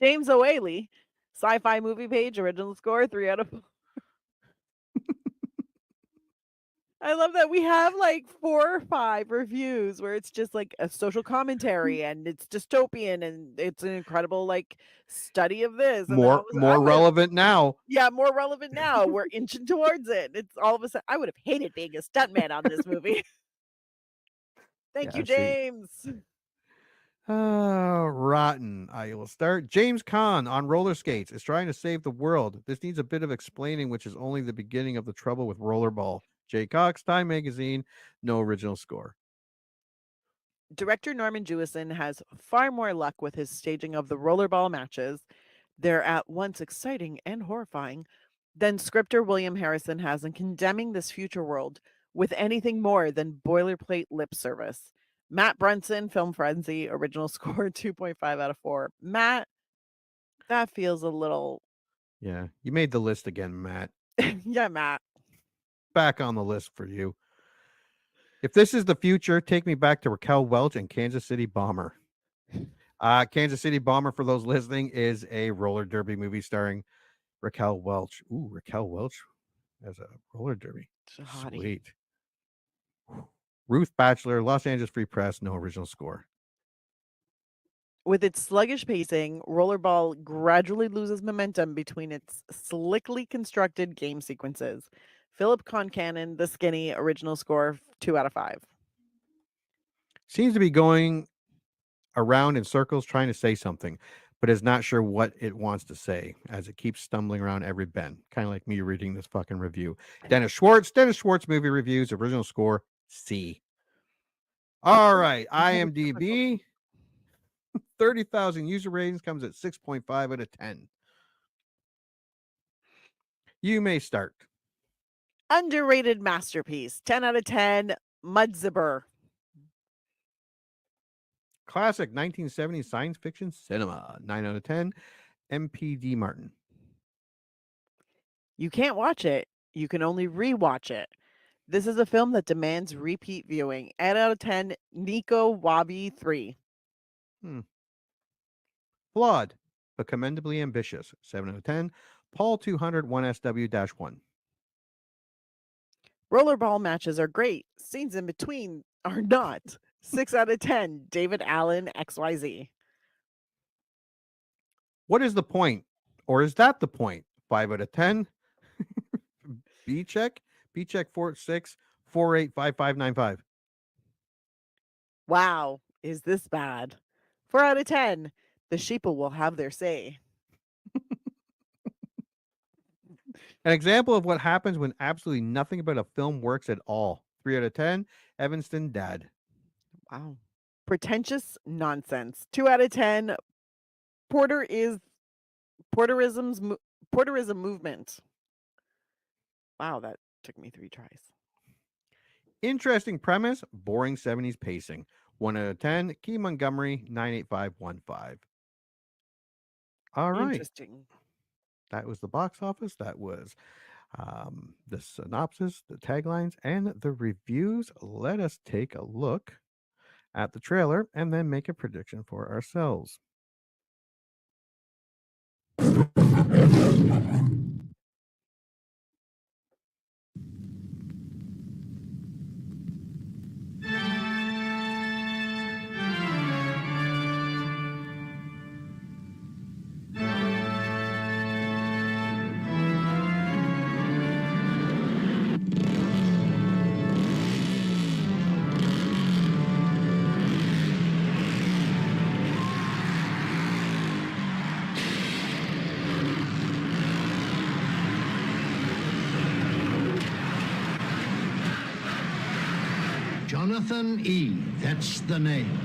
James O'Whaley, Sci-Fi Movie Page, original score 3 out of 4. I love that we have like 4 or 5 reviews where it's just like a social commentary and it's dystopian and it's an incredible like study of this. And More relevant now. Yeah, more relevant now. We're inching towards it. It's all of a sudden I would have hated being a stuntman on this movie. Thank you, James. Rotten. I will start. James Caan on roller skates is trying to save the world. This needs a bit of explaining, which is only the beginning of the trouble with Rollerball. Jay Cox, Time Magazine, no original score. Director Norman Jewison has far more luck with his staging of the rollerball matches. They're at once exciting and horrifying than scripter William Harrison has in condemning this future world with anything more than boilerplate lip service. Matt Brunson, Film Frenzy, original score 2.5 out of 4. Matt, that feels a little... Yeah, you made the list again, Matt. Yeah, Matt. Back on the list for you. If this is the future, take me back to Raquel Welch and Kansas City Bomber. Kansas City Bomber, for those listening, is a roller derby movie starring Raquel Welch. Ooh, Raquel Welch as a roller derby. Sweet. Ruth Batchelor, Los Angeles Free Press, no original score. With its sluggish pacing, Rollerball gradually loses momentum between its slickly constructed game sequences. Philip Concannon, The Skinny, original score 2 out of 5. Seems to be going around in circles trying to say something, but is not sure what it wants to say as it keeps stumbling around every bend. Kind of like me reading this fucking review. Dennis Schwartz Movie Reviews, original score C. All right, IMDb. 30,000 user ratings, comes at 6.5 out of 10. You may start. Underrated masterpiece, 10 out of 10, Mudzibber. Classic 1970s science fiction cinema, 9 out of 10, MPD Martin. You can't watch it. You can only rewatch it. This is a film that demands repeat viewing. 8 out of 10, Nico Wabi 3. Flawed, but commendably ambitious. 7 out of 10. Paul 200 1SW-1. Rollerball matches are great. Scenes in between are not. 6 out of 10, David Allen XYZ. What is the point? Or is that the point? 5 out of 10. B check 46 485595. Wow, is this bad? 4 out of 10, the sheeple will have their say. An example of what happens when absolutely nothing about a film works at all. 3 out of 10. Evanston Dad. Wow. Pretentious nonsense. 2 out of 10. Puertorism movement. Wow, that took me 3 tries. Interesting premise, boring 70s pacing. 1 out of 10. Key Montgomery 98515. All right. Interesting. That was the box office. That was the synopsis, the taglines, and the reviews. Let us take a look at the trailer and then make a prediction for ourselves. Jonathan E., that's the name.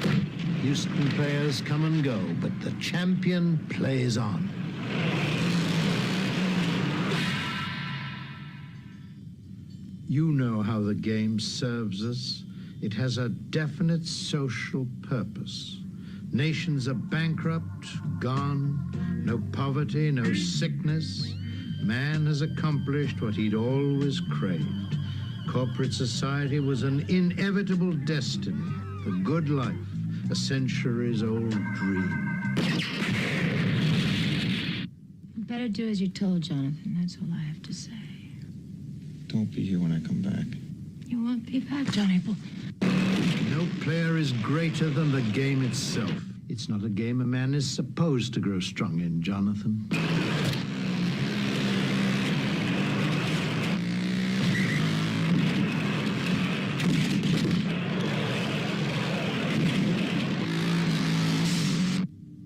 Houston players come and go, but the champion plays on. You know how the game serves us. It has a definite social purpose. Nations are bankrupt, gone, no poverty, no sickness. Man has accomplished what he'd always craved. Corporate society was an inevitable destiny, the good life, a centuries-old dream. You better do as you're told, Jonathan. That's all I have to say. Don't be here when I come back. You won't be back, John April. No player is greater than the game itself. It's not a game a man is supposed to grow strong in, Jonathan.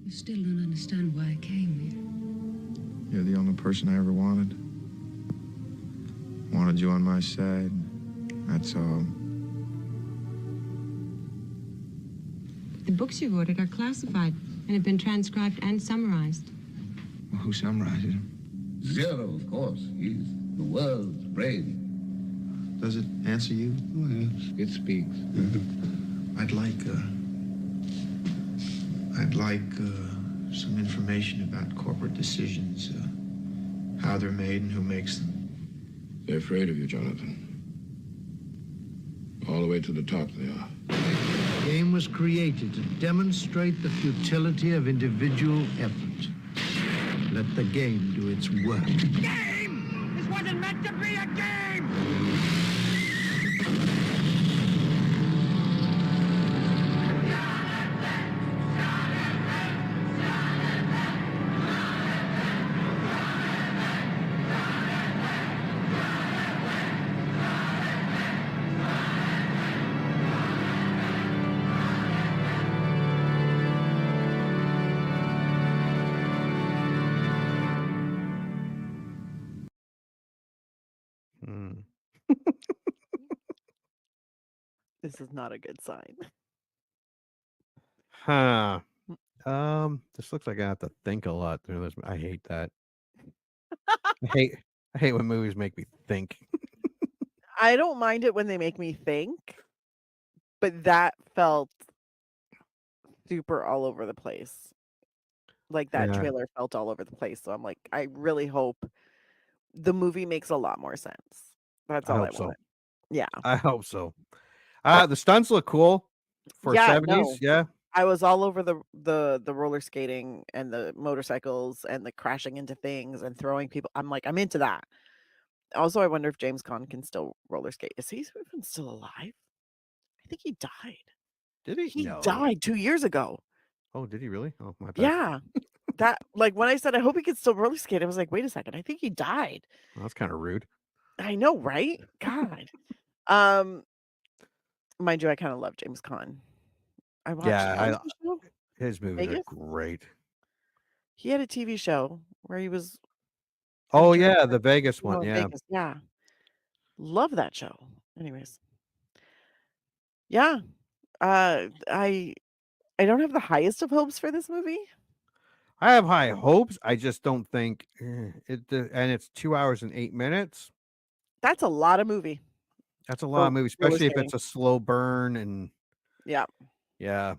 Still don't understand why I came here. You're the only person I ever wanted. Wanted you on my side. That's all. The books you ordered are classified and have been transcribed and summarized. Well, who summarized them? Zero, of course. He's the world's brain. Does it answer you? Oh, yes, it speaks. I'd like some information about corporate decisions, how they're made and who makes them. They're afraid of you, Jonathan. All the way to the top they are. The game was created to demonstrate the futility of individual effort. Let the game do its work. Game! This wasn't meant to be a game! This is not a good sign. Huh. This looks like I have to think a lot through this. I hate that. I hate when movies make me think. I don't mind it when they make me think, but that felt super all over the place. Like that Yeah. trailer felt all over the place. So I'm like, I really hope the movie makes a lot more sense. That's I all I hope so. want. Yeah. I hope so. The stunts look cool for Yeah, 70s. no. Yeah. I was all over the roller skating and the motorcycles and the crashing into things and throwing people. I'm like, I'm into that. Also, I wonder if James Caan can still roller skate. Is he even still alive? I think he died. Did he? He No. died 2 years ago. Oh, did he really? Oh, my bad. Yeah. That, like, when I said I hope he could still roller skate, I was like, wait a second, I think he died. Well, that's kind of rude. I know, right? God. Mind you, I kind of love James Caan. I watched Yeah, his show, his movies Vegas. are great. He had a TV show where he was Oh, injured yeah, or- the Vegas no, one. in Yeah. Vegas. Yeah. Love that show. Anyways. Yeah. I don't have the highest of hopes for this movie. I have high hopes. I just don't think and it's 2 hours and 8 minutes. That's a lot of movie. That's a lot of movie, roller especially if skating. it's a slow burn and Yeah. yeah.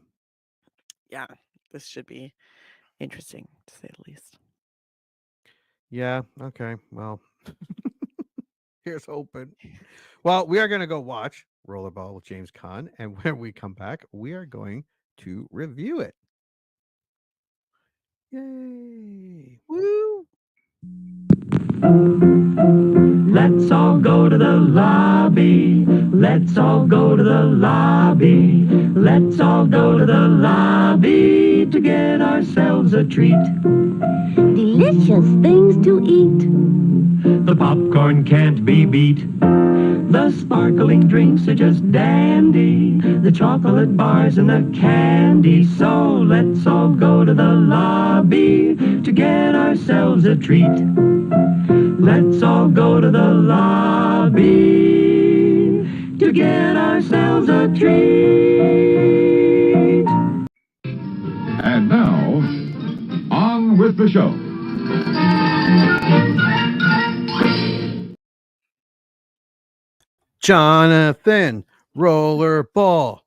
Yeah. This should be interesting to say the least. Yeah, okay. Well, here's hoping. Well, we are going to go watch Rollerball with James Caan, and when we come back, we are going to review it. Yay. Woo! Let's all go to the lobby. Let's all go to the lobby. Let's all go to the lobby to get ourselves a treat. Delicious things to eat. The popcorn can't be beat. The sparkling drinks are just dandy. The chocolate bars and the candy. So let's all go to the lobby to get ourselves a treat. Let's all go to the lobby to get ourselves a treat. And now, on with the show. Jonathan, Rollerball.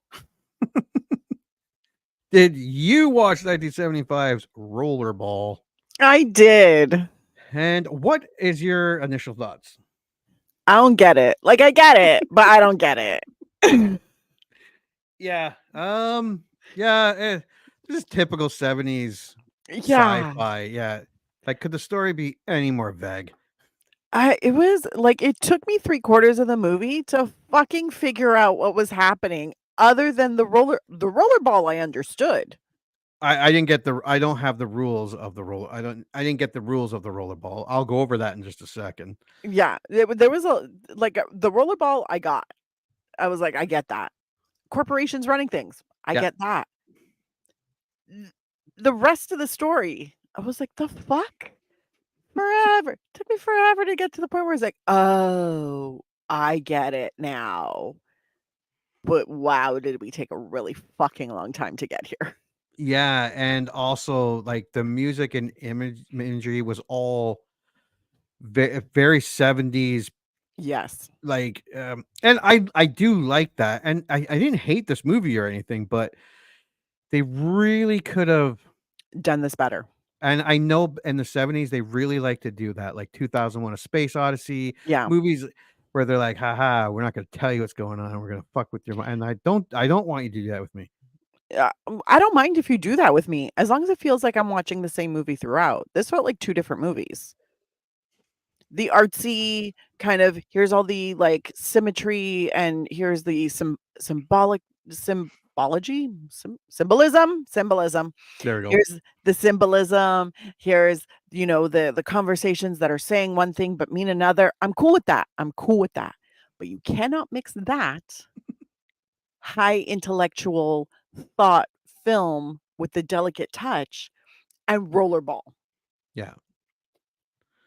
Did you watch 1975's Rollerball? I did. And what is your initial thoughts? I don't get it. Like, I get it, but I don't get it. Yeah. This is typical 70s Yeah. sci-fi. Yeah. Like, could the story be any more vague? It was like it took me 3/4 of the movie to fucking figure out what was happening other than the rollerball I understood. I didn't get I don't have the rules of the roller. I didn't get the rules of the rollerball. I'll go over that in just a second. Yeah, there was the rollerball I got. I was like, I get that. Corporations running things. I Yeah. get that. The rest of the story, I was like, the fuck? Forever. Took me forever to get to the point where it's like, oh, I get it now. But wow, did we take a really fucking long time to get here. Yeah, and also like the music and imagery was all very 70s. Yes. Like and I do like that. And I didn't hate this movie or anything, but they really could have done this better. And I know in the 70s they really like to do that, like 2001: A Space Odyssey, Yeah. movies where they're like, haha, we're not going to tell you what's going on. We're going to fuck with your mind. And I don't want you to do that with me. I don't mind if you do that with me, as long as it feels like I'm watching the same movie throughout. This felt like 2 different movies. The artsy kind of, here's all the like symmetry and here's the symbolism. There we go. Here's the symbolism. Here's, the conversations that are saying one thing but mean another. I'm cool with that. But you cannot mix that high intellectual thought film with the delicate touch and rollerball. Yeah.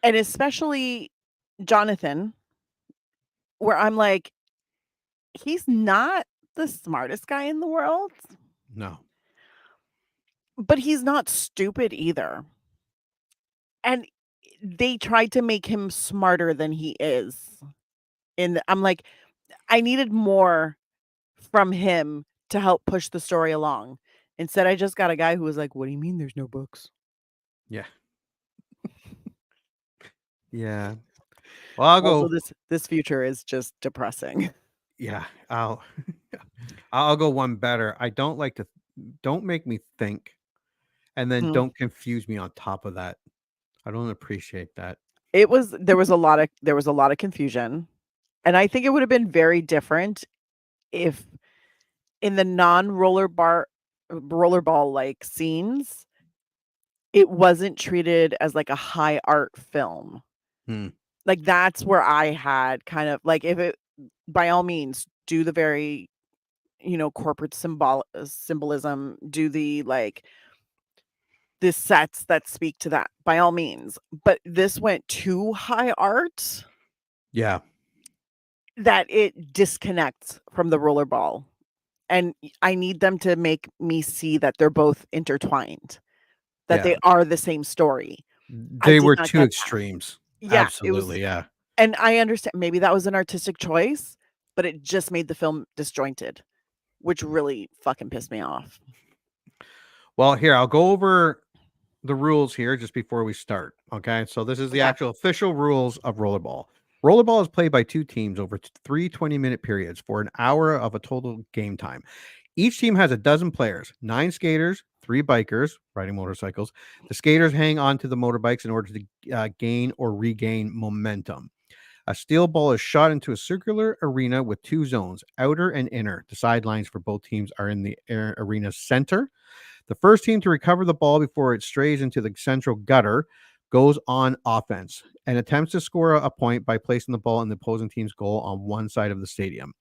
And especially Jonathan, where I'm like, he's not the smartest guy in the world. No. But he's not stupid either. And they tried to make him smarter than he is. I'm like, I needed more from him to help push the story along. Instead, I just got a guy who was like, what do you mean there's no books? Yeah. Yeah. Well, I'll Also, go. this future is just depressing. Yeah, I'll go one better. I don't like to. Don't make me think, and then Mm. don't confuse me on top of that. I don't appreciate that. There was a lot of confusion, and I think it would have been very different if in the rollerball like scenes, it wasn't treated as like a high art film. Hmm. Like that's where I had kind of like if it by all means do the very corporate symbolism, do the like the sets that speak to that by all means. But this went too high art Yeah. that it disconnects from the rollerball. And I need them to make me see that they're both intertwined, that Yeah. they are the same story. I They did were not two get that. extremes. Yeah, Absolutely. Yeah. and I understand maybe that was an artistic choice, but it just made the film disjointed, which really fucking pissed me off. Well, here, I'll go over the rules here just before we start. Okay. So this is the Okay. actual official rules of rollerball. Rollerball is played by two teams over three 20-minute periods for an hour of a total game time. Each team has a dozen players, 9 skaters, 3 bikers riding motorcycles. The skaters hang on to the motorbikes in order to gain or regain momentum. A steel ball is shot into a circular arena with 2 zones, outer and inner. The sidelines for both teams are in the arena's center. The first team to recover the ball before it strays into the central gutter goes on offense and attempts to score a point by placing the ball in the opposing team's goal on one side of the stadium.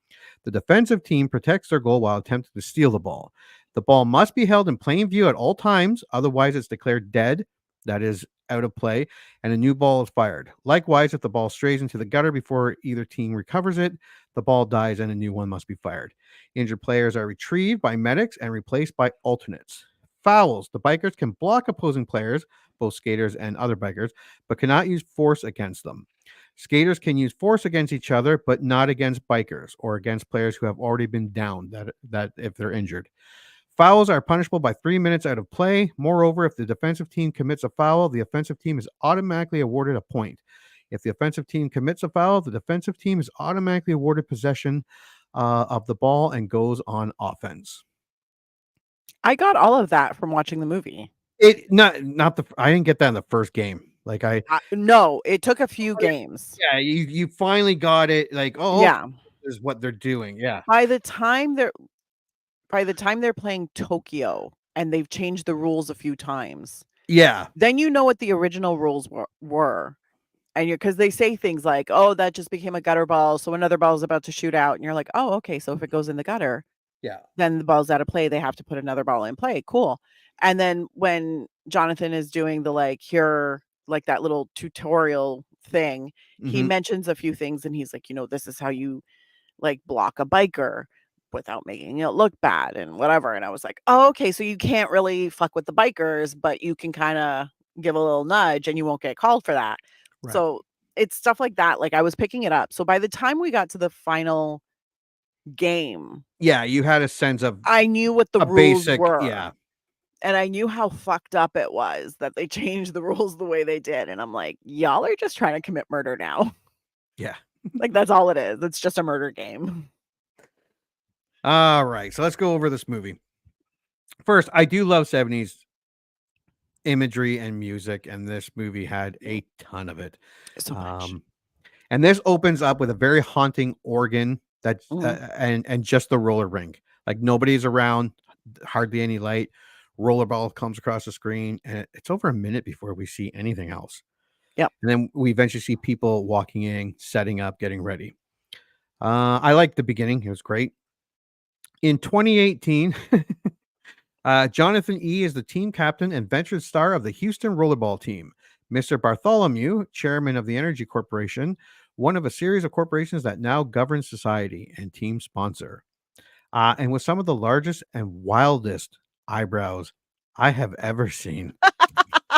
The defensive team protects their goal while attempting to steal the ball. The ball must be held in plain view at all times, otherwise it's declared dead, that is out of play, and a new ball is fired. Likewise, if the ball strays into the gutter before either team recovers it, the ball dies and a new one must be fired. Injured players are retrieved by medics and replaced by alternates. Fouls. The bikers can block opposing players, both skaters and other bikers, but cannot use force against them. Skaters can use force against each other, but not against bikers or against players who have already been downed, that if they're injured. Fouls are punishable by 3 minutes out of play. Moreover, if the defensive team commits a foul, the offensive team is automatically awarded a point. If the offensive team commits a foul, the defensive team is automatically awarded possession of the ball and goes on offense. I got all of that from watching the movie. I didn't get that in the first game. Like no, it took a few games. Yeah, you finally got it. Like, oh yeah, this is what they're doing. Yeah. By the time they're playing Tokyo and they've changed the rules a few times. Yeah. Then you know what the original rules were. And because they say things like, oh, that just became a gutter ball, so another ball is about to shoot out. And you're like, oh, okay, so if it goes in the gutter, yeah, then the ball's out of play. They have to put another ball in play. Cool. And then when Jonathan is doing the like that little tutorial thing, he mentions a few things and he's like, this is how you like block a biker without making it look bad and whatever. And I was like, oh, okay, so you can't really fuck with the bikers, but you can kind of give a little nudge and you won't get called for that. Right. So it's stuff like that. Like I was picking it up. So by the time we got to the final game, yeah, you had a sense of I knew what the rules were. Yeah. And I knew how fucked up it was that they changed the rules the way they did. And I'm like, y'all are just trying to commit murder now. Yeah. Like that's all it is. It's just a murder game. All right. So let's go over this movie. First, I do love 70s imagery and music, and this movie had a ton of it. So much. And this opens up with a very haunting organ that's and just the roller rink. Like nobody's around, hardly any light. Rollerball comes across the screen, and it's over a minute before we see anything else. Yep. And then we eventually see people walking in, setting up, getting ready. I liked the beginning. It was great. In 2018, Jonathan E. is the team captain and venture star of the Houston Rollerball team. Mr. Bartholomew, chairman of the Energy Corporation, one of a series of corporations that now govern society, and team sponsor. And with some of the largest and wildest eyebrows I have ever seen.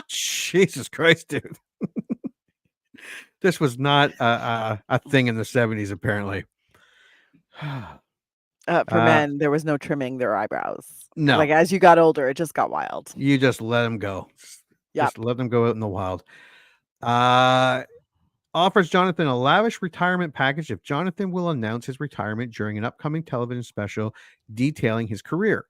Jesus Christ, dude. This was not a thing in the 70s, apparently. For men, there was no trimming their eyebrows. No. Like as you got older, it just got wild. You just let them go. Yeah. Just let them go out in the wild. offers Jonathan a lavish retirement package if Jonathan will announce his retirement during an upcoming television special detailing his career.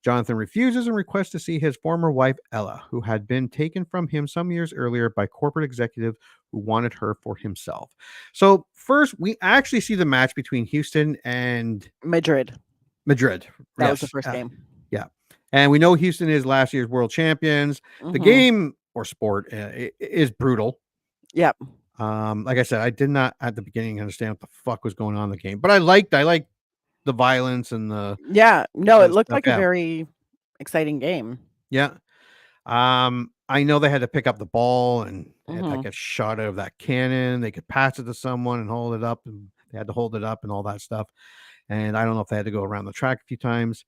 Jonathan refuses and requests to see his former wife, Ella, who had been taken from him some years earlier by corporate executive who wanted her for himself. So first, we actually see the match between Houston and Madrid. That was the first game. Yeah. And we know Houston is last year's world champions. The game or sport is brutal. Yep. Like I said, I did not at the beginning understand what the fuck was going on in the game, but I liked the violence and the it looked like a very exciting game. Yeah. I know they had to pick up the ball and they had to get shot out of that cannon. They could pass it to someone and hold it up, and they had to hold it up and all that stuff. And I don't know if they had to go around the track a few times.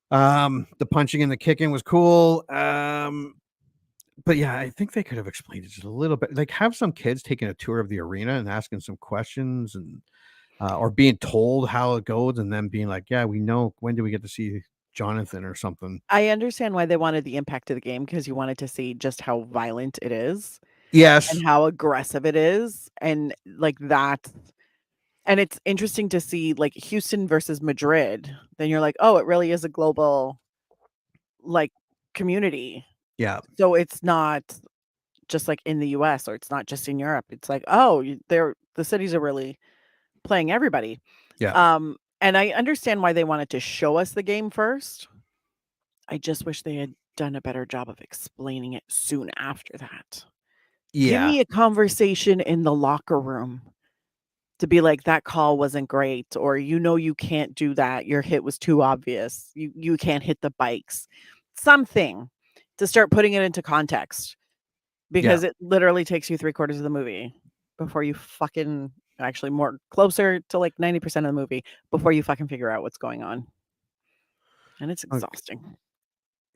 The punching and the kicking was cool. But yeah, I think they could have explained it just a little bit. Like have some kids taking a tour of the arena and asking some questions and or being told how it goes and then being like, yeah, we know, when do we get to see Jonathan or something? I understand why they wanted the impact of the game, because you wanted to see just how violent it is. Yes. And how aggressive it is. And like that. And it's interesting to see like Houston versus Madrid. Then you're like, oh, it really is a global like community. Yeah. So it's not just like in the US or it's not just in Europe. It's like, oh, the cities are really playing everybody. Yeah. And I understand why they wanted to show us the game first. I just wish they had done a better job of explaining it soon after that. Give me a conversation in the locker room to be like, that call wasn't great, or you can't do that. Your hit was too obvious. You can't hit the bikes. Something to start putting it into context. Because it literally takes you 3/4 of the movie before you fucking actually more closer to like 90% of the movie before you fucking figure out what's going on. And it's exhausting.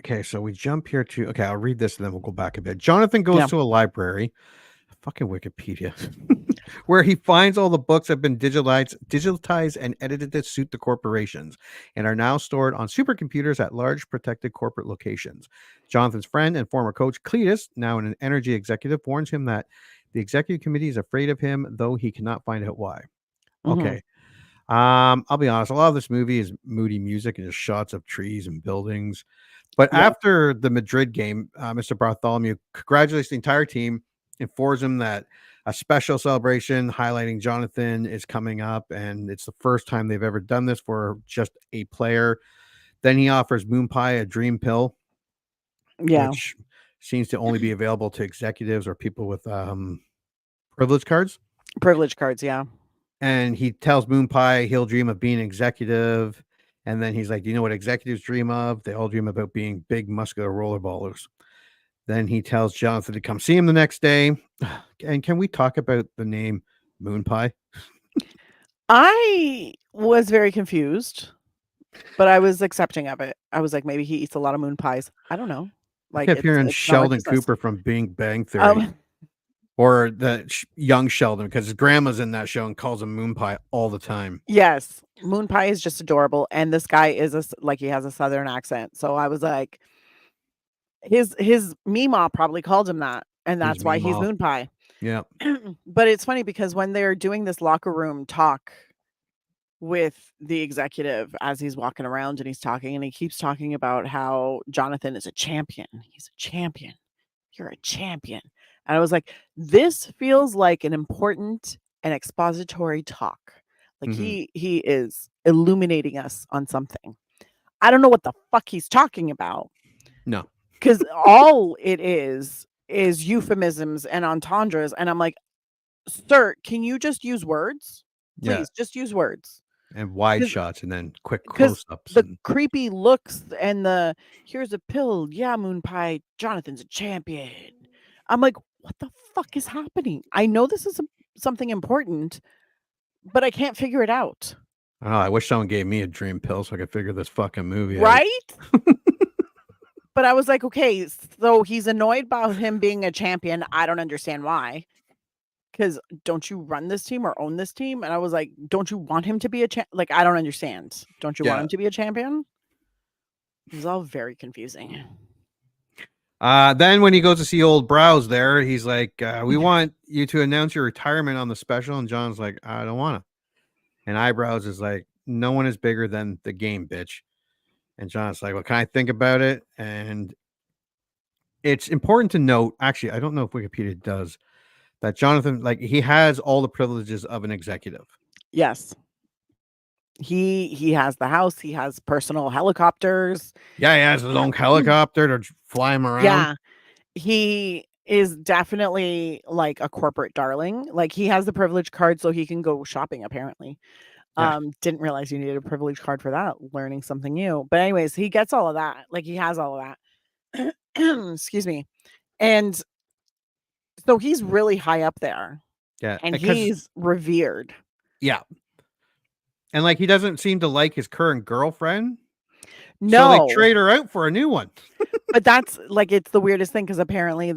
Okay, so we jump here to I'll read this and then we'll go back a bit. Jonathan goes to a library, fucking Wikipedia, where he finds all the books have been digitalized and edited to suit the corporations and are now stored on supercomputers at large protected corporate locations. Jonathan's friend and former coach Cletus, now an energy executive, warns him that the executive committee is afraid of him, though he cannot find out why. Okay. I'll be honest, a lot of this movie is moody music and just shots of trees and buildings. But after the Madrid game, Mr. Bartholomew congratulates the entire team, informs him that a special celebration highlighting Jonathan is coming up, and it's the first time they've ever done this for just a player. Then he offers Moon Pie a dream pill, which seems to only be available to executives or people with privilege cards. And he tells Moon Pie he'll dream of being an executive. And then he's like, do you know what executives dream of? They all dream about being big, muscular rollerballers. Then he tells Jonathan to come see him the next day. And can we talk about the name Moon Pie? I was very confused, but I was accepting of it. I was like, maybe he eats a lot of moon pies. I don't know. Like, I kept hearing Sheldon Cooper from Big Bang Theory. Or the young Sheldon, because his grandma's in that show and calls him Moon Pie all the time. Yes. Moon Pie is just adorable. And this guy is he has a Southern accent. So I was like, his Meemaw probably called him that. And that's why he's Moon Pie. Yeah. But it's funny because when they're doing this locker room talk with the executive as he's walking around and he's talking, and he keeps talking about how Jonathan is a champion. He's a champion. You're a champion. And I was like, this feels like an important and expository talk. Like he is illuminating us on something. I don't know what the fuck he's talking about. No. Because all it is euphemisms and entendres. And I'm like, sir, can you just use words? Please, just use words. And wide shots and then quick close-ups. The creepy looks and the, here's a pill. Yeah, Moon Pie, Jonathan's a champion. I'm like, what the fuck is happening? I know this is something important, but I can't figure it out. Oh, I wish someone gave me a dream pill so I could figure this fucking movie out. Right? But I was like, okay, so he's annoyed about him being a champion. I don't understand why. Because don't you run this team or own this team? And I was like, don't you want him to be a champion? Like, I don't understand. Don't you want him to be a champion? It was all very confusing. Then when he goes to see old Browse there, he's like, we want you to announce your retirement on the special. And John's like, I don't want to. And Eyebrows is like, no one is bigger than the game, bitch. And John's like, well, can I think about it? And it's important to note, actually, I don't know if Wikipedia does, that Jonathan, like, he has all the privileges of an executive. Yes. He has the house. He has personal helicopters. Yeah, he has his own helicopter to fly him around. Yeah. He is definitely like a corporate darling. Like he has the privilege card so he can go shopping, apparently. Yeah. Didn't realize you needed a privilege card for that. Learning something new. But anyways, he gets all of that. Like he has all of that. Excuse me. And so he's really high up there. Yeah. And he's revered. Yeah. And like he doesn't seem to like his current girlfriend. No. So they trade her out for a new one. But that's like, it's the weirdest thing because apparently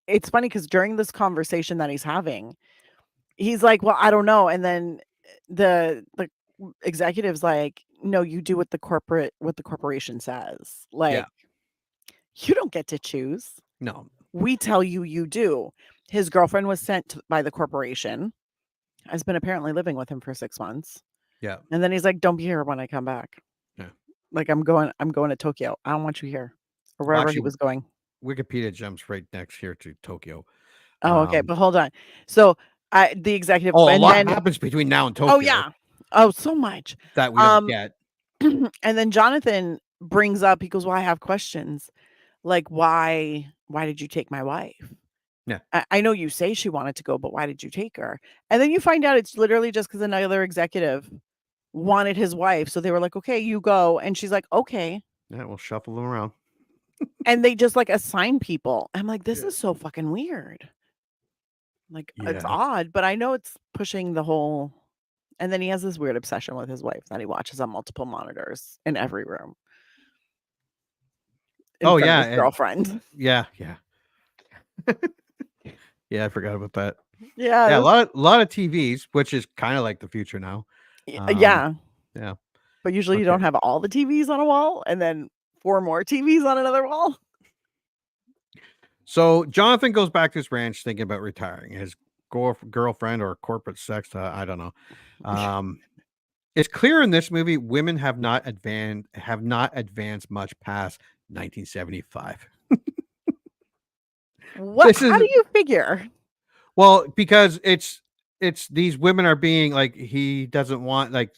it's funny because during this conversation that he's having, he's like, well, I don't know. And then the executive's like, no, you do what the corporation says. Like, you don't get to choose. No. We tell you you do. His girlfriend was sent by the corporation, has been apparently living with him for 6 months. Yeah. And then he's like, don't be here when I come back. Yeah. Like I'm going to Tokyo. I don't want you here. Or wherever he was going. Wikipedia jumps right next here to Tokyo. Oh, okay. But hold on. So the executive. Oh, a lot happens between now and Tokyo. Oh, yeah. Oh, so much. That we don't get. And then Jonathan brings up, he goes, well, I have questions. Like, why did you take my wife? Yeah. I know you say she wanted to go, but why did you take her? And then you find out it's literally just because another executive wanted his wife. So they were like, okay, you go. And she's like, okay. Yeah, we'll shuffle them around. And they just like assign people. I'm like, this is so fucking weird. Like, it's odd, but I know it's pushing the whole. And then he has this weird obsession with his wife that he watches on multiple monitors in every room. Oh, yeah. His girlfriend. Yeah. Yeah, I forgot about that. Yeah. Yeah, a lot of TVs, which is kind of like the future now. Yeah. Yeah. But usually you don't have all the TVs on a wall and then 4 more TVs on another wall. So Jonathan goes back to his ranch thinking about retiring. His girlfriend or corporate sex, I don't know. It's clear in this movie women have not advanced much past 1975. What? How do you figure? Well, because it's these women are being like, he doesn't want, like,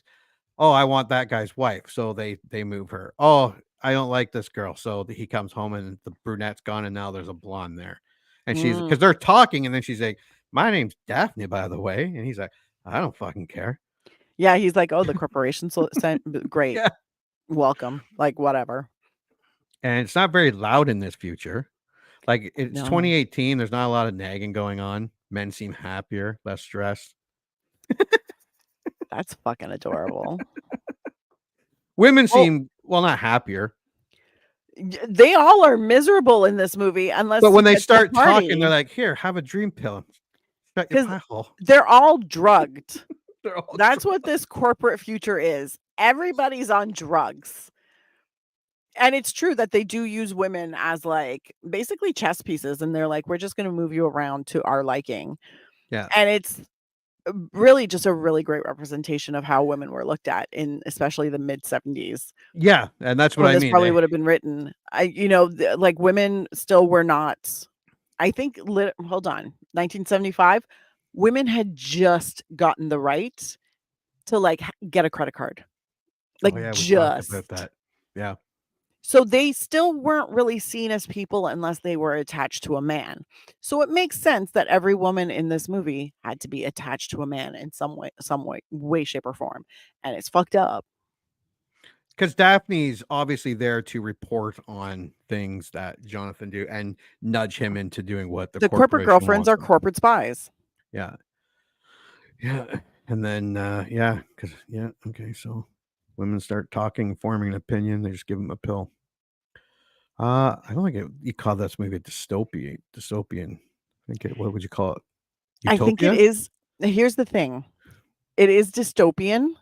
oh, I want that guy's wife, so they move her. Oh, I don't like this girl, so he comes home and the brunette's gone, and now there's a blonde there, and she's because they're talking, and then she's like, "My name's Daphne, by the way," and he's like, "I don't fucking care." Yeah, he's like, "Oh, the corporation sent great, welcome, like whatever." And it's not very loud in this future. Like it's 2018. There's not a lot of nagging going on. Men seem happier, less stressed. That's fucking adorable. Women seem not happier. They all are miserable in this movie, unless. But when they start talking, they're like, "Here, have a dream pill." They're all drugged. That's what this corporate future is. Everybody's on drugs. And it's true that they do use women as like basically chess pieces, and they're like, we're just going to move you around to our liking. Yeah. And it's really just a really great representation of how women were looked at in especially the mid 70s. Yeah, and that's what I mean. This probably would have been written. Like women still were not. I think. Hold on, 1975, women had just gotten the right to like get a credit card. Like just about that. Yeah. So they still weren't really seen as people unless they were attached to a man. So it makes sense that every woman in this movie had to be attached to a man in some way, shape, or form. And it's fucked up. Because Daphne's obviously there to report on things that Jonathan do and nudge him into doing what the corporate girlfriends are corporate spies. Yeah. Yeah. And then, okay. So women start talking, forming an opinion. They just give them a pill. I don't think you call this movie dystopian. What would you call it? Utopia? I think it is. Here's the thing. It is dystopian.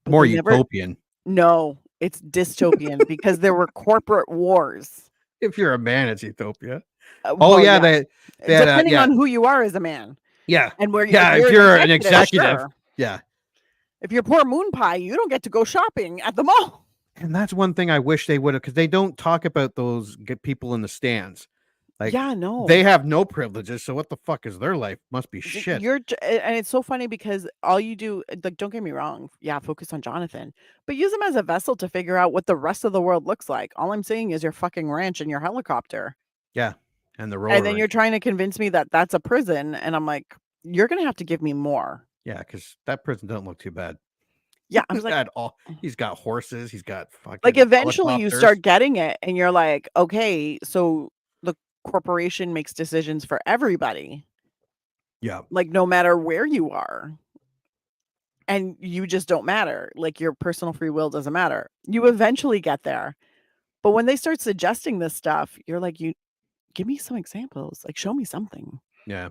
More utopian. No, it's dystopian because there were corporate wars. If you're a man, it's Utopia. Well, yeah, yeah. they had, Depending on who you are as a man. Yeah. And where if you're an executive. sure. Yeah. If you're poor moon pie, you don't get to go shopping at the mall. And that's one thing I wish they would have, because they don't talk about those people in the stands. Like, yeah, no, they have no privileges. So what the fuck is their life? Must be shit. And it's so funny because all you do, like, don't get me wrong. Yeah, focus on Jonathan, but use him as a vessel to figure out what the rest of the world looks like. All I'm saying is your fucking ranch and your helicopter. Yeah. And the roller. And then you're trying to convince me that that's a prison. And I'm like, you're going to have to give me more. Yeah. Because that prison doesn't look too bad. Yeah. I was like, he's got horses. He's got fucking. Like, eventually you start getting it and you're like, okay, so the corporation makes decisions for everybody. Yeah. Like, no matter where you are. And you just don't matter. Like, your personal free will doesn't matter. You eventually get there. But when they start suggesting this stuff, you're like, you give me some examples. Like, show me something. Yeah.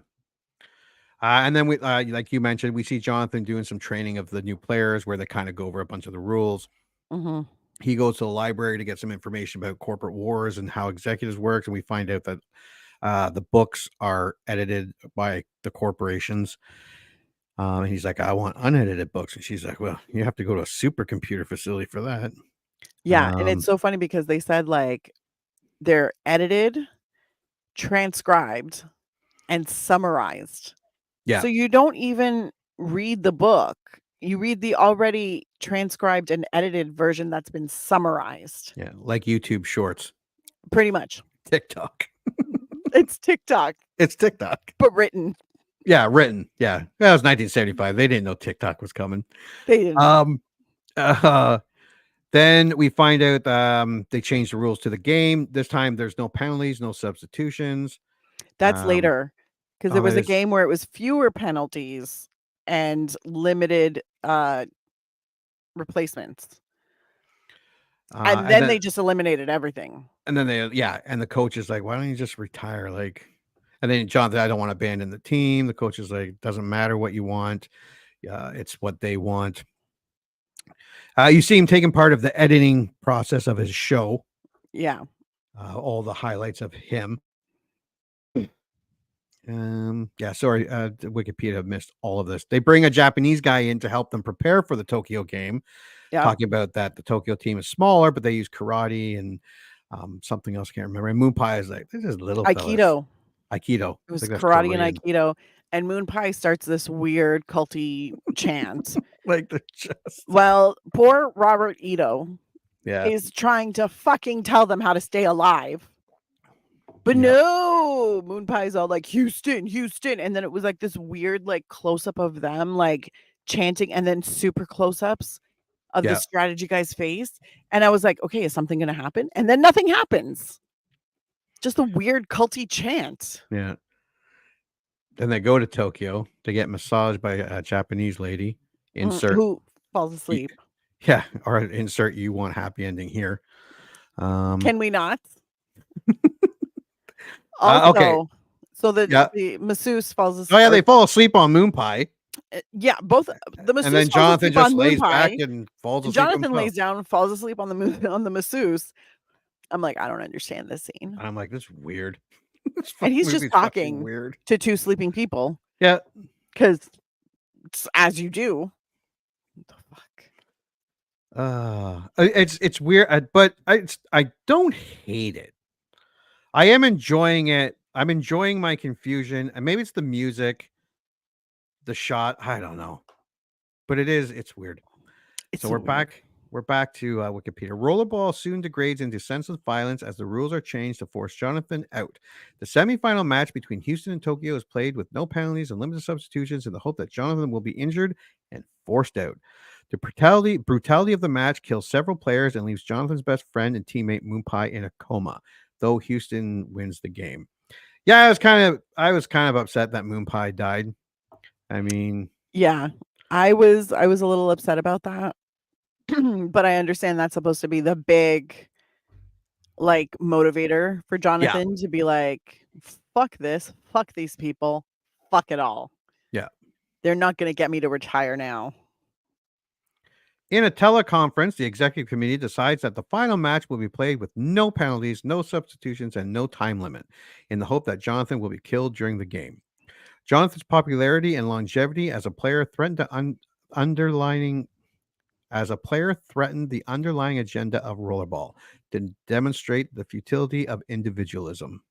And then we, like you mentioned, we see Jonathan doing some training of the new players where they kind of go over a bunch of the rules. Mm-hmm. He goes to the library to get some information about corporate wars and how executives work. And we find out that the books are edited by the corporations. And he's like, I want unedited books. And she's like, well, you have to go to a supercomputer facility for that. Yeah. And it's so funny because they said, like, they're edited, transcribed, and summarized. Yeah. So you don't even read the book. You read the already transcribed and edited version that's been summarized. Yeah. Like YouTube shorts. Pretty much. TikTok. It's TikTok. It's TikTok. But written. Yeah, written. Yeah. That was 1975. They didn't know TikTok was coming. They didn't. Then we find out they changed the rules to the game. This time there's no penalties, no substitutions. That's later. Because there was a game where it was fewer penalties and limited replacements. And then they just eliminated everything. And then and the coach is like, why don't you just retire? Like, and then Jonathan, I don't want to abandon the team. The coach is like, doesn't matter what you want. It's what they want. You see him taking part of the editing process of his show. Yeah. All the highlights of him. Sorry, Wikipedia missed all of this. They bring a Japanese guy in to help them prepare for the Tokyo game. Yeah. Talking about that the Tokyo team is smaller, but they use karate and something else, can't remember. And Moon Pie is like, this is little Aikido. Aikido. It was karate and Aikido. And Moon Pie starts this weird culty chant. Like the just. Well, poor Robert Ito Yeah. is trying to fucking tell them how to stay alive. But no, Moon Pie's all like, Houston, Houston. And then it was like this weird, like, close-up of them, like, chanting, and then super close-ups of the strategy guy's face. And I was like, okay, is something going to happen? And then nothing happens. Just a weird culty chant. Yeah. Then they go to Tokyo to get massaged by a Japanese lady. Insert who falls asleep. Yeah, or insert you want happy ending here. Can we not? Also, okay. So the masseuse falls asleep. Oh yeah, they fall asleep on Moon Pie. Yeah, both the masseuse. And then Jonathan just lays back and falls asleep. Jonathan lays down and falls asleep on the masseuse. I'm like, I don't understand this scene. I'm like, this is weird. And he's just talking to two sleeping people. Yeah, because as you do. What the fuck? It's weird, but I don't hate it. I am enjoying it. I'm enjoying my confusion, and maybe it's the music, the shot. I don't know, but it's weird. So we're back. We're back to Wikipedia. Rollerball soon degrades into senseless violence as the rules are changed to force Jonathan out. The semifinal match between Houston and Tokyo is played with no penalties and limited substitutions in the hope that Jonathan will be injured and forced out. The brutality of the match kills several players and leaves Jonathan's best friend and teammate Moon Pie in a coma, though Houston wins the game. Yeah, I was kind of upset that Moon Pie died. I mean, yeah, I was a little upset about that. But I understand that's supposed to be the big, like, motivator for Jonathan to be like, fuck this, fuck these people, fuck it all. Yeah. They're not going to get me to retire now. In a teleconference, the executive committee decides that the final match will be played with no penalties, no substitutions, and no time limit, in the hope that Jonathan will be killed during the game. Jonathan's popularity and longevity as a player threatened the underlining agenda of Rollerball to demonstrate the futility of individualism.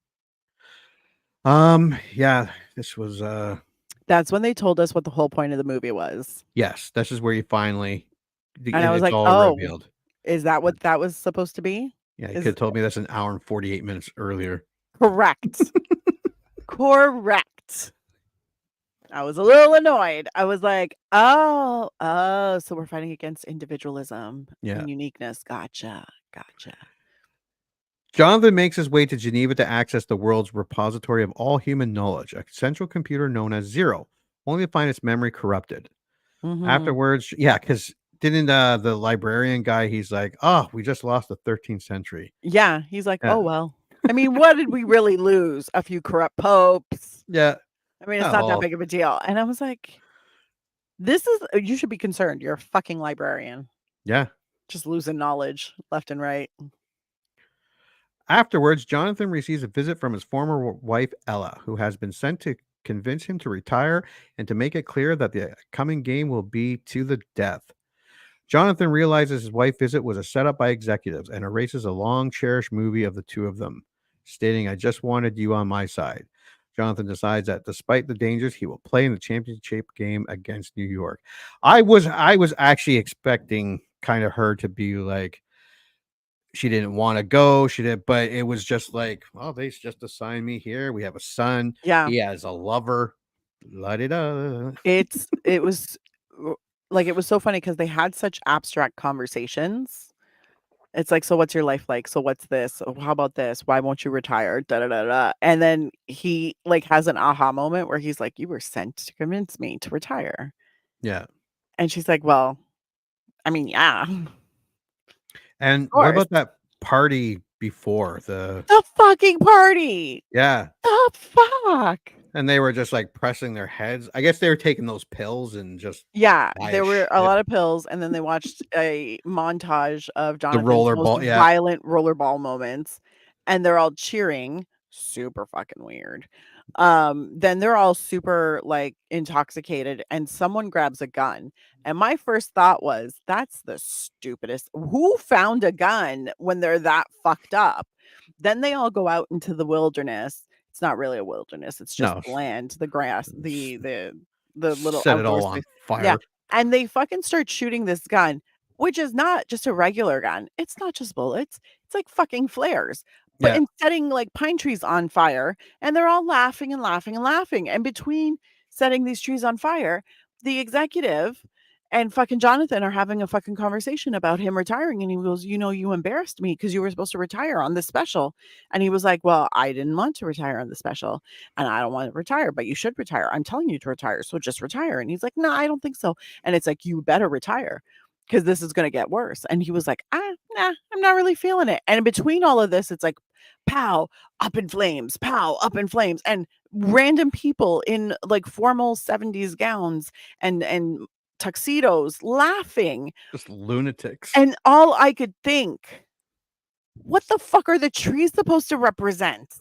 Yeah, this was That's when they told us what the whole point of the movie was. yes, this is where you finally And I was it's like, all oh, revealed. is that what that was supposed to be? Yeah, you could have told me that's an hour and 48 minutes earlier. Correct. Correct. I was a little annoyed. I was like, oh, so we're fighting against individualism and uniqueness. Gotcha. Jonathan makes his way to Geneva to access the world's repository of all human knowledge, a central computer known as Zero, only to find its memory corrupted. Afterwards, because didn't the librarian guy, he's like, oh, we just lost the 13th century. Yeah, he's like, oh, well. I mean, what did we really lose? A few corrupt popes. Yeah. I mean, it's not that big of a deal. And I was like, you should be concerned. You're a fucking librarian. Yeah. Just losing knowledge left and right. Afterwards, Jonathan receives a visit from his former wife, Ella, who has been sent to convince him to retire and to make it clear that the coming game will be to the death. Jonathan realizes his wife's visit was a setup by executives and erases a long cherished movie of the two of them, stating, I just wanted you on my side. Jonathan decides that despite the dangers, he will play in the championship game against New York. I was actually expecting kind of her to be like, she didn't want to go. She didn't, but it was just like, well, they just assigned me here. We have a son. Yeah. He has a lover. La-di-da. It was like, it was so funny because they had such abstract conversations. It's like, so what's your life like? So what's this? Oh, how about this? Why won't you retire? Da, da, da, da. And then he like has an aha moment where he's like, you were sent to convince me to retire. Yeah. And she's like, well, I mean, yeah. And what about that party before the fucking party? Yeah. The fuck? And they were just like pressing their heads. I guess they were taking those pills and just there were a lot of pills, and then they watched a montage of Jonathan's rollerball, most violent rollerball moments, and they're all cheering. Super fucking weird. Then they're all super like intoxicated, and someone grabs a gun. And my first thought was, that's the stupidest. Who found a gun when they're that fucked up? Then they all go out into the wilderness. It's not really a wilderness. It's just land, the grass, the little set it all outdoor on space. fire. Yeah. And they fucking start shooting this gun, which is not just a regular gun. It's not just bullets. It's like fucking flares. But in setting like pine trees on fire, and they're all laughing and laughing and laughing. And between setting these trees on fire, the executive and fucking Jonathan are having a fucking conversation about him retiring. And he goes, you embarrassed me because you were supposed to retire on this special. And he was like, well, I didn't want to retire on the special, and I don't want to retire, but you should retire. I'm telling you to retire. So just retire. And he's like, no, I don't think so. And it's like, you better retire, because this is going to get worse. And he was like, nah, I'm not really feeling it. And in between all of this, it's like, pow, up in flames, pow, up in flames. And random people in like formal 70s gowns and tuxedos laughing. Just lunatics. And all I could think, what the fuck are the trees supposed to represent?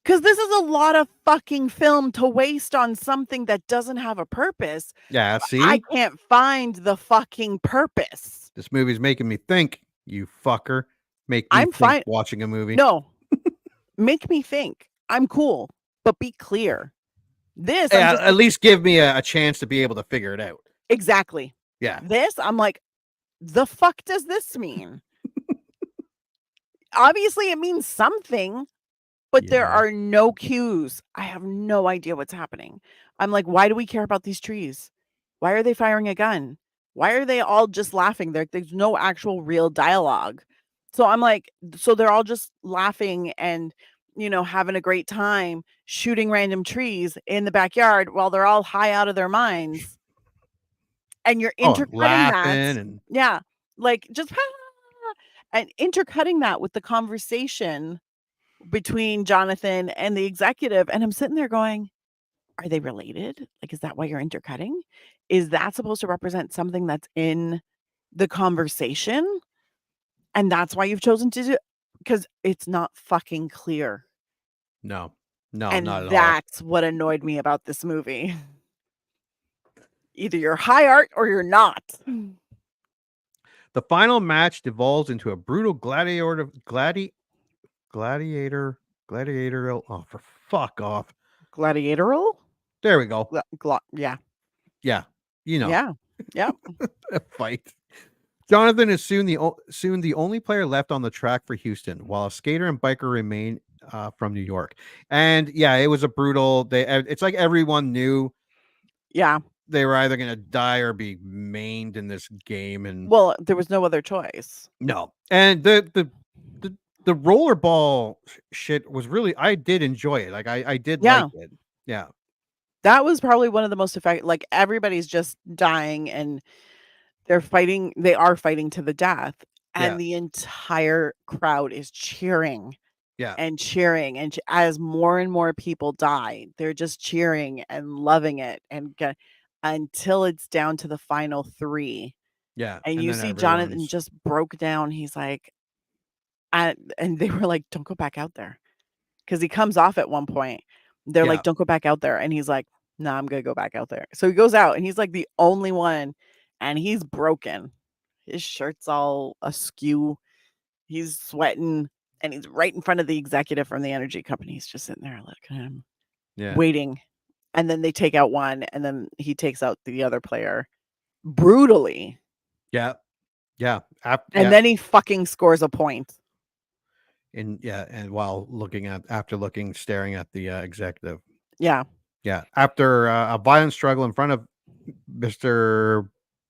Because this is a lot of fucking film to waste on something that doesn't have a purpose. Yeah, see? I can't find the fucking purpose. This movie's making me think, you fucker. Make me think fine watching a movie. No. Make me think. I'm cool, but be clear. This at least give me a chance to be able to figure it out. Exactly. Yeah. This, I'm like, the fuck does this mean? Obviously, it means something, but there are no cues. I have no idea what's happening. I'm like, why do we care about these trees? Why are they firing a gun? Why are they all just laughing? There's no actual real dialogue. So I'm like, so they're all just laughing and, having a great time shooting random trees in the backyard while they're all high out of their minds. And you're intercutting that. Like just and intercutting that with the conversation between Jonathan and the executive. And I'm sitting there going, Are they related? Like, is that why you're intercutting? Is that supposed to represent something that's in the conversation? And that's why you've chosen to do, because it's not fucking clear. No, not And at all. that's what annoyed me about this movie. Either you're high art or you're not. The final match devolves into a brutal gladiator. Oh, for fuck off. Gladiatoral? There we go. Yeah. Yeah. You know. Yeah. Yep. A fight. Jonathan is soon the only player left on the track for Houston, while a skater and biker remain from New York. And yeah, it was a brutal. It's like everyone knew. Yeah. They were either going to die or be maimed in this game, and well, there was no other choice. No, and the rollerball shit was really. I did enjoy it. Like I did like it. Yeah, that was probably one of the most effective. Like everybody's just dying, and they're fighting. They are fighting to the death, and the entire crowd is cheering. Yeah, and cheering, and as more and more people die, they're just cheering and loving it, and until it's down to the final 3. Yeah, and you see Jonathan just broke down. He's like, and they were like, "Don't go back out there," because he comes off at one point. They're like, "Don't go back out there," and he's like, "No, I'm gonna go back out there." So he goes out, and he's like the only one, and he's broken. His shirt's all askew. He's sweating. And he's right in front of the executive from the energy company. He's just sitting there looking at him, waiting. And then they take out one, and then he takes out the other player brutally. Yeah. And then he fucking scores a point. And while staring at the executive. Yeah. After a violent struggle in front of Mr.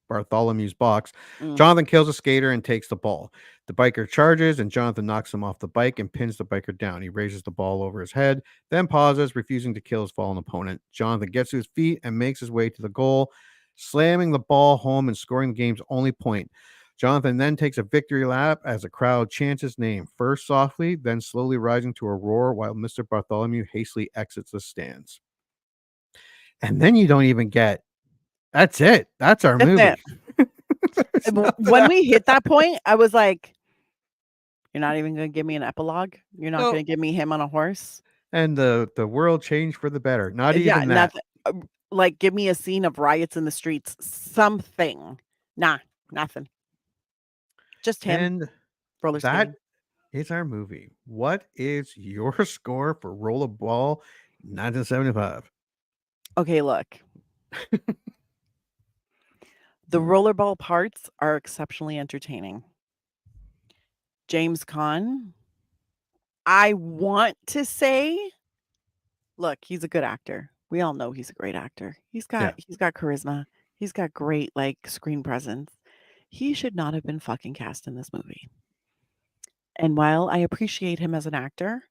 Bartholomew's box, Jonathan kills a skater and takes the ball. The biker charges, and Jonathan knocks him off the bike and pins the biker down. He raises the ball over his head, then pauses, refusing to kill his fallen opponent. Jonathan gets to his feet and makes his way to the goal, slamming the ball home and scoring the game's only point. Jonathan then takes a victory lap as the crowd chants his name, first softly, then slowly rising to a roar while Mr. Bartholomew hastily exits the stands. And then you don't even get. That's it. That's our movie. When we hit that point, I was like, "You're not even going to give me an epilogue? You're not going to give me him on a horse?" And the world changed for the better. Not even that. Like, give me a scene of riots in the streets. Something. Nah, nothing. Just him. And that is our movie. What is your score for Rollerball 1975? Okay, look. The rollerball parts are exceptionally entertaining. James Caan, I want to say, look, he's a good actor. We all know he's a great actor. He's got charisma. He's got great screen presence. He should not have been fucking cast in this movie. And while I appreciate him as an actor,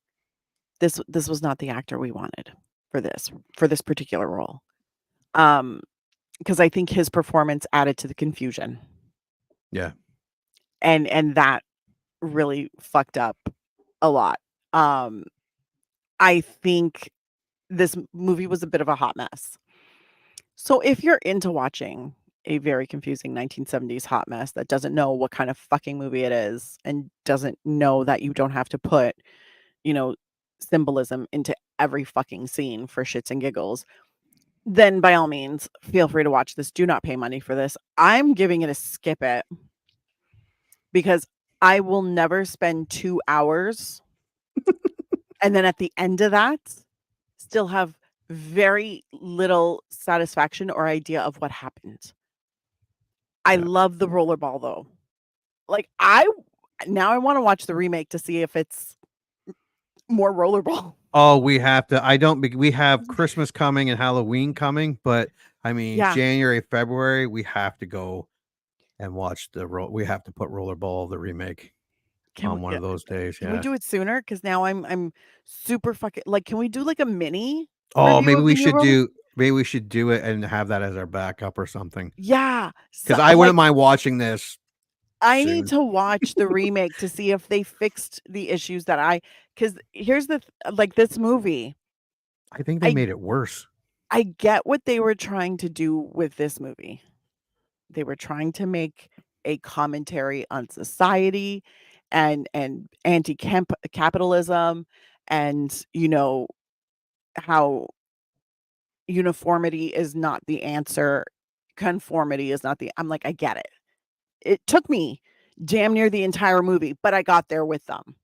this was not the actor we wanted for this particular role. Because I think his performance added to the confusion. Yeah. And that really fucked up a lot. I think this movie was a bit of a hot mess. So if you're into watching a very confusing 1970s hot mess that doesn't know what kind of fucking movie it is and doesn't know that you don't have to put, symbolism into every fucking scene for shits and giggles, then by all means, feel free to watch this. Do not pay money for this. I'm giving it a skip it because I will never spend 2 hours and then at the end of that, still have very little satisfaction or idea of what happened. I love the rollerball though. I want to watch the remake to see if it's more rollerball. Oh, we have to. We have Christmas coming and Halloween coming, but I mean, January, February, we have to go and watch we have to put Rollerball, the remake, on one of those days. Can we do it sooner? Because now I'm super fucking can we do a mini? Oh, maybe we should do it and have that as our backup or something. Yeah. Because I wouldn't mind watching this. I need to watch the remake to see if they fixed the issues that because here's the this movie. I think they made it worse. I get what they were trying to do with this movie. They were trying to make a commentary on society and anti-capitalism and, how uniformity is not the answer, conformity is not the I'm like, I get it. It took me damn near the entire movie, but I got there with them.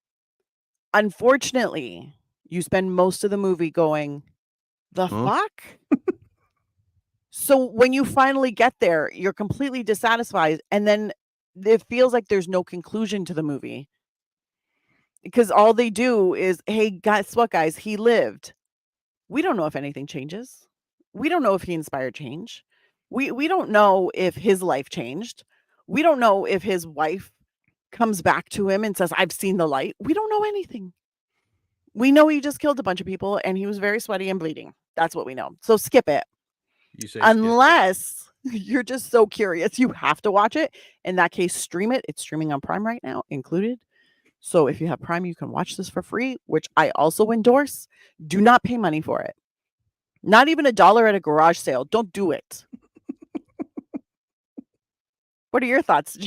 Unfortunately, you spend most of the movie going, the fuck? So when you finally get there, you're completely dissatisfied, and then it feels like there's no conclusion to the movie. Because all they do is, hey, guys, what guys, he lived. We don't know if anything changes. We don't know if he inspired change. We don't know if his life changed. We don't know if his wife comes back to him and says, I've seen the light. We don't know anything. We know he just killed a bunch of people and he was very sweaty and bleeding. That's what we know. So skip it. You say Unless you're just so curious, you have to watch it. In that case, stream it. It's streaming on Prime right now, included. So if you have Prime, you can watch this for free, which I also endorse. Do not pay money for it. Not even $1 at a garage sale. Don't do it. What are your thoughts?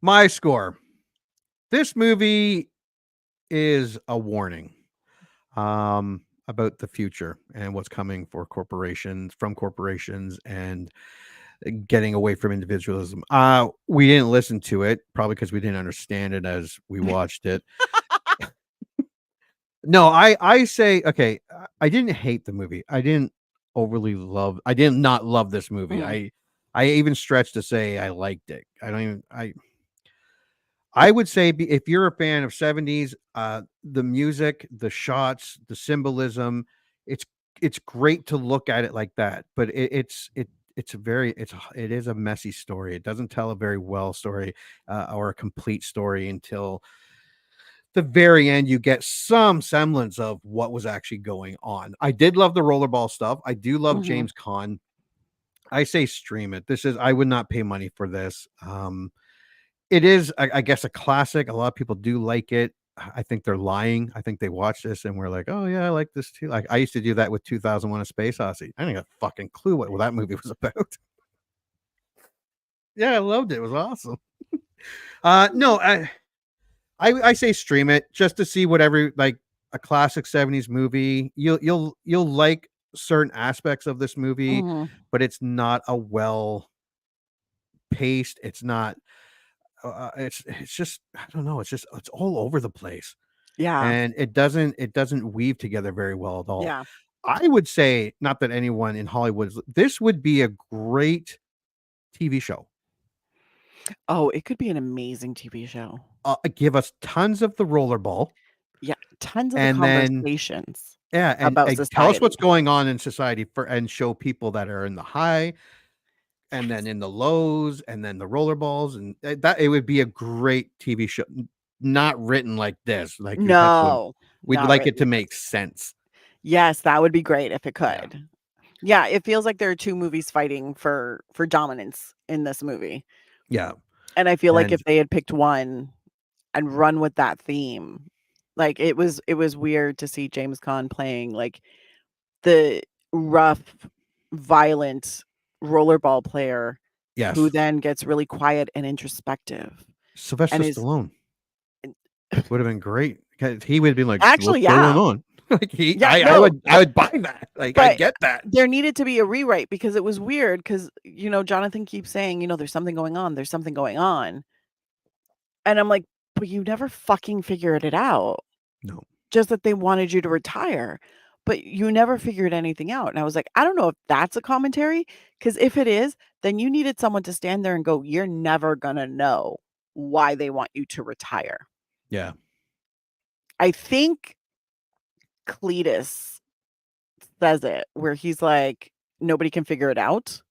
My score. This movie is a warning about the future and what's coming for corporations, and getting away from individualism. We didn't listen to it, probably because we didn't understand it as we watched it. No, I say, okay, I didn't hate the movie. I did not love this movie. I even stretched to say I liked it. I would say if you're a fan of 70s, the music, the shots, the symbolism, it's great to look at it like that. But it is a messy story. It doesn't tell a very well story or a complete story until the very end. You get some semblance of what was actually going on. I did love the rollerball stuff. I do love James Caan. I say stream it. I would not pay money for this. It is, I guess, a classic. A lot of people do like it. I think they're lying. I think they watch this and we're like, oh yeah, I like this too. Like I used to do that with 2001: A Space Odyssey. I didn't have a fucking clue what that movie was about. Yeah, I loved it. It was awesome. No, I say stream it just to see whatever, like a classic 70s movie. You'll like certain aspects of this movie, but it's not a well paced. It's not. It's just, I don't know. It's all over the place. Yeah. And it doesn't weave together very well at all. Yeah. I would say, not that anyone in Hollywood, this would be a great TV show. Oh, it could be an amazing TV show. Give us tons of the rollerball. Yeah, tons of the conversations. About society. Tell us what's going on in society and show people that are in the high and then in the lows and then the rollerballs, and that it would be a great TV show. Not written like this. Like we'd like it to make sense. Yes, that would be great if it could. Yeah, it feels like there are two movies fighting for dominance in this movie. Yeah. And I feel like if they had picked one and run with that theme, like it was weird to see James Caan playing like the rough, violent rollerball player, who then gets really quiet and introspective. Sylvester Stallone would have been great. He would have been like, actually, what's going on? Like I would buy that. Like, I get that. There needed to be a rewrite because it was weird. Because Jonathan keeps saying, there's something going on. There's something going on, and I'm like, but you never fucking figured it out. No, just that they wanted you to retire. But you never figured anything out. And I was like, I don't know if that's a commentary, because if it is, then you needed someone to stand there and go, you're never going to know why they want you to retire. Yeah. I think Cletus says it where he's like, nobody can figure it out.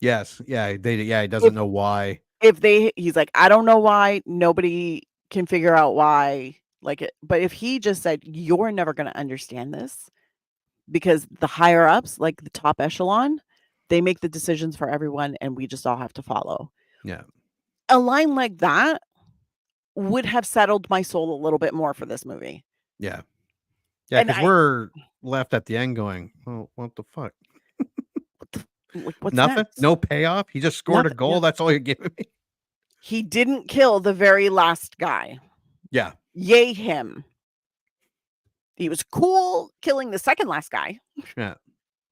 Yes. Yeah. He doesn't know why. He's like, I don't know why. Nobody can figure out why. But if he just said, you're never going to understand this, because the higher ups, like the top echelon, they make the decisions for everyone and we just all have to follow. Yeah. A line like that would have settled my soul a little bit more for this movie. Yeah. Yeah, And because we're left at the end going, "Oh, what the fuck? What's Nothing? next? No payoff? He just scored a Nothing, goal. yeah. That's all you're giving me." He didn't kill the very last guy. Yeah. Yay him. He was cool killing the second last guy. Yeah.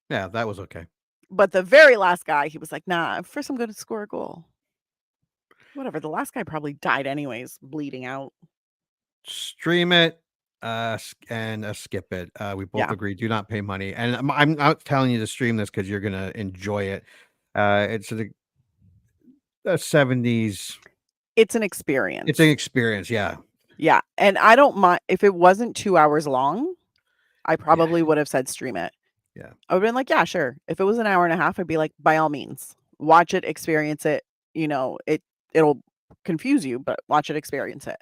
Yeah, that was okay. But the very last guy, he was like, nah, first I'm going to score a goal. Whatever. The last guy probably died anyways, bleeding out. Stream it and skip it. We both agree. Do not pay money. And I'm not telling you to stream this because you're going to enjoy it. It's a 70s. It's an experience. It's an experience. Yeah. Yeah. And I don't mind if it wasn't 2 hours long, I probably would have said stream it. Yeah. I would have been like, yeah, sure. If it was an hour and a half, I'd be like, by all means, watch it, experience it. You know, it'll confuse you, but watch it, experience it.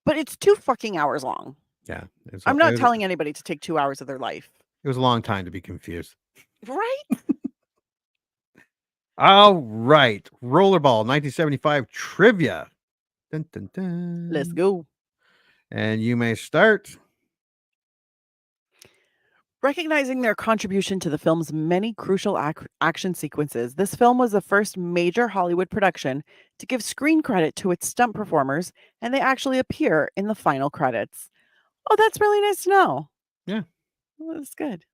But it's 2 fucking hours long. Yeah. I'm not telling anybody to take 2 hours of their life. It was a long time to be confused. Right? All right. Rollerball 1975 trivia. Dun, dun, dun. Let's go. And you may start. Recognizing their contribution to the film's many crucial action sequences, this film was the first major Hollywood production to give screen credit to its stunt performers, and they actually appear in the final credits. Oh, that's really nice to know. Yeah. Well, that's good.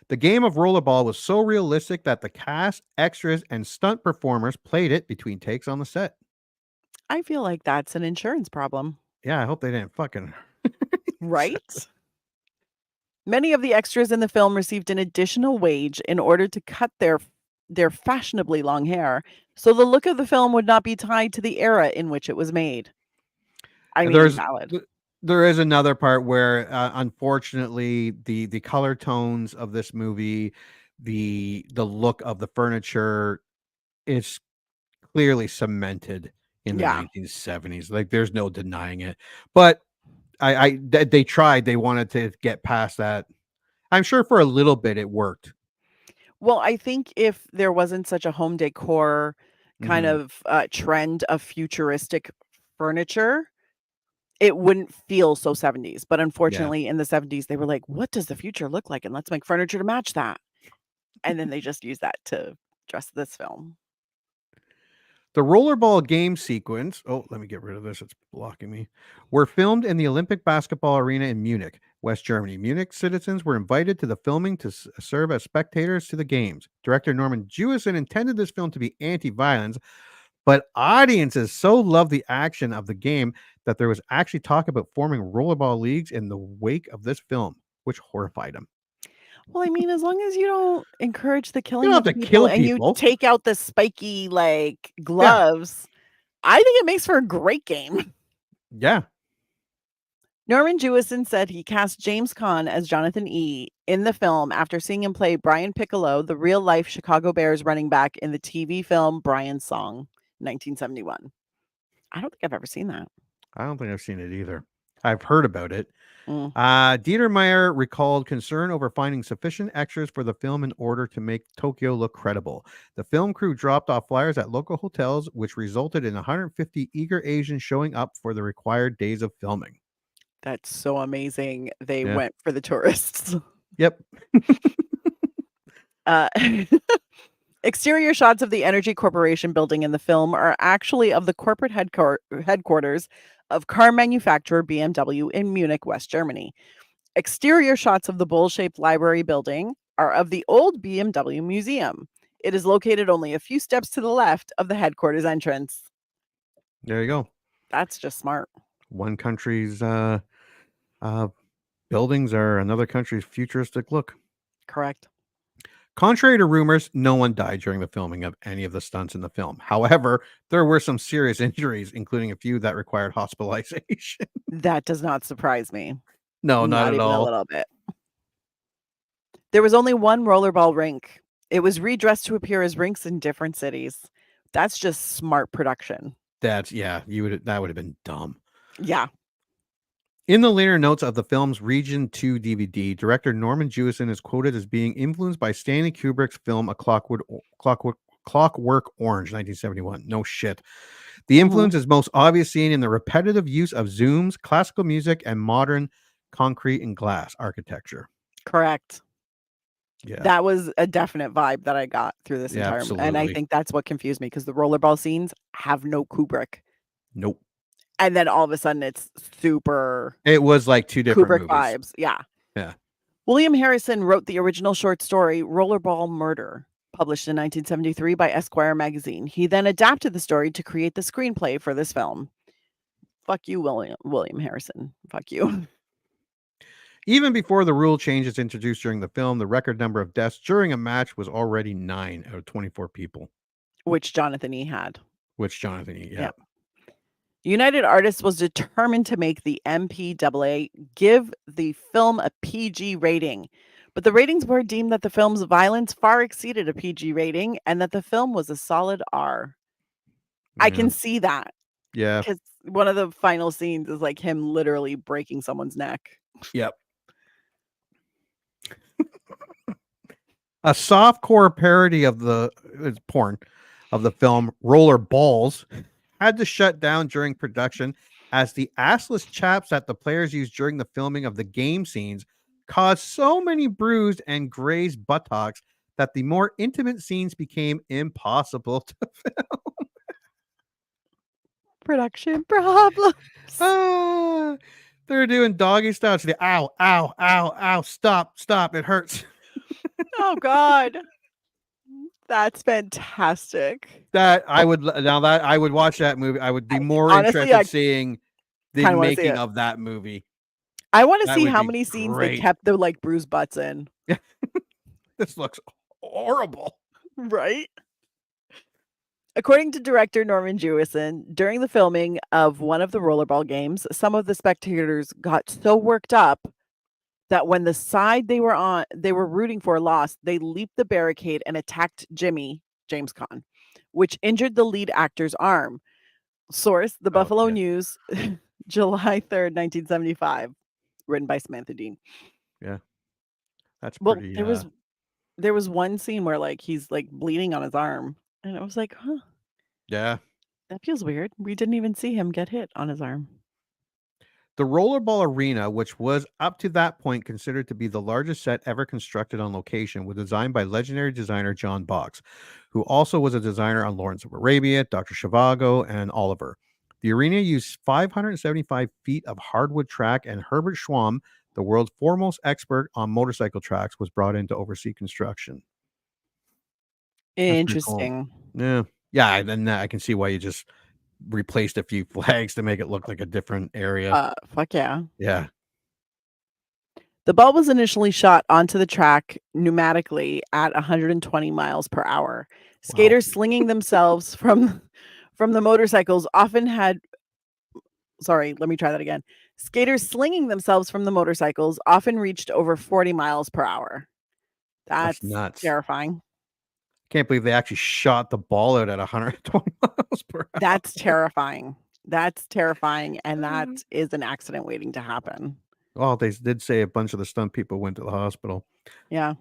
The game of rollerball was so realistic that the cast, extras, and stunt performers played it between takes on the set. I feel like that's an insurance problem. Yeah, I hope they didn't fucking... Right? Many of the extras in the film received an additional wage in order to cut their fashionably long hair, so the look of the film would not be tied to the era in which it was made. I mean, valid. There is another part where, unfortunately, the color tones of this movie, the look of the furniture is clearly cemented in the 1970s. Like, there's no denying it. But they tried. They wanted to get past that. I'm sure for a little bit it worked. Well, I think if there wasn't such a home decor kind of trend of futuristic furniture, it wouldn't feel so 70s. But unfortunately, in the 70s, they were like, what does the future look like? And let's make furniture to match that. And then they just used that to dress this film. The rollerball game sequence, let me get rid of this, it's blocking me, were filmed in the Olympic basketball arena in Munich, West Germany. Munich citizens were invited to the filming to serve as spectators to the games. Director Norman Jewison intended this film to be anti-violence, but audiences so loved the action of the game that there was actually talk about forming rollerball leagues in the wake of this film, which horrified him. Well, I mean, as long as you don't encourage the killing don't of have to people kill and people. you take out the spiky like gloves, I think it makes for a great game. Yeah. Norman Jewison said he cast James Caan as Jonathan E. in the film after seeing him play Brian Piccolo, the real-life Chicago Bears running back in the TV film Brian's Song, 1971. I don't think I've ever seen that. I don't think I've seen it either. I've heard about it. Dieter Meyer recalled concern over finding sufficient extras for the film in order to make Tokyo look credible. The film crew dropped off flyers at local hotels, which resulted in 150 eager Asians showing up for the required days of filming. That's so amazing. They went for the tourists. Yep. Exterior shots of the Energy Corporation building in the film are actually of the corporate headquarters of car manufacturer BMW in Munich, West Germany. Exterior shots of the bowl-shaped library building are of the old BMW museum. It is located only a few steps to the left of the headquarters entrance. There you go. That's just smart. One country's buildings are another country's futuristic look. Correct. Contrary to rumors, no one died during the filming of any of the stunts in the film. However, there were some serious injuries, including a few that required hospitalization. That does not surprise me. No, not at even all. A little bit. There was only one rollerball rink. It was redressed to appear as rinks in different cities. That's just smart production. That would have been dumb. Yeah. In the liner notes of the film's Region 2 DVD, director Norman Jewison is quoted as being influenced by Stanley Kubrick's film A Clockwork Orange, 1971. No shit. The influence is most obvious seen in the repetitive use of zooms, classical music, and modern concrete and glass architecture. Correct. Yeah. That was a definite vibe that I got through this Yeah, entire and I absolutely. think that's what confused me because the rollerball scenes have no Kubrick. Nope. And then all of a sudden it's super It was like two different Kubrick movies. vibes. Yeah. Yeah. William Harrison wrote the original short story Rollerball Murder, published in 1973 by Esquire magazine. He then adapted the story to create the screenplay for this film. Fuck you, William Harrison. Fuck you. Even before the rule changes introduced during the film, the record number of deaths during a match was already 9 out of 24 people. Which Jonathan E. had. Yeah. United Artists was determined to make the MPAA give the film a PG rating, but the ratings were deemed that the film's violence far exceeded a PG rating and that the film was a solid R. I can see that. Yeah. Because one of the final scenes is like him literally breaking someone's neck. Yep. A softcore parody of the porn of the film Rollerballs had to shut down during production as the assless chaps that the players used during the filming of the game scenes caused so many bruised and grazed buttocks that the more intimate scenes became impossible to film. Production problems. They're doing doggy style. So ow, ow, ow, ow, stop, it hurts. Oh God. That's fantastic. I would watch that movie. I would be more interested seeing the making of that movie. I want to see how many scenes they kept the like bruised butts in. This looks horrible. Right? According to director Norman Jewison, during the filming of one of the rollerball games, some of the spectators got so worked up that when the side they were rooting for lost, they leaped the barricade and attacked Jimmy, James Caan, which injured the lead actor's arm. Source, the Buffalo News, July 3rd, 1975, written by Samantha Dean. Yeah. That's pretty... there was one scene where like he's like bleeding on his arm, and I was like, huh. Yeah. That feels weird. We didn't even see him get hit on his arm. The Rollerball Arena, which was up to that point considered to be the largest set ever constructed on location, was designed by legendary designer John Box, who also was a designer on Lawrence of Arabia, Dr. Zhivago, and Oliver. The arena used 575 feet of hardwood track, and Herbert Schwamm, the world's foremost expert on motorcycle tracks, was brought in to oversee construction. Interesting. Cool. Yeah, and I can see why you just replaced a few flags to make it look like a different area. Fuck yeah. Yeah. The ball was initially shot onto the track pneumatically at 120 miles per hour. Skaters slinging themselves from the motorcycles often had... Sorry, let me try that again. Skaters slinging themselves from the motorcycles often reached over 40 miles per hour. That's nuts. Terrifying. Can't believe they actually shot the ball out at 120 miles per hour. That's terrifying. That's terrifying. And that is an accident waiting to happen. Well, they did say a bunch of the stunt people went to the hospital. Yeah.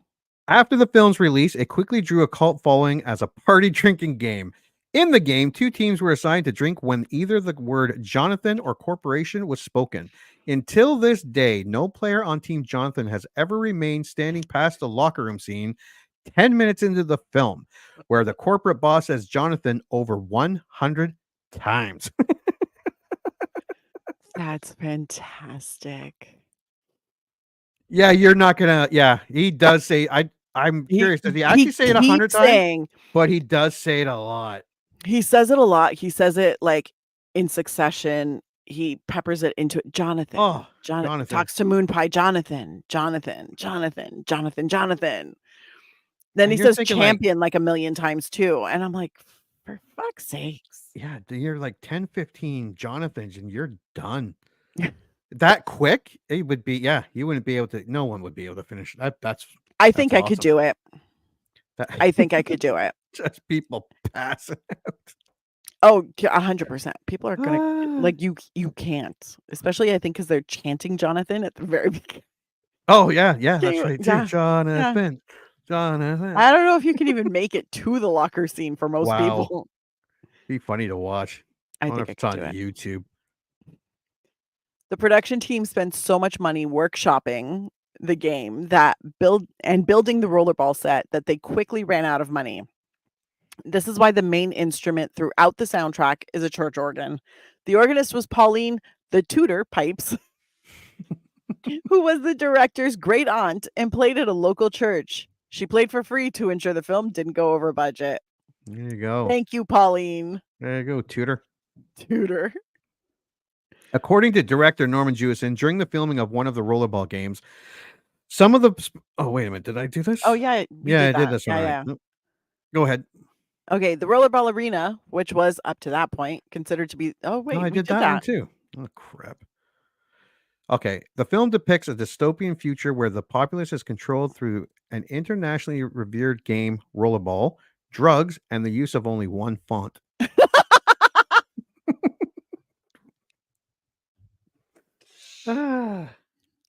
After the film's release, it quickly drew a cult following as a party drinking game. In the game, 2 teams were assigned to drink when either the word Jonathan or corporation was spoken. Until this day, no player on Team Jonathan has ever remained standing past the locker room scene 10 minutes into the film, where the corporate boss says Jonathan over 100 times. That's fantastic. Yeah, you're not gonna... Yeah, he does say... I'm curious, does he actually say it 100 times? But he does say it a lot. He says it a lot. He says it like in succession. He peppers it into it. Jonathan. Oh, Jonathan talks to Moon Pie. Jonathan. Then he says champion like a million times too. And I'm like, for fuck's sakes. Yeah, you're like 10, 15 Jonathans and you're done. That quick? It would be... Yeah, you wouldn't be able to... No one would be able to finish that. I think I could do it. I think I could do it. Just people passing out. Oh, 100%. People are gonna like you can't, especially I think because they're chanting Jonathan at the very beginning. Oh yeah, that's right. Yeah. Jonathan. I don't know if you can even make it to the locker scene for most people. Be funny to watch. I think if it's on YouTube. The production team spent so much money workshopping the game building the rollerball set that they quickly ran out of money. This is why the main instrument throughout the soundtrack is a church organ. The organist was Pauline the Tudor Pipes, who was the director's great aunt and played at a local church. She played for free to ensure the film didn't go over budget. There you go. Thank you, Pauline. There you go, Tudor. Tudor. According to director Norman Jewison, during the filming of one of the rollerball games, some of the... Oh, wait a minute. Did I do this? Oh, yeah. Yeah, I did this. Yeah, All right. yeah. Nope. Go ahead. Okay, the rollerball arena, which was up to that point considered to be... Oh, wait, No, I we did that one too. Oh, crap. Okay, the film depicts a dystopian future where the populace is controlled through an internationally revered game, rollerball, drugs, and the use of only one font.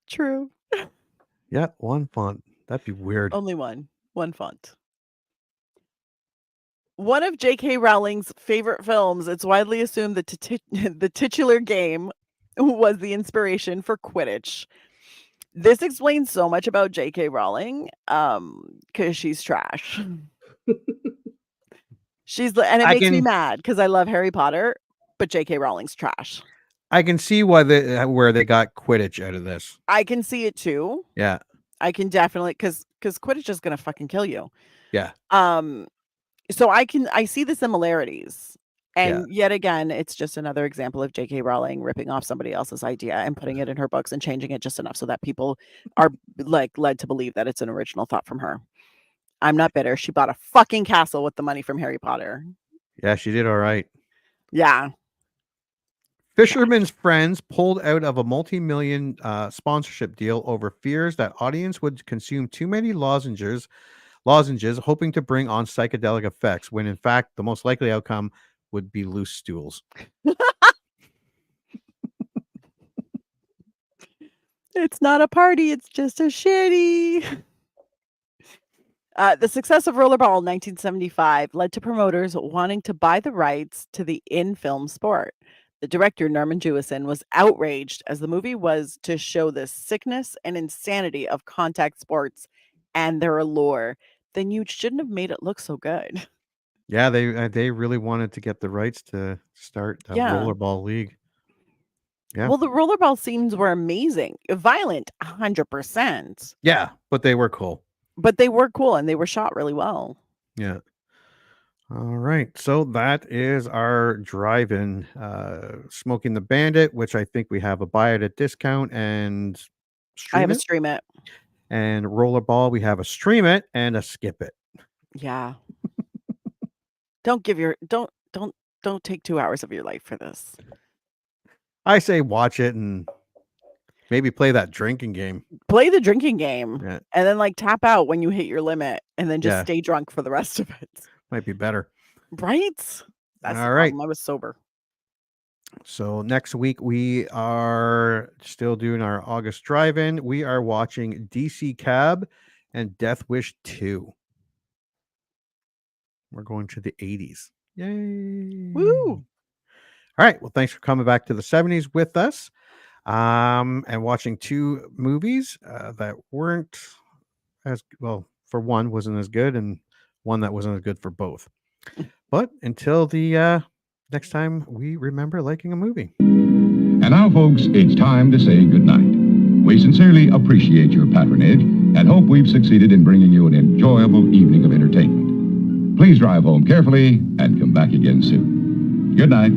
True. Yeah, one font. That'd be weird. Only one font. One of J.K. Rowling's favorite films, it's widely assumed that the titular game was the inspiration for Quidditch. This explains so much about J.K. Rowling, because she's trash. And it makes me mad because I love Harry Potter, but J.K. Rowling's trash. I can see why where they got Quidditch out of this. I can see it too. Yeah. I can definitely because Quidditch is gonna fucking kill you. Yeah. So I see the similarities. And yet again, it's just another example of J.K. Rowling ripping off somebody else's idea and putting it in her books and changing it just enough so that people are like led to believe that it's an original thought from her. I'm not bitter. She bought a fucking castle with the money from Harry Potter. Yeah, she did all right. Yeah. Fisherman's Friends pulled out of a multi-million sponsorship deal over fears that audience would consume too many lozenges, hoping to bring on psychedelic effects, when in fact the most likely outcome would be loose stools. It's not a party, it's just a shitty. The success of Rollerball in 1975 led to promoters wanting to buy the rights to the in-film sport. The director, Norman Jewison, was outraged as the movie was to show the sickness and insanity of contact sports and their allure. Then you shouldn't have made it look so good. Yeah, they really wanted to get the rights to start a rollerball league. Yeah. Well, the rollerball scenes were amazing. Violent, 100%. Yeah, but they were cool. But they were cool and they were shot really well. Yeah. All right. So that is our drive-in Smoking the Bandit, which I think we have a buy it at discount and I have a stream it. And Rollerball, we have a stream it and a skip it. Yeah. Don't take 2 hours of your life for this. I say watch it and maybe play that drinking game. Play the drinking game. Yeah. And then like tap out when you hit your limit and then just stay drunk for the rest of it. Might be better. Right? That's all right. I was sober. So next week we are still doing our August drive-in. We are watching DC Cab and Death Wish 2. We're going to the 80s. Yay. Woo. All right. Well, thanks for coming back to the 70s with us. And watching two movies that weren't as well. For one, wasn't as good, and one that wasn't as good for both. But until the next time we remember liking a movie. And now, folks, it's time to say goodnight. We sincerely appreciate your patronage and hope we've succeeded in bringing you an enjoyable evening of entertainment. Please drive home carefully and come back again soon. Good night.